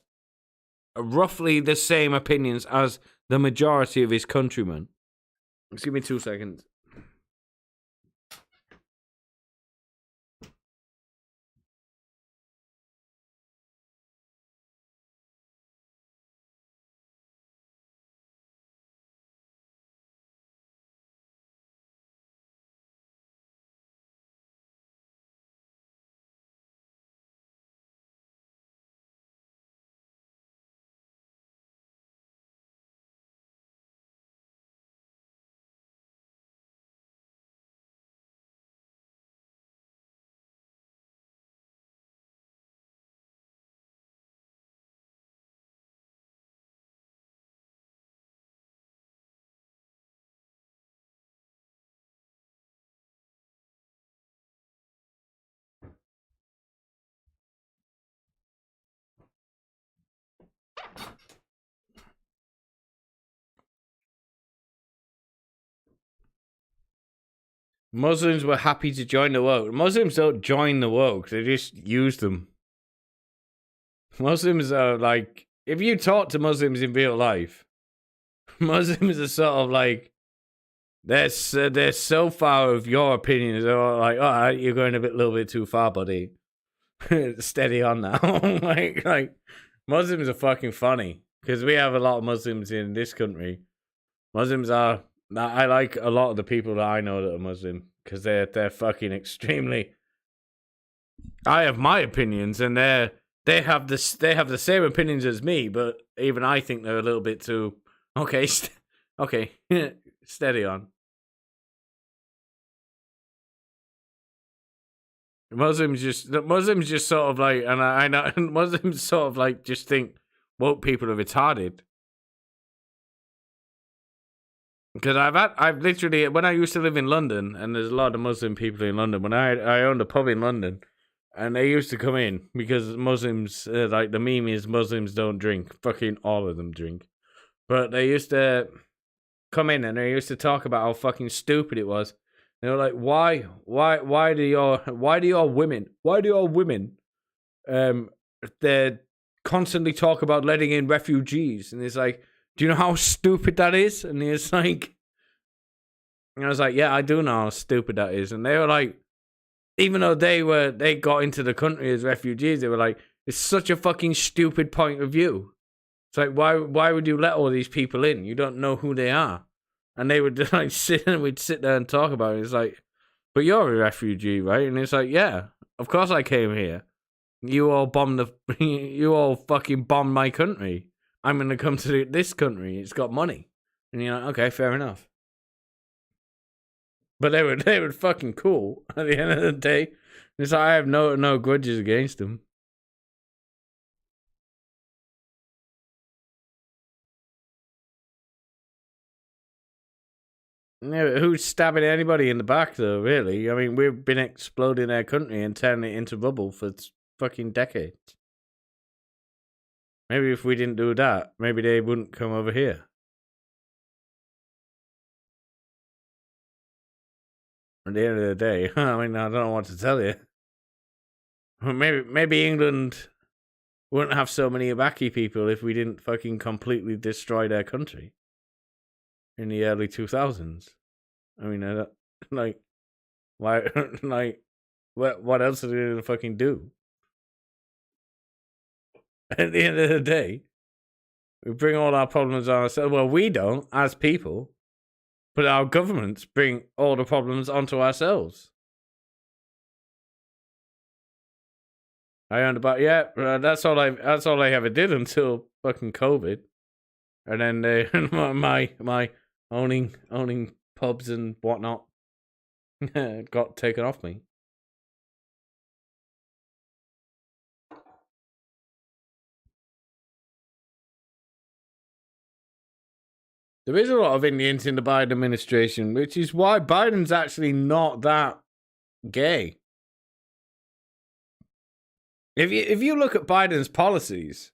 roughly the same opinions as the majority of his countrymen. Just give me 2 seconds. Muslims were happy to join the woke. Muslims don't join the woke, they just use them. Muslims are like, if you talk to Muslims in real life, Muslims are sort of like, they're so far of your opinions. They're like, all right, you're going a little bit too far, buddy. Steady on now. like Muslims are fucking funny because we have a lot of Muslims in this country. Muslims are. I like a lot of the people that I know that are Muslim because they're fucking extremely. I have my opinions, and they have the same opinions as me, but even I think they're a little bit too. Okay, okay, steady on. Muslims just sort of like, and I know Muslims sort of like just think woke people are retarded. Because I've literally, when I used to live in London, and there's a lot of Muslim people in London, when I owned a pub in London, and they used to come in, because Muslims, like the meme is Muslims don't drink. Fucking all of them drink. But they used to come in and they used to talk about how fucking stupid it was. They were like, why do your women, they're constantly talk about letting in refugees. And it's like, do you know how stupid that is? And it's like, and I was like, yeah, I do know how stupid that is. And they were like, even though they got into the country as refugees, they were like, it's such a fucking stupid point of view. It's like, why would you let all these people in? You don't know who they are. And they would just like we'd sit there and talk about it. It's like, but you're a refugee, right? And it's like, yeah, of course I came here. You all you all fucking bombed my country. I'm gonna come to this country. It's got money. And you're like, okay, fair enough. But they were fucking cool at the end of the day. It's like, I have no grudges against them. Yeah, who's stabbing anybody in the back, though, really? I mean, we've been exploding their country and turning it into rubble for fucking decades. Maybe if we didn't do that, maybe they wouldn't come over here. At the end of the day, I mean, I don't know what to tell you. Maybe England wouldn't have so many Iraqi people if we didn't fucking completely destroy their country in the early 2000s. I mean, like, why, like, what else are they gonna fucking do? At the end of the day, we bring all our problems on ourselves. Well, we don't, as people, but our governments bring all the problems onto ourselves. I earned about that's all I ever did until fucking COVID, and then my owning pubs and whatnot got taken off me. There is a lot of Indians in the Biden administration, which is why Biden's actually not that gay. If you look at Biden's policies,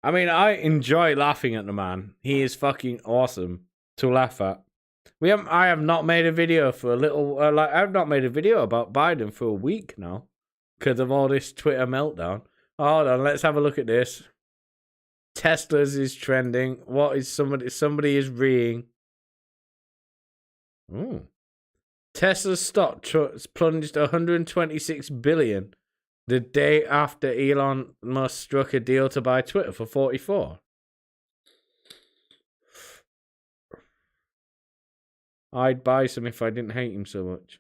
I mean, I enjoy laughing at the man. He is fucking awesome to laugh at. I have not made a video for a little. I've not made a video about Biden for a week now because of all this Twitter meltdown. Hold on, let's have a look at this. Tesla's is trending. What is somebody is reeing. Ooh. Tesla's stock plunged 126 billion the day after Elon Musk struck a deal to buy Twitter for 44. I'd buy some if I didn't hate him so much.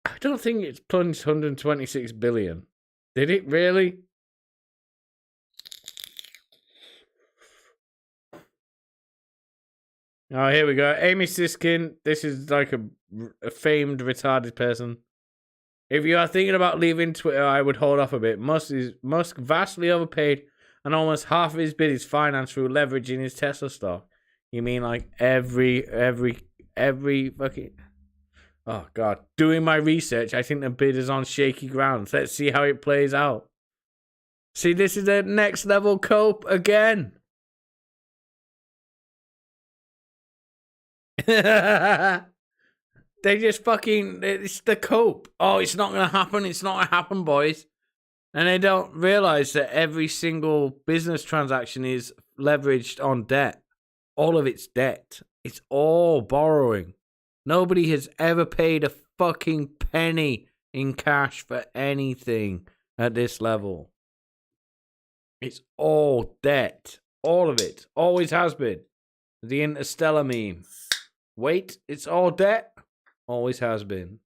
I don't think it's plunged 126 billion. Did it really? Oh, here we go. Amy Siskin. This is like a famed retarded person. If you are thinking about leaving Twitter, I would hold off a bit. Musk vastly overpaid, and almost half of his bid is financed through leveraging his Tesla stock. You mean like every fucking... Oh, God. Doing my research, I think the bid is on shaky ground. Let's see how it plays out. See, this is the next level cope again. They just fucking... It's the cope. Oh, it's not going to happen. It's not going to happen, boys. And they don't realize that every single business transaction is leveraged on debt. All of it's debt. It's all borrowing. Nobody has ever paid a fucking penny in cash for anything at this level. It's all debt. All of it. Always has been. The Interstellar meme. Wait, it's all debt? Always has been.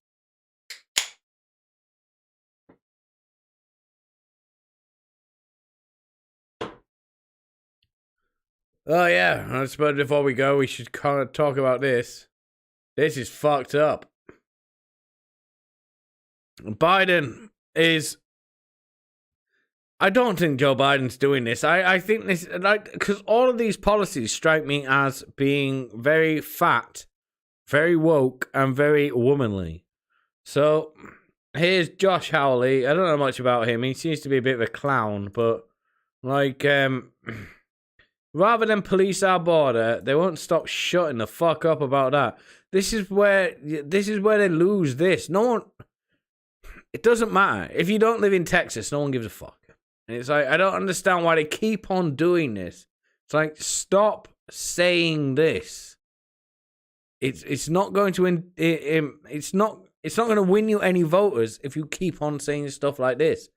Oh yeah, I suppose before we go, we should kind of talk about this. This is fucked up. Biden is... I don't think Joe Biden's doing this. I think this, like, because all of these policies strike me as being very fat, very woke, and very womanly. So, here's Josh Hawley. I don't know much about him. He seems to be a bit of a clown, but, like, rather than police our border, they won't stop shutting the fuck up about that. This is where they lose this. No one... It doesn't matter. If you don't live in Texas, no one gives a fuck. And it's like, I don't understand why they keep on doing this. It's like, stop saying this. It's not going to it's not going to win you any voters if you keep on saying stuff like this.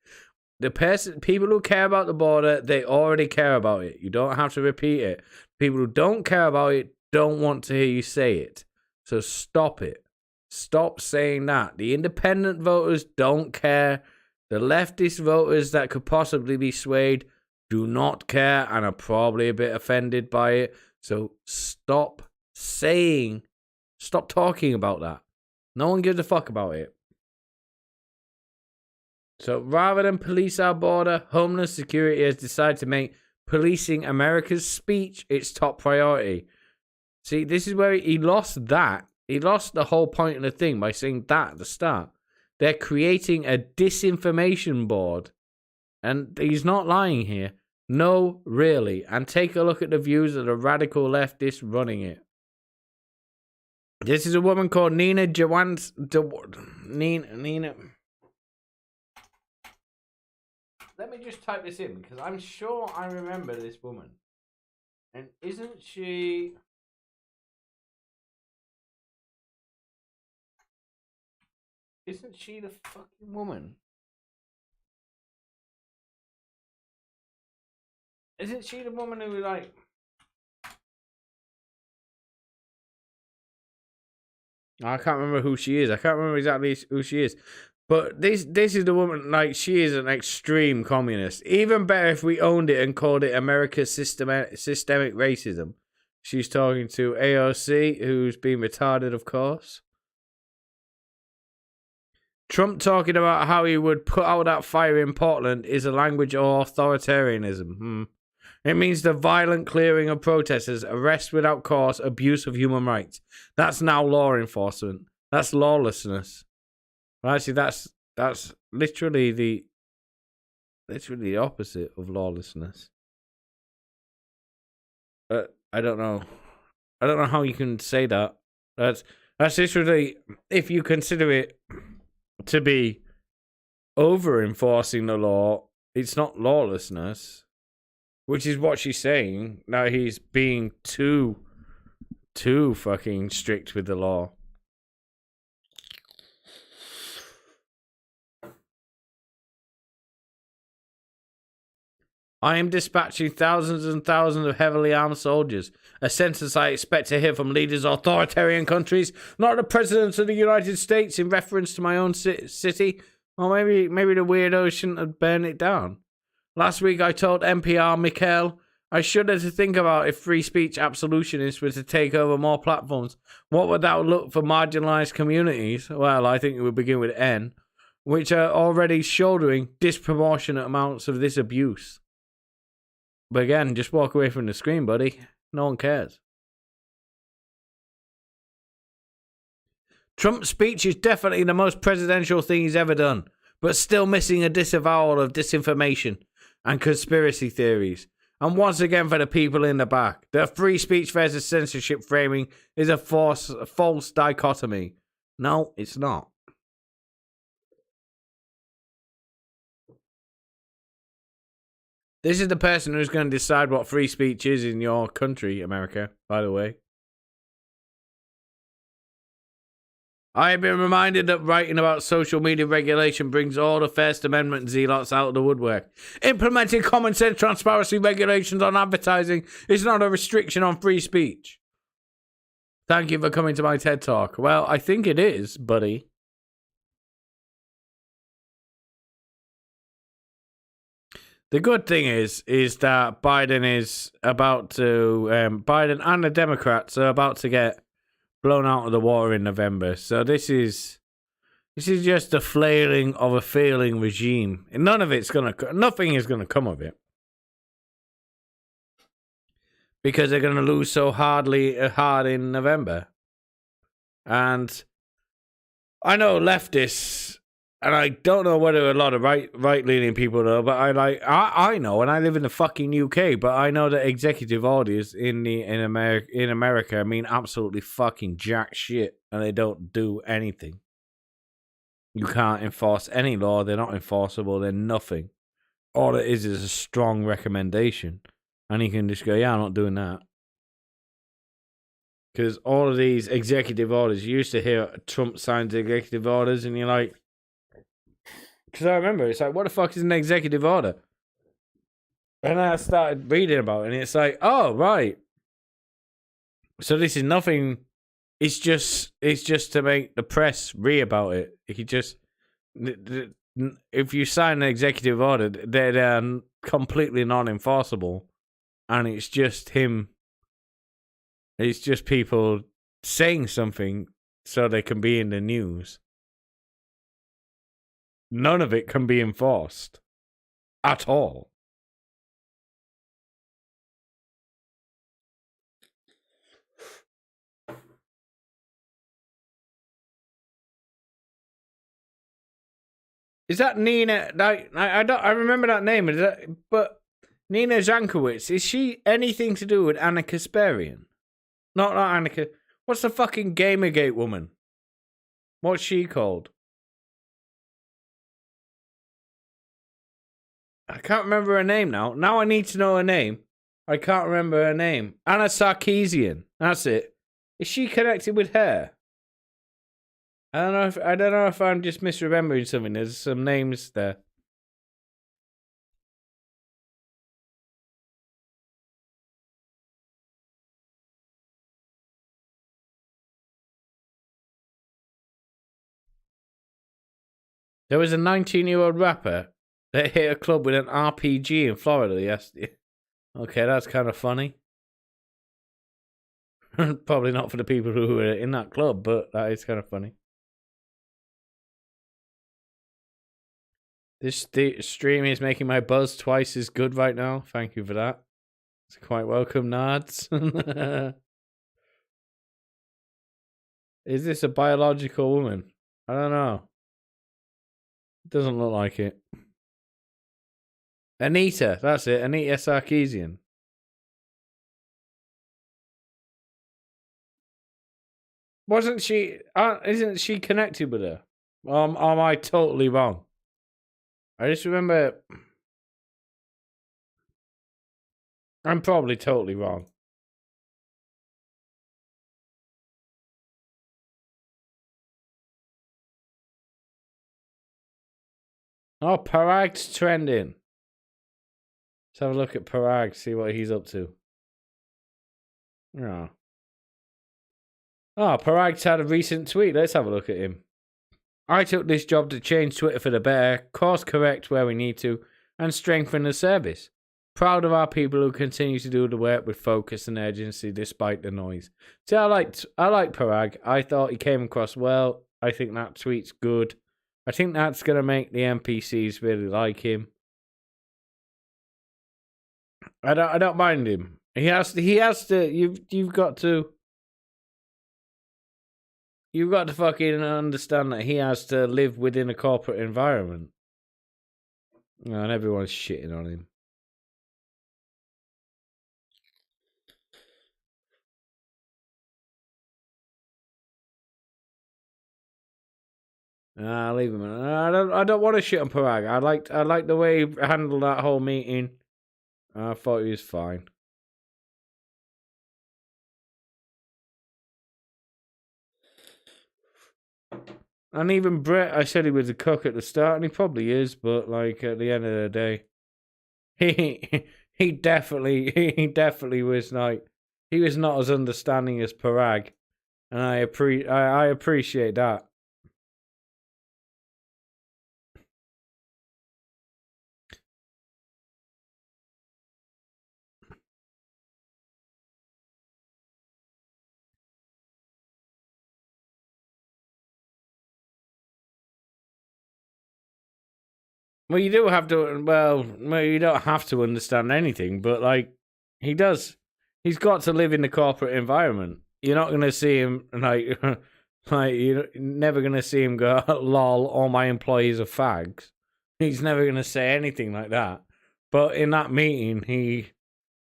People who care about the border, they already care about it. You don't have to repeat it. People who don't care about it don't want to hear you say it. So stop it. Stop saying that. The independent voters don't care. The leftist voters that could possibly be swayed do not care and are probably a bit offended by it. So stop talking about that. No one gives a fuck about it. So rather than police our border, Homeland Security has decided to make policing America's speech its top priority. See, this is where he lost that. He lost the whole point of the thing by saying that at the start. They're creating a disinformation board. And he's not lying here. No, really. And take a look at the views of the radical leftists running it. This is a woman called Nina Jawans. Nina. Let me just type this in because I'm sure I remember this woman. And isn't she... Isn't she the fucking woman? Isn't she the woman who like... I can't remember who she is. I can't remember exactly who she is. But this is the woman, like, she is an extreme communist. Even better if we owned it and called it America's systemic racism. She's talking to AOC, who's been retarded, of course. Trump talking about how he would put out that fire in Portland is a language of authoritarianism. It means the violent clearing of protesters, arrest without cause, abuse of human rights. That's now law enforcement. That's lawlessness. Well, actually, that's literally the opposite of lawlessness. I don't know. I don't know how you can say that. That's literally, if you consider it to be over enforcing the law, it's not lawlessness, which is what she's saying. Now he's being too fucking strict with the law. I am dispatching thousands and thousands of heavily armed soldiers, a sentence I expect to hear from leaders of authoritarian countries, not the President of the United States, in reference to my own city. Or maybe the weirdo shouldn't have burned it down. Last week I told NPR Mikhail I shudder to think about if free speech absolutionists were to take over more platforms. What would that look for marginalized communities? Well, I think it would begin with N, which are already shouldering disproportionate amounts of this abuse. But again, just walk away from the screen, buddy. No one cares. Trump's speech is definitely the most presidential thing he's ever done, but still missing a disavowal of disinformation and conspiracy theories. And once again, for the people in the back, the free speech versus censorship framing is a false dichotomy. No, it's not. This is the person who's going to decide what free speech is in your country, America, by the way. I have been reminded that writing about social media regulation brings all the First Amendment zealots out of the woodwork. Implementing common sense transparency regulations on advertising is not a restriction on free speech. Thank you for coming to my TED Talk. Well, I think it is, buddy. The good thing is that Biden is about to, Biden and the Democrats are about to get blown out of the water in November. So this is just a flailing of a failing regime. And nothing is gonna come of it. Because they're gonna lose so hard in November. And I know leftists, and I don't know whether a lot of right-leaning people know, but I know, and I live in the fucking UK, but I know that executive orders in America mean absolutely fucking jack shit, and they don't do anything. You can't enforce any law. They're not enforceable. They're nothing. All it is a strong recommendation. And you can just go, yeah, I'm not doing that. Because all of these executive orders, you used to hear Trump signs executive orders, and you're like, because I remember, it's like, what the fuck is an executive order? And I started reading about it, and it's like, oh, right. So this is nothing. It's just to make the press read about it. He just, if you sign an executive order, they're completely non-enforceable, and it's just him. It's just people saying something so they can be in the news. None of it can be enforced at all. Is that Nina? I remember that name. But Nina Jankowicz, is she anything to do with Anna Kasparian? Not Annika. What's the fucking Gamergate woman? What's she called? I can't remember her name now. Now I need to know her name. I can't remember her name. Anna Sarkeesian. That's it. Is she connected with her? I don't know if I'm just misremembering something. There's some names there. There was a 19-year-old rapper that hit a club with an RPG in Florida yesterday. Okay, that's kind of funny. Probably not for the people who were in that club, but that is kind of funny. This stream is making my buzz twice as good right now. Thank you for that. It's quite welcome, Nards. Is this a biological woman? I don't know. It doesn't look like it. Anita, that's it. Anita Sarkeesian. Wasn't she? Isn't she connected with her? Am I totally wrong? I just remember. I'm probably totally wrong. Oh, Parag's trending. Let's have a look at Parag, see what he's up to. Yeah. Oh, Parag's had a recent tweet. Let's have a look at him. I took this job to change Twitter for the better, course correct where we need to, and strengthen the service. Proud of our people who continue to do the work with focus and urgency despite the noise. See, I like Parag. I thought he came across well. I think that tweet's good. I think that's gonna make the NPCs really like him. I don't mind him. He has to. You've got to fucking understand that he has to live within a corporate environment. And everyone's shitting on him. Leave him. I don't want to shit on Parag. I like the way he handled that whole meeting. I thought he was fine. And even Brett, I said he was a cook at the start, and he probably is, but like at the end of the day, he definitely was like, he was not as understanding as Parag, and I appreciate that. Well, you do have to. Well, you don't have to understand anything, but like he does. He's got to live in the corporate environment. You're not going to see him like, like you're never going to see him go, "Lol, all my employees are fags." He's never going to say anything like that. But in that meeting,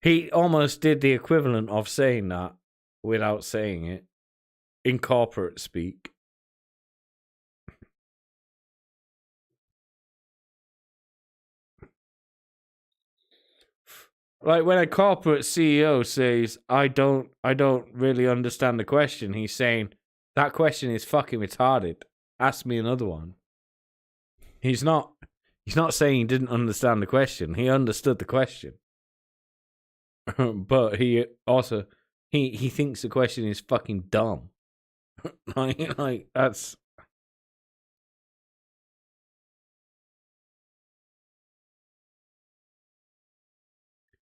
he almost did the equivalent of saying that without saying it in corporate speak. Like when a corporate CEO says, I don't really understand the question, he's saying, that question is fucking retarded. Ask me another one. He's not saying he didn't understand the question. He understood the question. But he also he thinks the question is fucking dumb. like that's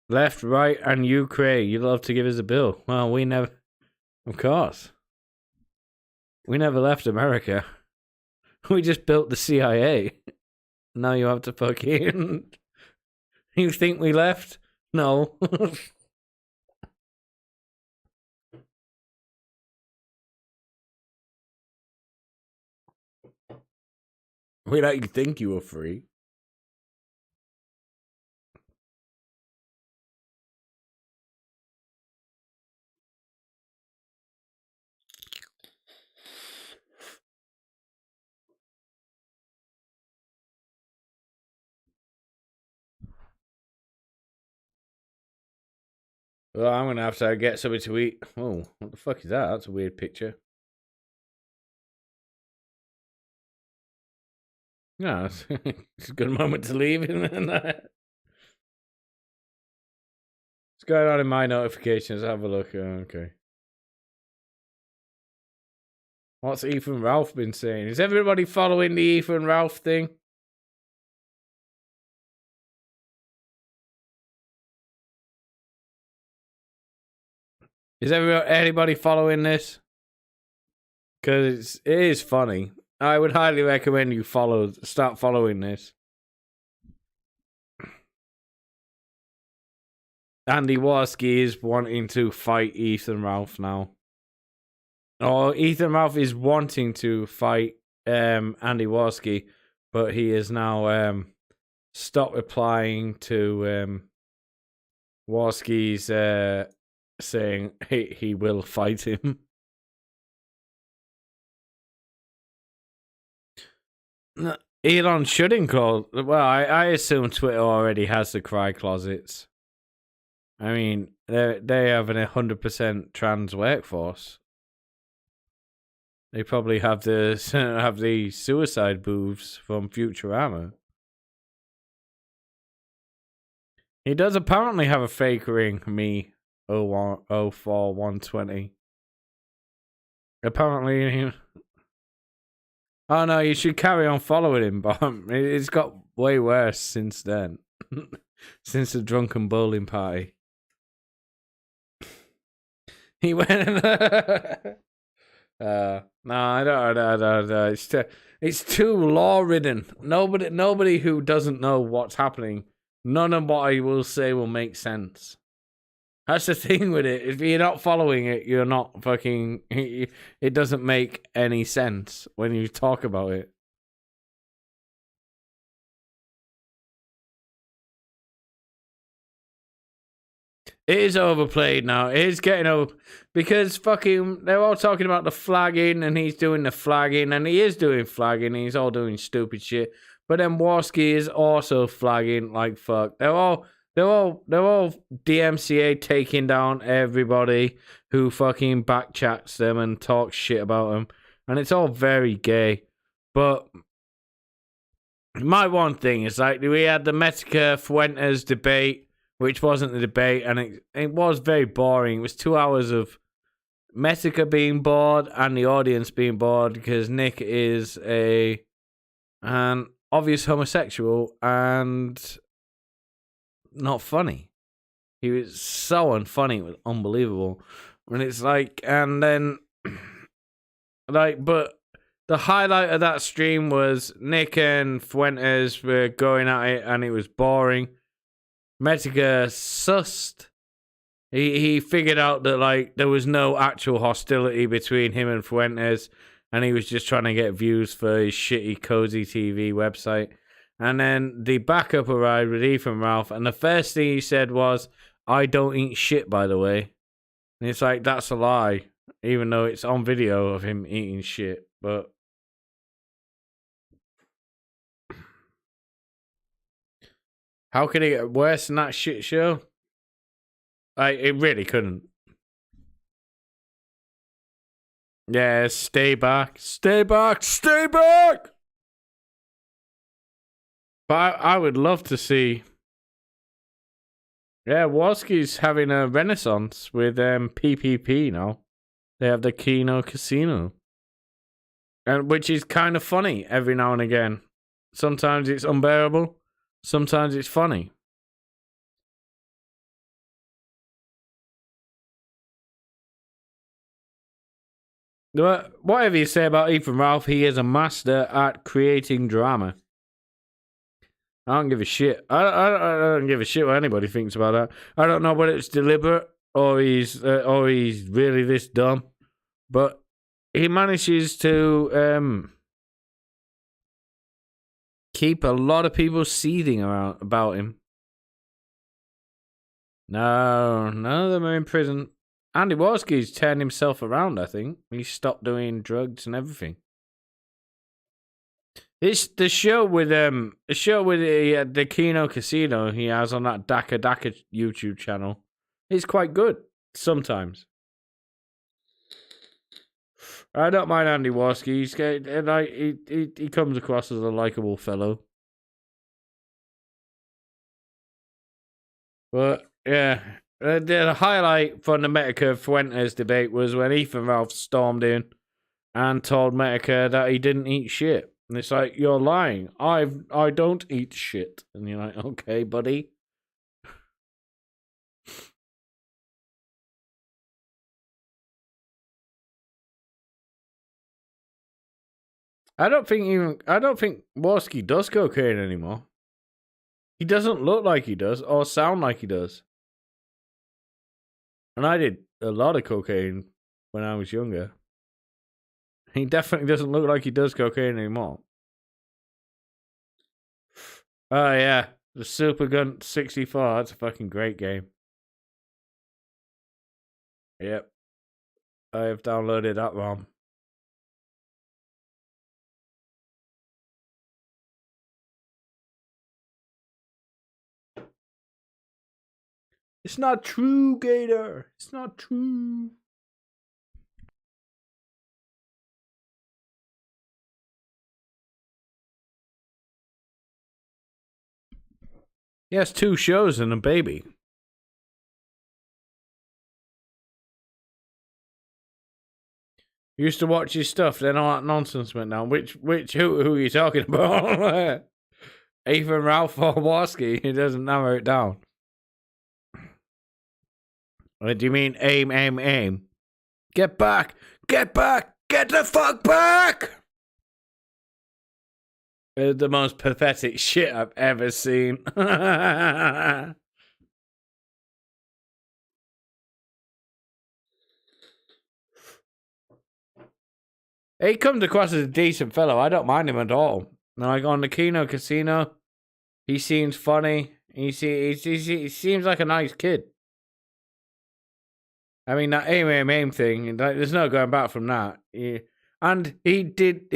left, right, and Ukraine. You'd love to give us a bill. Well, we never, of course, we never left America. We just built the CIA. Now you have to fucking. You think we left? No. We let you think you were free. Well, I'm gonna have to get something to eat. Oh, what the fuck is that? That's a weird picture. No, it's a good moment to leave, isn't it? What's going on in my notifications? Have a look. Okay. What's Ethan Ralph been saying? Is everybody following the Ethan Ralph thing? Is anybody following this? Because it is funny. I would highly recommend you start following this. Andy Warski is wanting to fight Ethan Ralph now. Or Ethan Ralph is wanting to fight Andy Warski, but he is now stopped replying to Warski's saying he will fight him. Elon shouldn't call. Well, I assume Twitter already has the cry closets. I mean, they have an 100% trans workforce. They probably have the suicide booths from Futurama. He does apparently have a fake ring, me 04120. Apparently. Oh no, you should carry on following him, but it's got way worse since then. Since the drunken bowling party. He went. No, I don't. It's too law-ridden. Nobody who doesn't know what's happening, none of what I will say will make sense. That's the thing with it. If you're not following it, you're not fucking. It doesn't make any sense when you talk about it. It is overplayed now. It is getting over because fucking they're all talking about the flagging and he's doing the flagging and he is doing flagging. And he's all doing stupid shit. But then Warski is also flagging like fuck. They're all DMCA taking down everybody who fucking backchats them and talks shit about them, and it's all very gay. But my one thing is like we had the Metica Fuentes debate, which wasn't the debate, and it was very boring. It was 2 hours of Metica being bored and the audience being bored because Nick is an obvious homosexual and not funny. He was so unfunny, it was unbelievable. And it's like, and then, like, but the highlight of that stream was Nick and Fuentes were going at it, and it was boring. Metica sussed. He figured out that, like, there was no actual hostility between him and Fuentes, and he was just trying to get views for his shitty Cozy TV website. And then the backup arrived with Ethan Ralph, and the first thing he said was, I don't eat shit, by the way. And it's like, that's a lie, even though it's on video of him eating shit. But how could it get worse than that shit show? It really couldn't. Yeah, stay back, stay back, stay back. But I would love to see. Yeah, Warski's having a renaissance with PPP now. They have the Kino Casino, and which is kind of funny every now and again. Sometimes it's unbearable. Sometimes it's funny. Whatever you say about Ethan Ralph, he is a master at creating drama. I don't give a shit. I don't give a shit what anybody thinks about that. I don't know whether it's deliberate or he's really this dumb, but he manages to keep a lot of people seething around about him. No, none of them are in prison. Andy Warski's turned himself around, I think. He stopped doing drugs and everything. It's the show with the Kino Casino he has on that Daka YouTube channel. It's quite good sometimes. I don't mind Andy Warski. He comes across as a likable fellow. But yeah. The highlight from the Medicare Fuentes debate was when Ethan Ralph stormed in and told Medicare that he didn't eat shit. And it's like, you're lying. I don't eat shit. And you're like, okay, buddy. I don't think Warski does cocaine anymore. He doesn't look like he does or sound like he does. And I did a lot of cocaine when I was younger. He definitely doesn't look like he does cocaine anymore. Oh, yeah. The Super Gun 64. That's a fucking great game. Yep. I have downloaded that ROM. It's not true, Gator. It's not true. He has 2 shows and a baby. Used to watch his stuff, then all that nonsense went down. Who are you talking about? Ethan Ralph or Warski? He doesn't narrow it down. Do you mean aim? Get back! Get back! Get the fuck back! It's the most pathetic shit I've ever seen. He comes across as a decent fellow. I don't mind him at all. Like on the Kino Casino, he seems funny. He seems like a nice kid. I mean, that aim thing, there's no going back from that. And he didn't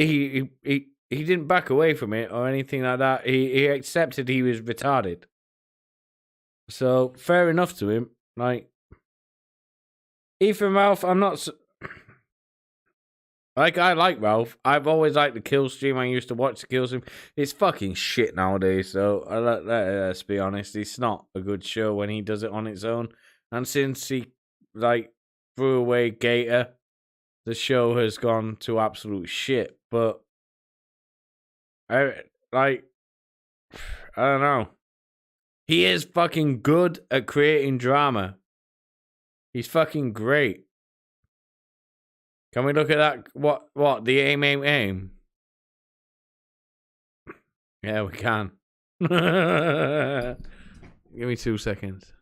back away from it or anything like that. He accepted he was retarded. So, fair enough to him. Like, Ethan Ralph, I'm not... I like Ralph. I've always liked the kill stream. I used to watch the kill stream. It's fucking shit nowadays, so let's be honest. It's not a good show when he does it on its own. And since he, threw away Gator, the show has gone to absolute shit. But, I don't know. He is fucking good at creating drama. He's fucking great. Can we look at that? What? The aim? Yeah, we can. Give me 2 seconds.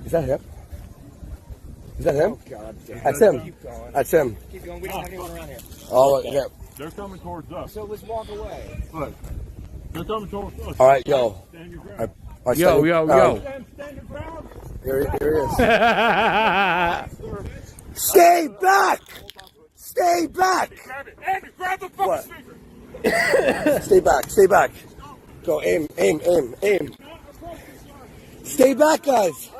Is that him? Is that him? Oh, God damn. That's him. Keep going. That's him. Keep going. We don't have anyone around here. Oh, yeah. They're coming towards us. So let's walk away. Look. They're coming towards us. All right, yo. Stand your ground. Yo. Stand your ground. Here he is. Stay back! Stay back! Andy, grab the fucking What? speaker. Stay back, stay back. Go, aim. Stay back, guys.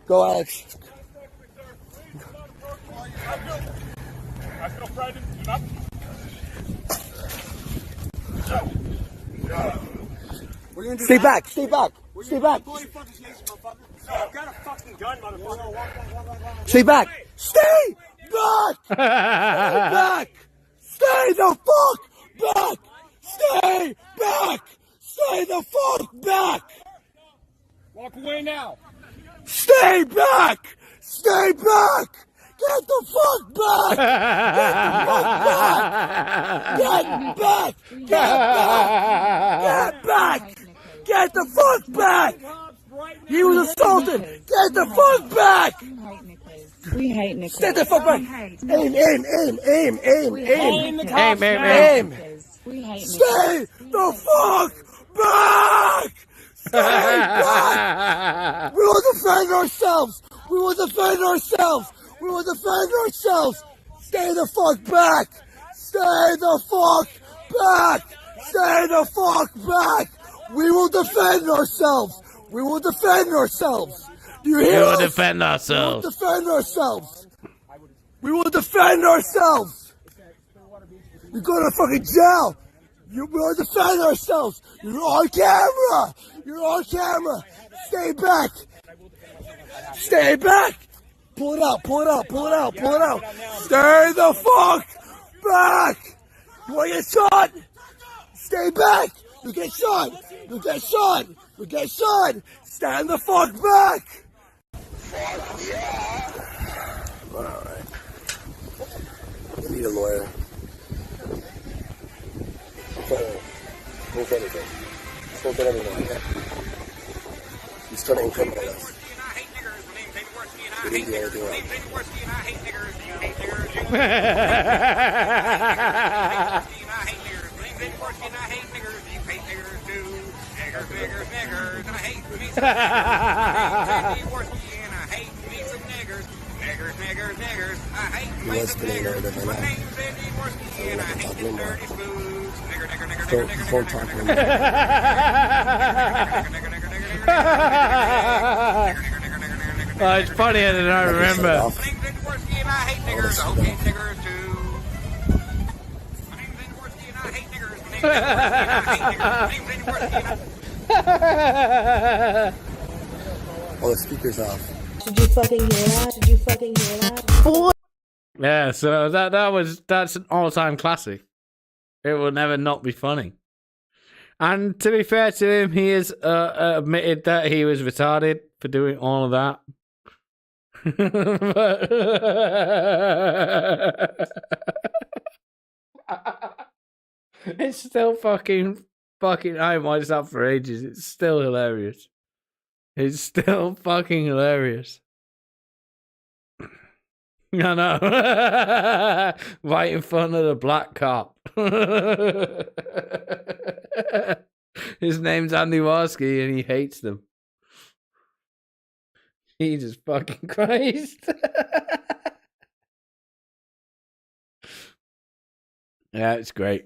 Go, Alex. I feel frightened. Do not. Stay back. Stay back. I've got a fucking gun, motherfucker. Stay back. Stay back. Stay the fuck back. Stay back. Stay the fuck back. Walk away now. Stay back. Stay back. Get the fuck back. Get back. Get back. Get the fuck back. He was assaulted. Get the fuck back. We hate Nicholas. Get the fuck back. Aim. We hate Stay the fuck back. Stay back. We will defend ourselves. We will defend ourselves. We will defend ourselves. Stay the fuck back. Stay the fuck back. Stay the fuck back. We will defend ourselves. We will defend ourselves. Do you hear us? We will defend ourselves. We will defend ourselves. We will defend ourselves. You're going to fucking jail. We will defend ourselves. You're on camera. You're on camera. Stay back. Stay back. Pull it out. Pull it out. Pull it out. Pull it out. Stay the fuck back. You want to get shot? Stay back. You get shot. You get shot. You get shot. Stand the fuck back. Fuck yeah. All right. We need a lawyer. We'll get anything. We'll get everything. Okay? He's trying to incriminate us. We didn't do anything wrong. He was spinning over the van. Don't talk to him. Oh, it's funnier than I remember. Oh, the speaker's off. Did you fucking hear that? Did you fucking hear that? Yeah, so that's an all-time classic. It will never not be funny. And to be fair to him, he has admitted that he was retarded for doing all of that. It's still fucking. I watched that for ages. It's still hilarious. It's still fucking hilarious. I know. Right in front of the black cop. His name's Andy Warski and he hates them. Jesus fucking Christ. Yeah, it's great.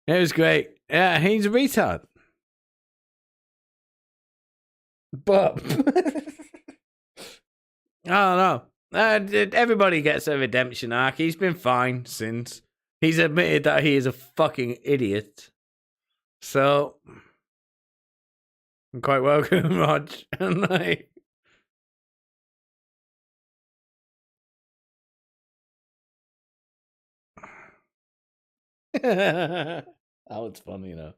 It was great. Yeah, he's a retard. But I don't know. Everybody gets a redemption arc. He's been fine since. He's admitted that he is a fucking idiot. So, I'm quite welcome, Rog. And like, that was funny, though.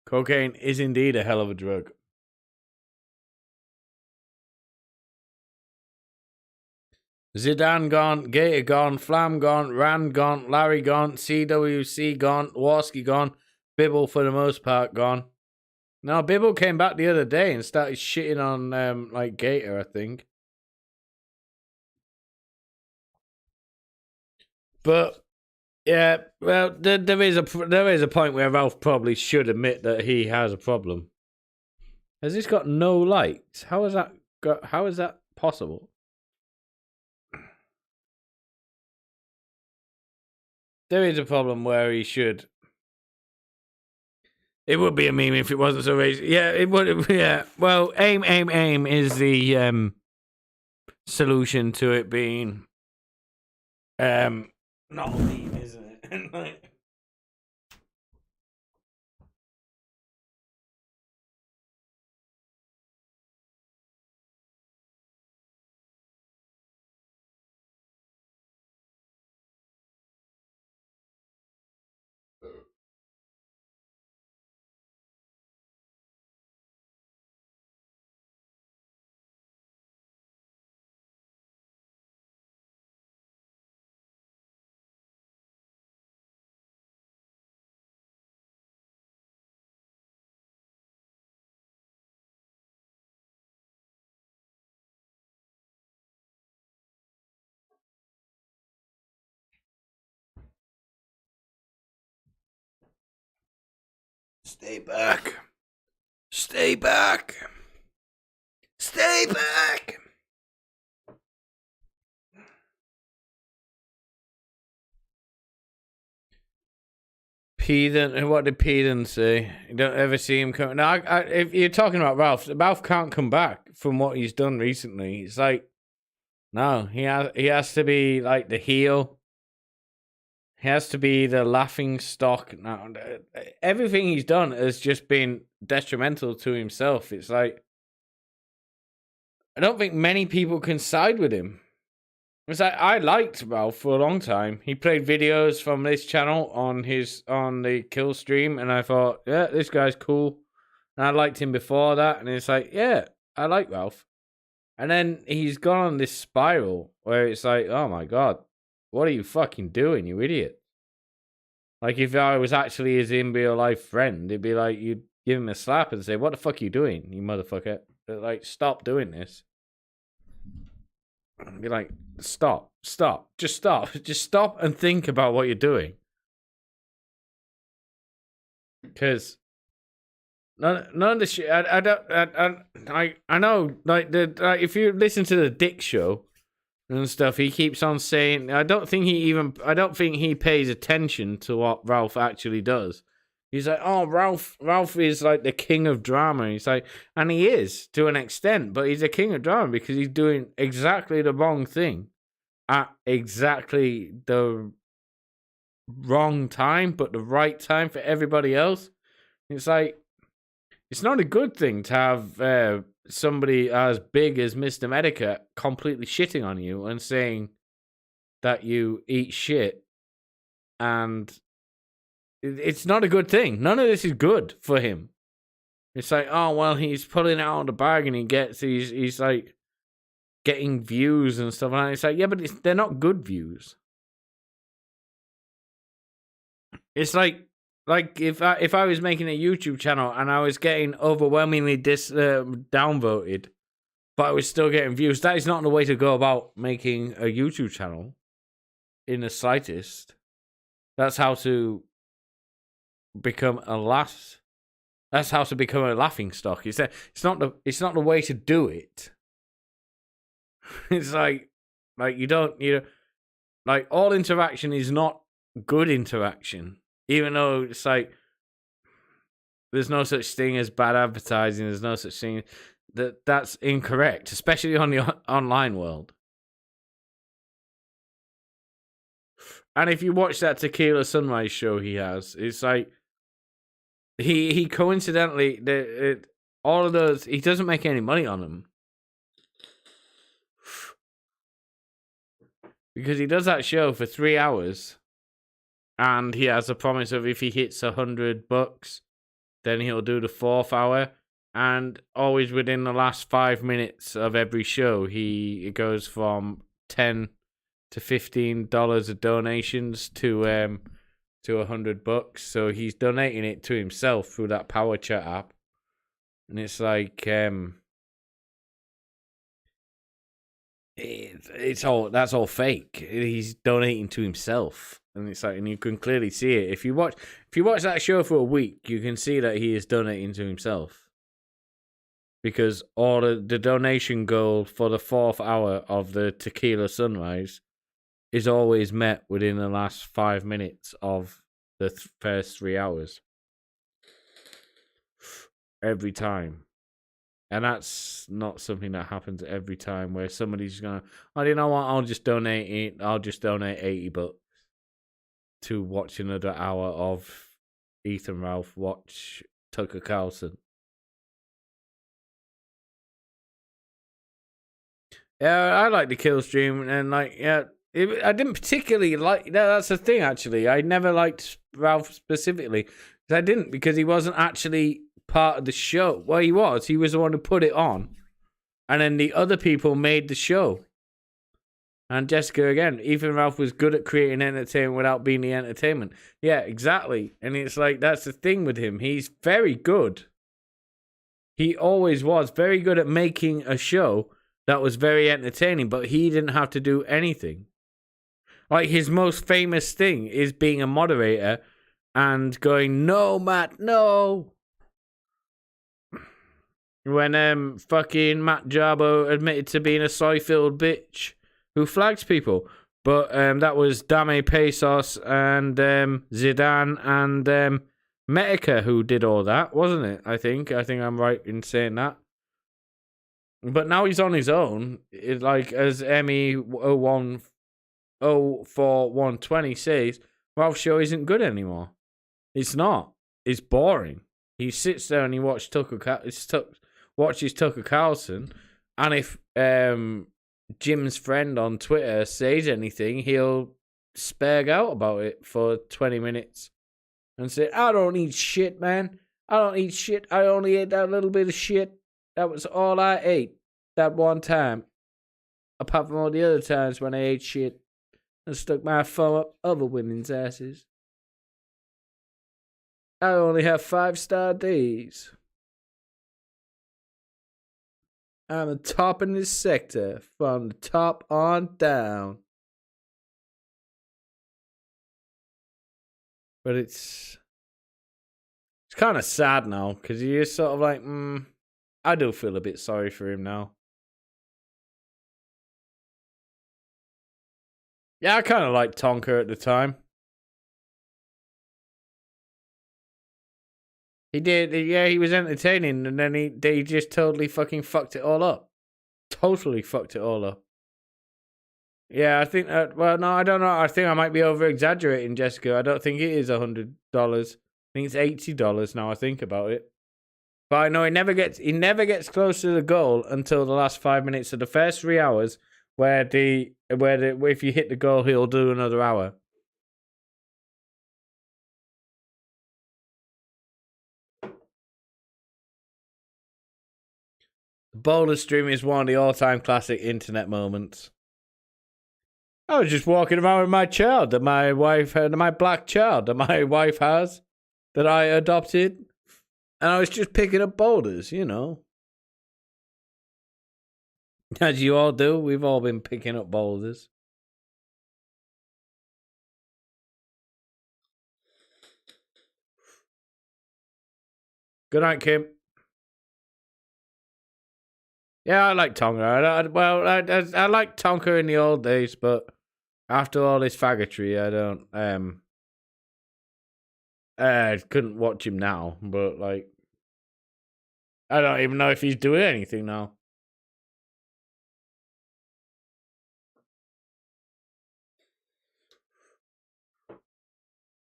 Cocaine is indeed a hell of a drug. Zidane gone, Gator gone, Flam gone, Rand gone, Larry gone, CWC gone, Warski gone, Bibble for the most part gone. No, Bibble came back the other day and started shitting on like Gator, I think. But yeah, well, there is a point where Ralph probably should admit that he has a problem. Has this got no likes? How is that possible? There is a problem where he should. It would be a meme if it wasn't so racist. Yeah, it would. Yeah. Well, aim is the solution to it being not a meme, isn't it? Like, stay back. Stay back. Stay back. Pedant. What did Pedant say? You don't ever see him come. No, if you're talking about Ralph can't come back from what he's done recently. It's like, no, he has to be like the heel. He has to be the laughing stock. Now, everything he's done has just been detrimental to himself. It's like, I don't think many people can side with him. It's like, I liked Ralph for a long time. He played videos from this channel on the kill stream, and I thought, yeah, this guy's cool. And I liked him before that, and it's like, yeah, I like Ralph. And then he's gone on this spiral where it's like, oh my god, what are you fucking doing, you idiot? Like, if I was actually his in real life friend, it'd be like, you'd give him a slap and say, what the fuck are you doing, you motherfucker? But like, stop doing this. I'd be like, stop, just stop and think about what you're doing. Because none of the shit. I know, like if you listen to the Dick Show and stuff, he keeps on saying. I don't think he pays attention to what Ralph actually does. He's like, oh, Ralph is like the king of drama. He's like, and he is to an extent, but he's a king of drama because he's doing exactly the wrong thing at exactly the wrong time, but the right time for everybody else. It's like, it's not a good thing to have somebody as big as Mr. Medica completely shitting on you and saying that you eat shit, and it's not a good thing. None of this is good for him. It's like, oh, well, he's pulling out of the bag and he's like getting views and stuff. And it's like, yeah, but they're not good views. It's like if I was making a YouTube channel and I was getting overwhelmingly downvoted, but I was still getting views, that is not the way to go about making a YouTube channel in the slightest. That's how to become that's how to become a laughing stock. It's not the way to do it. It's like like all interaction is not good interaction, even though it's like there's no such thing as bad advertising. There's no such thing that's incorrect, especially on the online world. And if you watch that Tequila Sunrise show he has, it's like he coincidentally all of those, he doesn't make any money on them because he does that show for 3 hours, and he has a promise of if he hits $100, then he'll do the 4th hour, and always within the last 5 minutes of every show, it goes from $10 to $15 of donations to $100. So he's donating it to himself through that Power Chat app, And it's like, that's all fake. He's donating to himself. And it's like, and you can clearly see it. If you watch that show for a week, you can see that he is donating to himself. Because all the donation goal for the 4th hour of the Tequila Sunrise is always met within the last 5 minutes of the first 3 hours. Every time. And that's not something that happens every time where somebody's going, oh, you know what, I'll just donate $80 to watch another hour of Ethan Ralph watch Tucker Carlson. Yeah, I like the kill stream, and like, yeah, I didn't particularly like. That's the thing, actually. I never liked Ralph specifically. I didn't, because he wasn't actually part of the show. Well, he was. He was the one who put it on, and then the other people made the show. And Jessica, again, Ethan Ralph was good at creating entertainment without being the entertainment. Yeah, exactly. And it's like, that's the thing with him. He's very good. He always was very good at making a show that was very entertaining, but he didn't have to do anything. Like, his most famous thing is being a moderator and going, no, Matt, no. When fucking Matt Jarbo admitted to being a soy-filled bitch who flags people. But that was Dame Pesos and Zidane and Metica who did all that, wasn't it? I think I'm right in saying that. But now he's on his own. It, like, as ME04120 says, Ralph's show isn't good anymore. It's not. It's boring. He sits there and he watches Tucker Carlson, and if Jim's friend on Twitter says anything, he'll spag out about it for 20 minutes and say, I don't eat shit, man. I don't eat shit. I only ate that little bit of shit. That was all I ate that one time. Apart from all the other times when I ate shit and stuck my thumb up other women's asses. I only have 5-star days. I'm the top in this sector, from the top on down. But it's kind of sad now, because you're sort of like, I do feel a bit sorry for him now. Yeah, I kind of liked Tonka at the time. He did, yeah, he was entertaining, and then they just totally fucking fucked it all up. Totally fucked it all up. Yeah, I think that, well, no, I don't know. I think I might be over-exaggerating, Jessica. I don't think it is $100. I think it's $80 now I think about it. But I know he never gets close to the goal until the last 5 minutes of the first 3 hours, where if you hit the goal, he'll do another hour. The bowler stream is one of the all-time classic internet moments. I was just walking around with my child that my wife had, my black child that my wife has, that I adopted, and I was just picking up boulders, you know. As you all do, we've all been picking up boulders. Good night, Kim. Yeah, I like Tonka. I like Tonka in the old days, but after all this faggotry, I don't. I couldn't watch him now, but like, I don't even know if he's doing anything now.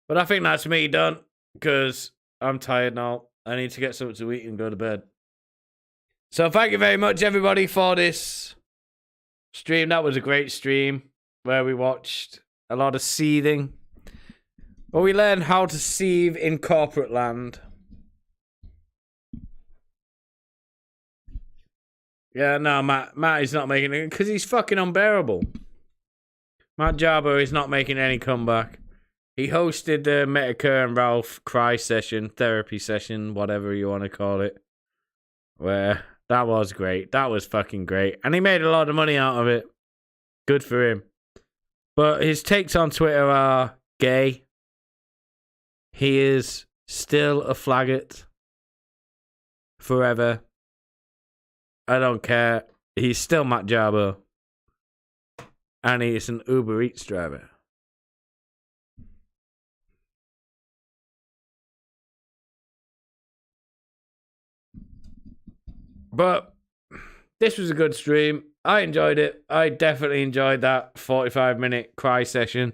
But I think that's me done, because I'm tired now. I need to get something to eat and go to bed. So thank you very much, everybody, for this stream. That was a great stream where we watched a lot of seething. But we learned how to seethe in corporate land. Yeah, no, Matt is not making it, because he's fucking unbearable. Matt Jarbo is not making any comeback. He hosted the Metica and Ralph cry session, therapy session, whatever you want to call it. where that was great. That was fucking great. And he made a lot of money out of it. Good for him. But his takes on Twitter are gay. He is still a flaggot. Forever. I don't care. He's still Matt Jarbo. And he's an Uber Eats driver. But this was a good stream. I enjoyed it. I definitely enjoyed that 45-minute cry session.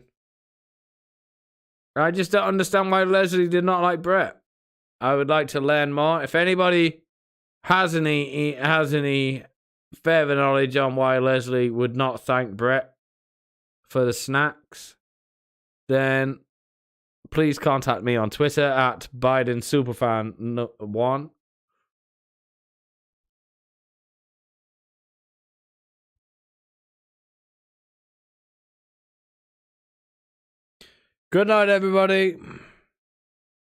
I just don't understand why Leslie did not like Brett. I would like to learn more. If anybody has any further knowledge on why Leslie would not thank Brett for the snacks, then please contact me on Twitter at BidenSuperfan1. Good night, everybody.